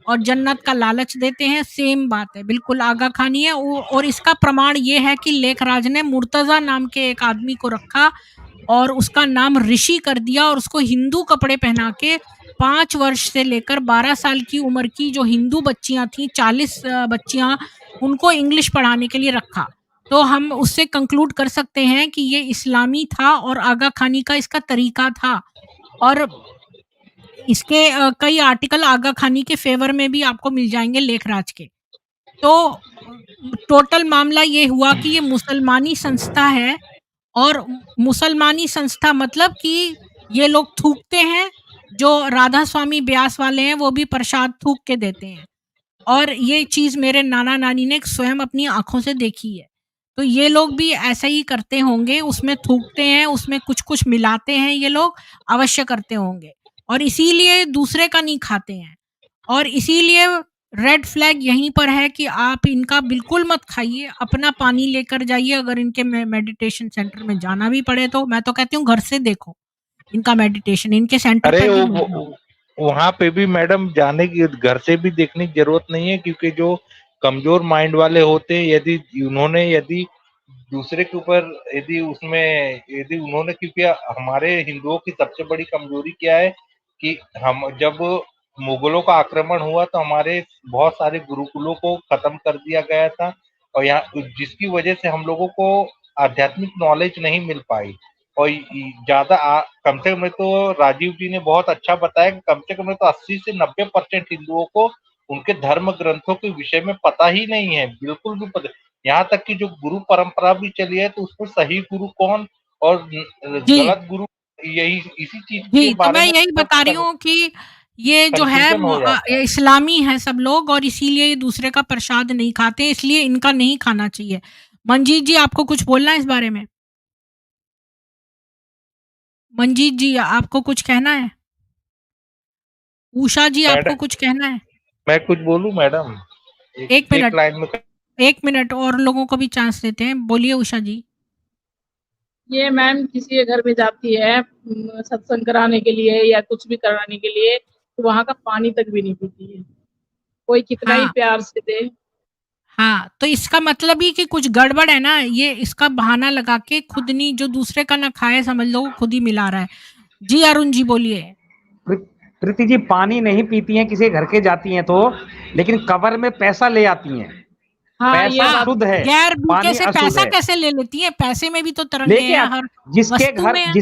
और जन्नत का लालच देते हैं। सेम बात है, बिल्कुल आगा खानी है। और इसका प्रमाण ये है कि लेखराज ने मुर्तजा नाम के एक आदमी को रखा और उसका नाम ऋषि कर दिया, और उसको हिंदू कपड़े पहना के 5 वर्ष से लेकर 12 साल की उम्र की जो हिंदू बच्चियां थी, 40 बच्चियां, उनको इंग्लिश पढ़ाने के लिए रखा। तो हम उससे कंक्लूड कर सकते हैं कि ये इस्लामी था और आगा खानी का इसका तरीका था। और इसके कई आर्टिकल आगा खानी के फेवर में भी आपको मिल जाएंगे लेखराज के। तो टोटल मामला ये हुआ कि ये मुसलमानी संस्था है, और मुसलमानी संस्था मतलब कि ये लोग थूकते हैं, जो राधा स्वामी ब्यास वाले हैं वो भी प्रसाद थूक के देते हैं, और ये चीज़ मेरे नाना नानी ने स्वयं अपनी आंखों से देखी है। तो ये लोग भी ऐसा ही करते होंगे, उसमें थूकते हैं, उसमें कुछ मिलाते हैं, ये लोग अवश्य करते होंगे, और इसीलिए दूसरे का नहीं खाते हैं। और इसीलिए रेड फ्लैग यहीं पर है कि आप इनका बिल्कुल मत खाइए, अपना पानी लेकर जाइए। अगर इनके मेडिटेशन सेंटर में जाना भी पड़े तो मैं तो कहती हूँ घर से देखो इनका मेडिटेशन, इनके सेंटर अरे पे भी मत जाओ। वहां पे भी मैडम जाने की, घर से भी देखने की जरूरत नहीं है, क्योंकि जो कमजोर माइंड वाले होते हैं, यदि दूसरे के ऊपर यदि उन्होंने, क्योंकि हमारे हिंदुओं की सबसे बड़ी कमजोरी क्या है कि हम जब मुगलों का आक्रमण हुआ तो हमारे बहुत सारे गुरुकुलों को खत्म कर दिया गया था, और यहाँ जिसकी वजह से हम लोगों को आध्यात्मिक नॉलेज नहीं मिल पाई। और कम से कम तो राजीव जी ने बहुत अच्छा बताया कि कम से कम तो 80 से 90% हिंदुओं को उनके धर्म ग्रंथों के विषय में पता ही नहीं है, बिल्कुल भी पता। यहाँ तक कि जो गुरु परंपरा भी चली है तो उसमें सही गुरु कौन और गलत गुरु, यही इसी चीज के जी, तो बारे मैं में यही बता रही हूँ कि ये जो है कंफ्यूजन हो जाता है। इस्लामी है सब लोग, और इसीलिए ये दूसरे का प्रसाद नहीं खाते, इसलिए इनका नहीं खाना चाहिए। मंजीत जी, आपको कुछ बोलना है इस बारे में? मंजीत जी, आपको कुछ कहना है? उषा जी, आपको कुछ कहना है? मैं कुछ बोलूं मैडम? एक मिनट, लाइन में 1 मिनट, और लोगों को भी चांस देते हैं। बोलिए उषा जी। ये मैम किसी के घर में जाती है सत्संग कराने के लिए या कुछ भी कराने के लिए, तो वहां का पानी तक भी नहीं पीती है, कोई कितना ही प्यार से दे। हाँ, तो इसका मतलब ही कि कुछ गड़बड़ है ना, ये इसका बहाना लगा के खुद नहीं, जो दूसरे का ना खाए समझ लो, खुद ही मिला रहा है। जी अरुण जी बोलिए। प्रीति जी, पानी नहीं पीती हैं, किसी घर के जाती हैं तो, लेकिन कवर में पैसा ले आती हैं। हाँ, पैसा शुद्ध है, गैर भूखे से अशुद्ध पैसा है। कैसे ले लेती है? पैसे में भी तो तरंगे हैं हर वस्तु में।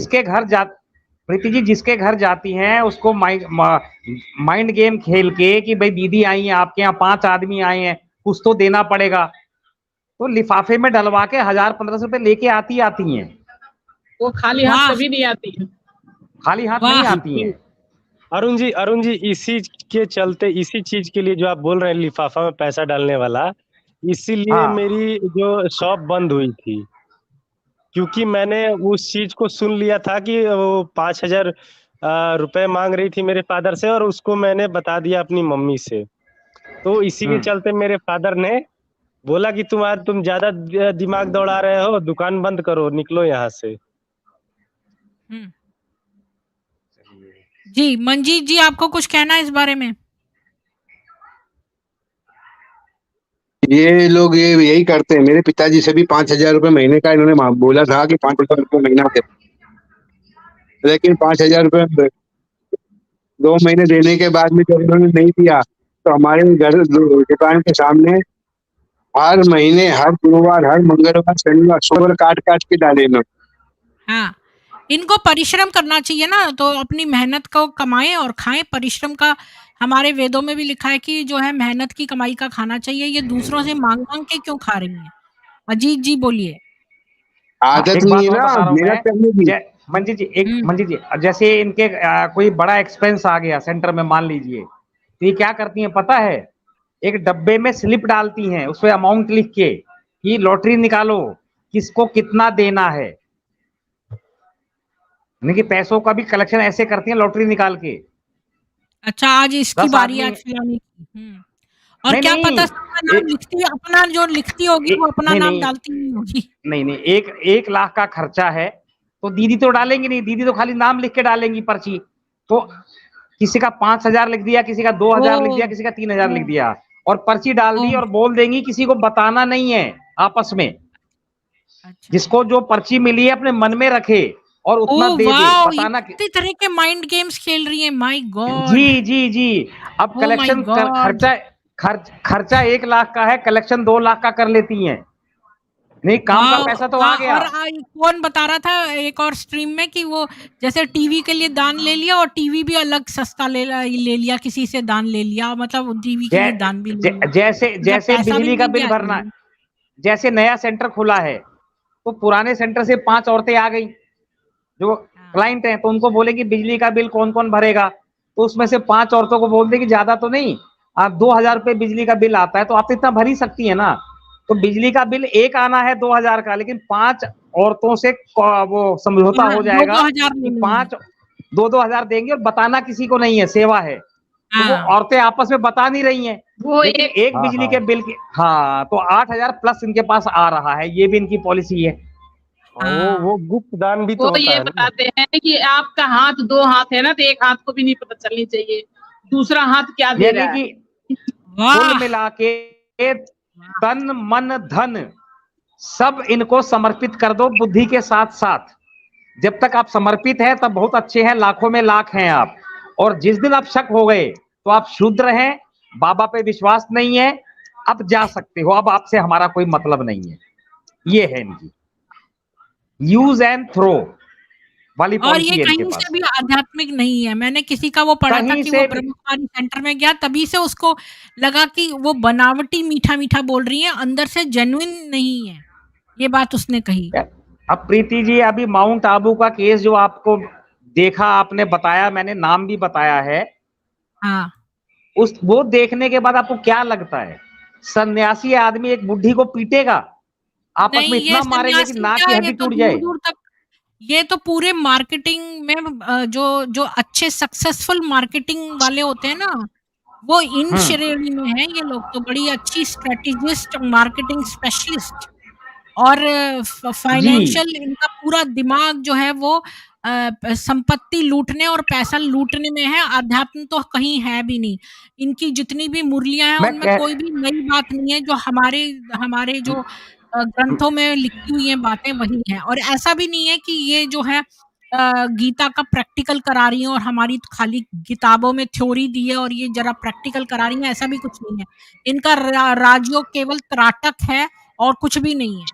प्रीति जी, जिसके घर जाती हैं उसको माइंड गेम खेल के कि भाई दीदी आई है आपके यहाँ, 5 आदमी आए हैं, कुछ तो देना पड़ेगा, तो लिफाफे में डलवा के 1000-1500 रुपए लेके आती हैं। वो खाली हाथ कभी नहीं आती है, खाली हाथ नहीं आती हैं। अरुण जी इसी के चलते, इसी चीज के लिए जो आप बोल रहे हैं लिफाफा में पैसा डालने वाला, इसीलिए मेरी जो शॉप बंद हुई थी, क्योंकि मैंने उस चीज को सुन लिया था कि वो 5000 रुपए मांग रही थी मेरे फादर से, और उसको मैंने बता दिया अपनी मम्मी से। तो इसी के चलते मेरे फादर ने बोला कि तुम ज्यादा दिमाग दौड़ा रहे हो, दुकान बंद करो, निकलो यहाँ से। जी मंजीत जी, आपको कुछ कहना है इस बारे में? ये लोग यही करते हैं। मेरे पिताजी से भी 5000 रुपए महीने का इन्होंने बोला था कि 5000 रुपए महीना दे, लेकिन 5000 रुपए 2 महीने देने के बाद में जब इन्होंने नहीं दिया तो हमारे घर दुकान के सामने हर महीने, हर गुरुवार, हर मंगलवार, शनिवार, सोमवार काट के डाले इन्होंने। हाँ, इनको परिश्रम करना चाहिए ना, तो अपनी मेहनत को कमाएं और खाएं। परिश्रम का हमारे वेदों में भी लिखा है कि जो है मेहनत की कमाई का खाना चाहिए। ये दूसरों से मांग के क्यों खा रही हैं? अजीत जी बोलिए। आदत नहीं है ना मेहनत करने की। मंजीत जी, जैसे इनके कोई बड़ा एक्सपेंस आ गया सेंटर में मान लीजिए, तो ये क्या करती हैं पता है? एक डब्बे में स्लिप डालती हैं, उसपे अमाउंट लिख के कि लॉटरी निकालो, किसको कितना देना है। यानी कि पैसों का भी कलेक्शन ऐसे करती हैं लॉटरी निकाल के। अच्छा, आज इसकी 10 बारी आदमी आज फलाने की। और नहीं क्या नहीं पता सबका नाम लिखती है, अपना जो लिखती होगी वो अपना नहीं नाम नहीं डालती नहीं होगी। नहीं, 1 लाख का खर्चा है तो दीदी तो डालेंगी नहीं, दीदी तो खाली नाम लिख के डालेंगी पर्ची। तो किसी का 5,000 लिख दिया, किसी का 2,000 लिख दिया, ओ किसी का 3,000 लिख दिया और पर्ची डाल दी ओ और बोल देंगी किसी को बताना नहीं है आपस में। अच्छा। जिसको जो पर्ची मिली है अपने मन में रखे और उतना ओ दे दे, वाओ, ये बताना कितने तरह के माइंड गेम्स खेल रही है, माय गॉड। जी जी जी। अब ओ माय कलेक्शन गॉड। खर्चा 1 लाख का है, कलेक्शन 2 लाख का कर लेती हैं। नहीं, काम का वाओ। पैसा तो आ हाँ, गया। और कौन बता रहा था एक और स्ट्रीम में कि वो जैसे टीवी के लिए दान ले लिया और टीवी भी अलग सस्ता ले लिया, किसी से दान ले लिया, मतलब टीवी के लिए दान भी ले लिया, जैसे मतलब जैसे पैसा भी बिजली का मिल बिल गया। भरना, जैसे नया सेंटर खुला है तो पुराने सेंटर से 5 औरतें आ गई जो हाँ। क्लाइंट हैं, तो उनको बोले कि बिजली का बिल कौन कौन भरेगा, तो उसमें से 5 औरतों को बोल दे कि ज्यादा तो नहीं, आप 2,000 रुपए बिजली का बिल आता है तो आप तो इतना भर ही सकती है ना। तो बिजली का बिल एक आना है 2,000 का, लेकिन 5 औरतों से वो समझौता हो जाएगा 2,000 कि ले 5 2,000 देंगे और बताना किसी को नहीं है, सेवा है। तो वो हाँ। औरतें आपस में बता नहीं रही हैं, वो लेकिन एक एक बिजली के बिल के तो 8,000 प्लस इनके पास आ रहा है, ये भी इनकी पॉलिसी है। हाँ। वो गुप्त दान भी तो वो होता ये है ना। बताते हैं कि आपका हाथ 2 हाथ है ना, तो एक हाथ को भी नहीं पता चलनी चाहिए दूसरा हाथ क्या दे यानी रहा है। कि वाह। कुल मिला के तन मन धन सब इनको समर्पित कर दो बुद्धि के साथ साथ। जब तक आप समर्पित हैं तब बहुत अच्छे हैं, लाखों में लाख हैं आप। और जिस दिन आप शक हो गए तो आप शूद्र हैं, बाबा पे विश्वास नहीं है, अब जा सकते हो, अब आपसे हमारा कोई मतलब नहीं है। ये है इनकी यूज एंड थ्रो वाली और पॉलिसी ये है इनके कहीं पास। से भी आध्यात्मिक नहीं है। मैंने किसी का वो पढ़ा था कहीं कि से वो भी ब्रह्मकुमारी सेंटर में गया, तभी से उसको लगा कि वो बनावटी मीठा मीठा बोल रही है, अंदर से जेन्युइन नहीं है, ये बात उसने कही। अब प्रीति जी, अभी माउंट आबू का केस जो आपको देखा, आपने बताया, मैंने नाम भी बताया है, हाँ। वो देखने के बाद आपको क्या लगता है? सन्यासी आदमी एक बुढ़ी को पीटेगा, आपस नहीं, में ये इतना मारेंगे कि सन्यासी नाक क्या की है, हड्डी ये तो टूट जाए। दूर दूर तक, ये तो पूरे मार्केटिंग में जो जो अच्छे सक्सेसफुल मार्केटिंग वाले होते हैं ना, वो इन श्रेणी में है। ये लोग तो बड़ी अच्छी स्ट्रेटेजिस्ट, मार्केटिंग स्पेशलिस्ट और फाइनेंशियल, इनका पूरा दिमाग जो है वो संपत्ति लूटने और पैसा लूटने में है। अध्यात्म तो कहीं है भी नहीं। इनकी जितनी भी मुरलियां हैं उनमें कोई भी नई बात नहीं है, जो हमारे हमारे जो ग्रंथों में लिखी हुई हैं बातें वही हैं। और ऐसा भी नहीं है कि ये जो है गीता का प्रैक्टिकल करा रही हैं और हमारी खाली किताबों में थ्योरी दी है और ये जरा प्रैक्टिकल करा रही हैं, ऐसा भी कुछ नहीं है। इनका राजयोग केवल त्राटक है और कुछ भी नहीं है।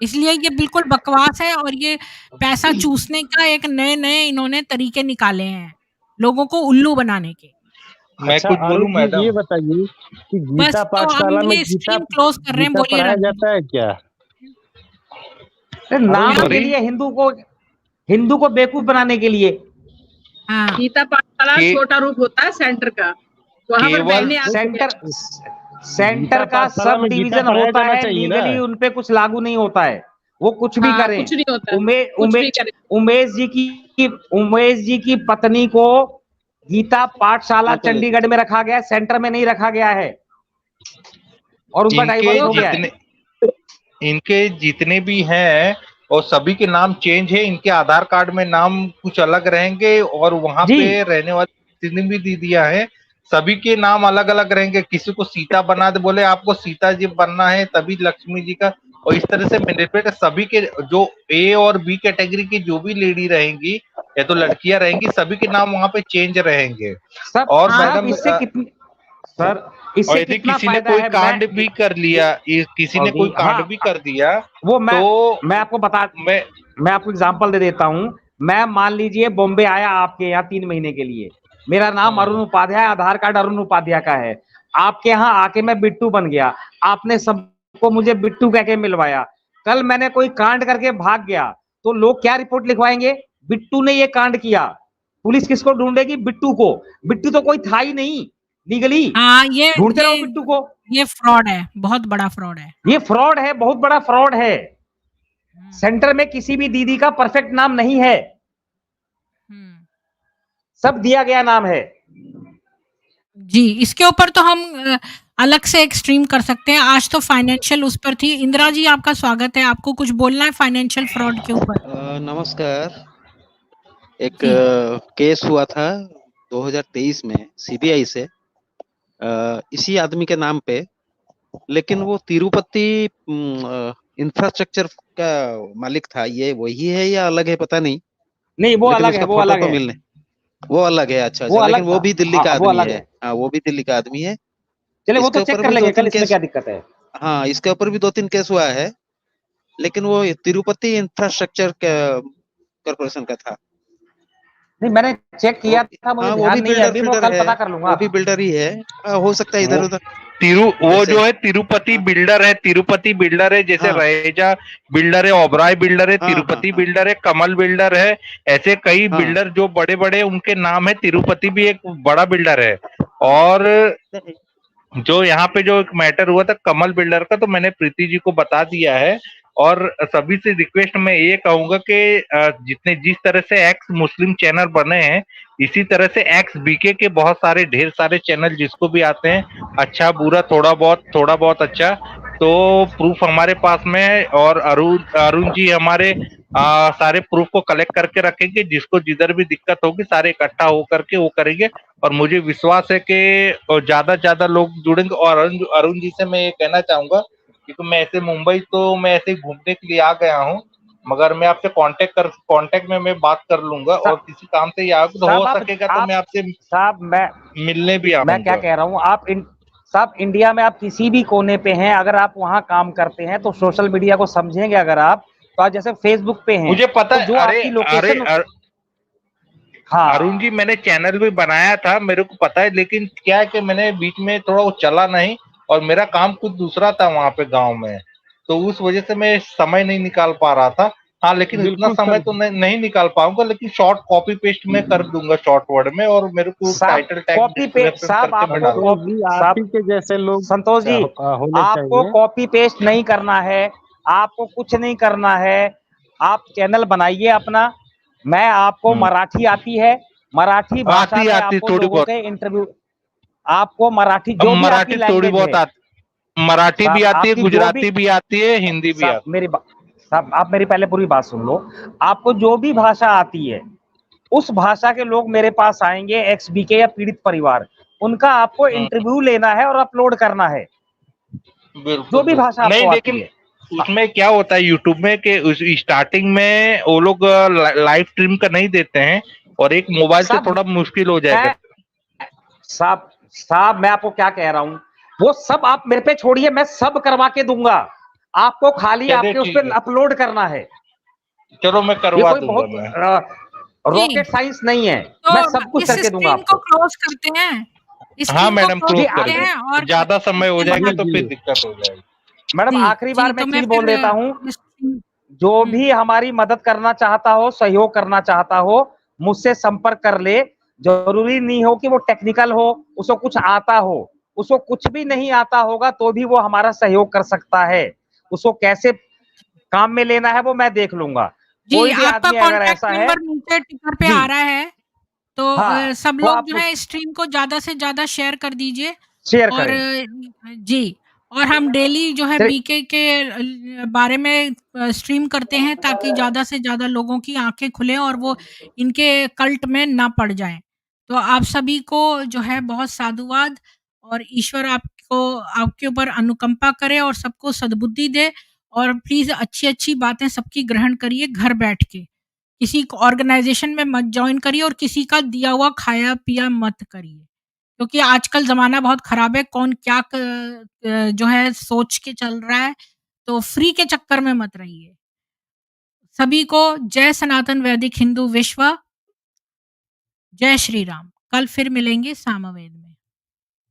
इसलिए ये बिल्कुल बकवास है और ये पैसा चूसने का एक नए-नए इन्होंने तरीके निकाले हैं, लोगों को उल्लू बनाने के। मैं अच्छा, कुछ बोलूं आरुष जी, मैडम? ये बताइए कि बस गीता तो पाठशाला हम में ये गीता स्ट्रीम क्लोज कर रहे हैं, गीता बोलिए पढ़ाया राजू। जाता है क्या? नाम अरुण के जी, लिए हिंदू को बेवकूफ बनाने के लिए। हाँ। गीता पाठशाला के- छोटा रूप होता है सेंटर का, वहां पर केवल बहनें आती हैं। सेंटर का पाठशाला सब में गीता डिवीजन पढ़ाया होता जाना है, चाहिए ना। लीगली उनपे कुछ लागू नहीं होता है, वो कुछ भी हाँ, करें। कुछ नहीं होता है, कुछ भी करें। उमेश जी की पत्नी को गीता पाठशाला चंडीगढ़ में रखा गया है, सेंटर में नहीं रखा गया है, और उनका डाइवोर्स हो गया है। इनके जितने भी हैं और सभी के नाम चेंज है। इनके आधार कार्ड में नाम कुछ अलग रहेंगे और वहां पे रहने वाली जितनी भी दीदियां हैं सभी के नाम अलग अलग रहेंगे। किसी को सीता बना दे, बोले आपको सीता जी बनना है तभी लक्ष्मी जी का, और इस तरह से मैनिपुलेट सभी के जो ए और बी कैटेगरी की जो भी लेडी रहेंगी या तो लड़कियां रहेंगी, सभी के नाम वहां पे चेंज रहेंगे। और मैडम इससे कितनी और यदि किसी ने कोई कांड भी कर लिया, किसी ने कोई कांड भी कर दिया, वो मैं आपको एग्जांपल दे देता हूं। मैं मान लीजिए बॉम्बे आया आपके यहाँ 3 महीने के लिए, मेरा नाम अरुण उपाध्याय, आधार कार्ड अरुण उपाध्याय का है, आपके यहाँ आके मैं बिट्टू बन गया, आपने सबको मुझे बिट्टू कह के मिलवाया। कल मैंने कोई कांड करके भाग गया तो लोग क्या रिपोर्ट लिखवाएंगे? बिट्टू ने ये कांड किया। पुलिस किसको ढूंढेगी? बिट्टू को। बिट्टू तो कोई था ही नहीं, लीगली हाँ, ये ढूंढते रहो ये बिट्टू को। ये फ्रॉड है, बहुत बड़ा फ्रॉड है। ये फ्रॉड है, बहुत बड़ा फ्रॉड है। सेंटर में किसी भी दीदी का परफेक्ट नाम नहीं है, सब दिया गया नाम है। जी, इसके ऊपर तो हम अलग से एक स्ट्रीम कर सकते हैं। आज तो फाइनेंशियल उस पर थी। इंदिरा जी, आपका स्वागत है। आपको कुछ बोलना है फाइनेंशियल फ्रॉड के ऊपर? नमस्कार। एक केस हुआ था 2023 में सीबीआई से इसी आदमी के नाम पे, लेकिन वो तिरुपति इंफ्रास्ट्रक्चर का मालिक था। ये वही है या अलग है पता नहीं। नहीं, वो अलग है, वो अलग है। मिलने वो अलग है। अच्छा, वो लेकिन वो भी दिल्ली का आदमी है। हाँ, वो भी दिल्ली का आदमी है। चलिए, वो तो चेक कर लेंगे कल, इसमें क्या दिक्कत है। हाँ, इसके ऊपर भी 2-3 केस हुआ है, लेकिन वो तिरुपति इंफ्रास्ट्रक्चर कॉर्पोरेशन का था। नहीं, मैंने चेक किया था, मुझे ध्यान नहीं है अभी, मैं कल पता कर लूंगा। वो भी बिल्डर ही है, हो सकता है इधर उधर। वो जो है तिरुपति बिल्डर है, तिरुपति बिल्डर है, जैसे रहेजा बिल्डर है, ओबराय बिल्डर है, तिरुपति बिल्डर है, कमल बिल्डर है, ऐसे कई बिल्डर जो बड़े बड़े उनके नाम है। तिरुपति भी एक बड़ा बिल्डर है। और जो यहाँ पे जो एक मैटर हुआ था कमल बिल्डर का, तो मैंने प्रीति जी को बता दिया है। और सभी से रिक्वेस्ट मैं ये कहूंगा कि जिस तरह से एक्स मुस्लिम चैनल बने हैं, इसी तरह से एक्स बीके के बहुत सारे ढेर सारे चैनल जिसको भी आते हैं, अच्छा बुरा थोड़ा बहुत अच्छा, तो प्रूफ हमारे पास में है। और अरुण जी हमारे सारे प्रूफ को कलेक्ट करके रखेंगे। जिसको जिधर भी दिक्कत होगी सारे इकट्ठा होकर के वो करेंगे। और मुझे विश्वास है कि ज्यादा लोग जुड़ेंगे। और अरुण जी से मैं ये कहना चाहूंगा, क्योंकि मैं ऐसे मुंबई तो मैं ऐसे घूमने के लिए आ गया हूँ, मगर मैं आपसे कांटेक्ट में मैं बात कर लूंगा। और किसी काम से या तो हो सकेगा तो मैं आपसे मैं मिलने भी आऊंगा। मैं क्या कह रहा हूँ, आप इंडिया में आप किसी भी कोने पे हैं, अगर आप वहाँ काम करते हैं तो सोशल मीडिया को समझेंगे। अगर आप तो आज जैसे फेसबुक पे हैं, मुझे पता तो है। हाँ अरुण जी, मैंने चैनल भी बनाया था, मेरे को पता है। लेकिन क्या है कि मैंने बीच में थोड़ा वो चला नहीं, और मेरा काम कुछ दूसरा था वहां पे गांव में, तो उस वजह से मैं समय नहीं निकाल पा रहा था। हाँ, लेकिन इतना समय तो नहीं निकाल पाऊंगा, लेकिन शॉर्ट कॉपी पेस्ट मैं कर दूंगा शॉर्ट वर्ड में। और मेरे को टाइटल टैग कॉपी पेस्ट साहब, आपको के जैसे लोग संतोष जी, आपको कॉपी पेस्ट नहीं करना है, आपको कुछ नहीं करना है। आप चैनल बनाइए अपना। मैं आपको मराठी आती है, मराठी भाषा में आपको लोगों के इंटरव्यू, आपको मराठी जो भी मराठी थोड़ी बहुत आती, मराठी भी आती है, गुजराती भी आती है, हिंदी भी आती है। साहब, आप मेरी पहले पूरी बात सुन लो। आपको जो भी भाषा आती है, उस भाषा के लोग मेरे पास आएंगे, XBK या पीड़ित परिवार, उनका आपको इंटरव्यू लेना है और अपलोड करना है, जो भी भाषा आपको आती है। उसमें क्या होता है यूट्यूब में कि स्टार्टिंग में वो लोग लाइव स्ट्रीम का नहीं देते हैं, और एक मोबाइल से थोड़ा मुश्किल हो जाएगा। साहब मैं आपको क्या कह रहा हूँ, वो सब आप मेरे पे छोड़िए, मैं सब करवा के दूंगा आपको, खाली आपके उस पर अपलोड करना है। चलो मैं करवा दूंगा। रॉकेट साइंस नहीं है, तो मैं सब कुछ करके दूंगा आपको। क्लोज करते हैं। हाँ मैडम, क्लोज कर दें, ज्यादा समय हो जाएगा तो फिर दिक्कत हो जाएगी। मैडम आखिरी बार मैं चीज बोल देता हूँ, जो भी हमारी मदद करना चाहता हो, सहयोग करना चाहता हो, मुझसे संपर्क कर ले। जरूरी नहीं हो कि वो टेक्निकल हो, उसको कुछ आता हो, उसको कुछ भी नहीं आता होगा तो भी वो हमारा सहयोग कर सकता है। उसको कैसे काम में लेना है वो मैं देख लूंगा। कोई भी आदमी अगर ऐसा है, नीचे टिकर पे आ रहा है, तो सब लोग जो है स्ट्रीम को ज्यादा से ज्यादा शेयर कर दीजिए। शेयर और जी, और हम डेली जो है बीके के बारे में स्ट्रीम करते हैं, ताकि ज्यादा से ज्यादा लोगों की आंखें खुले और वो इनके कल्ट में ना पड़ जाएं। तो आप सभी को जो है बहुत साधुवाद, और ईश्वर आपको आपके ऊपर अनुकंपा करे और सबको सद्बुद्धि दे। और प्लीज अच्छी बातें सबकी ग्रहण करिए घर बैठ के, किसी ऑर्गेनाइजेशन में मत ज्वाइन करिए, और किसी का दिया हुआ खाया पिया मत करिए, क्योंकि आजकल ज़माना बहुत ख़राब है। कौन क्या जो है सोच के चल रहा है, तो फ्री के चक्कर में मत रहिए। सभी को जय सनातन वैदिक हिंदू विश्व, जय श्री राम। कल फिर मिलेंगे सामवेद में।